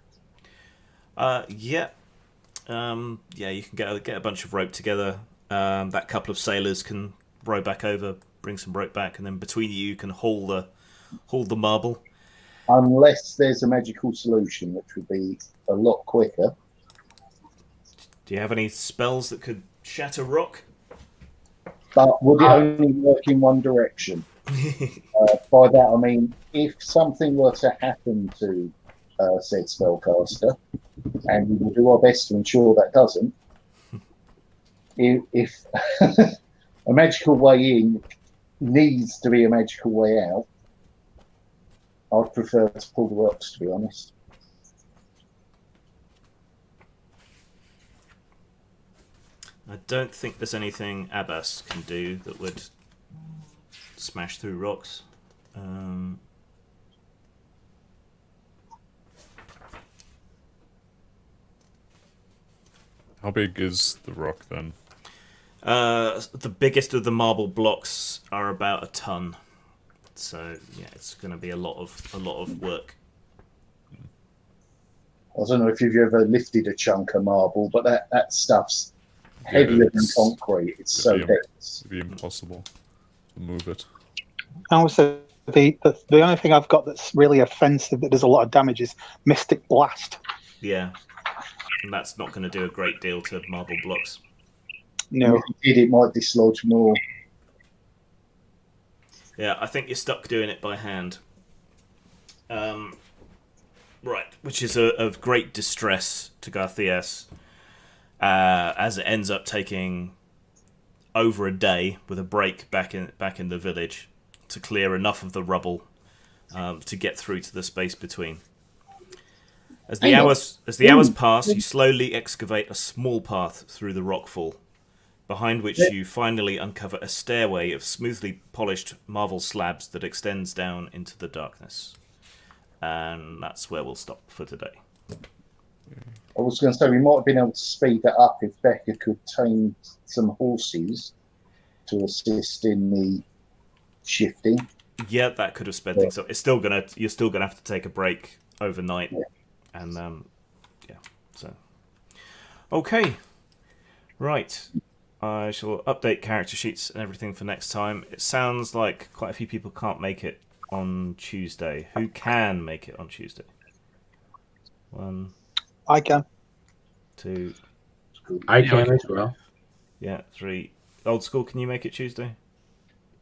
Yeah. Yeah, you can get a bunch of rope together. That couple of sailors can row back over, bring some rope back, and then between you can haul the marble. Unless there's a magical solution, which would be a lot quicker. Do you have any spells that could shatter rock? But would it only work in one direction? By that I mean, if something were to happen to said spellcaster, and we will do our best to ensure that doesn't, if a magical way in needs to be a magical way out, I'd prefer to pull the rocks, to be honest. I don't think there's anything Abbas can do that would smash through rocks. How big is the rock then? The biggest of the marble blocks are about a ton. So yeah, it's going to be a lot of work. I don't know if you've ever lifted a chunk of marble, but that stuff's heavier than concrete. It's so dense. It'd be impossible to move it. Also, the only thing I've got that's really offensive that does a lot of damage is Mystic Blast. Yeah, and that's not going to do a great deal to marble blocks. No, If it might dislodge more. Yeah, I think you're stuck doing it by hand. Right, which is of great distress to Garthias, as it ends up taking over a day with a break back in the village to clear enough of the rubble to get through to the space between. As the hours pass, you slowly excavate a small path through the rockfall, behind which you finally uncover a stairway of smoothly polished marble slabs that extends down into the darkness. And that's where we'll stop for today. I was going to say we might have been able to speed that up if Becca could tame some horses to assist in the shifting. Yeah, that could have sped things up. You're still gonna have to take a break overnight, and So, okay, right. I shall update character sheets and everything for next time. It sounds like quite a few people can't make it on Tuesday. Who can make it on Tuesday? 1, I can. 2, I can as well. 3. Old school, can you make it Tuesday?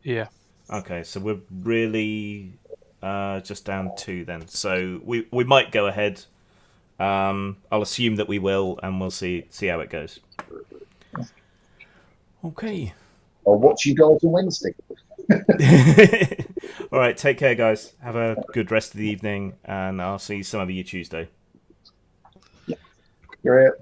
Yeah. Okay, so we're really just down 2 then. So we might go ahead. I'll assume that we will, and we'll see how it goes. Okay. I'll watch you guys on Wednesday. All right, take care, guys. Have a good rest of the evening, and I'll see some of you Tuesday. You're out.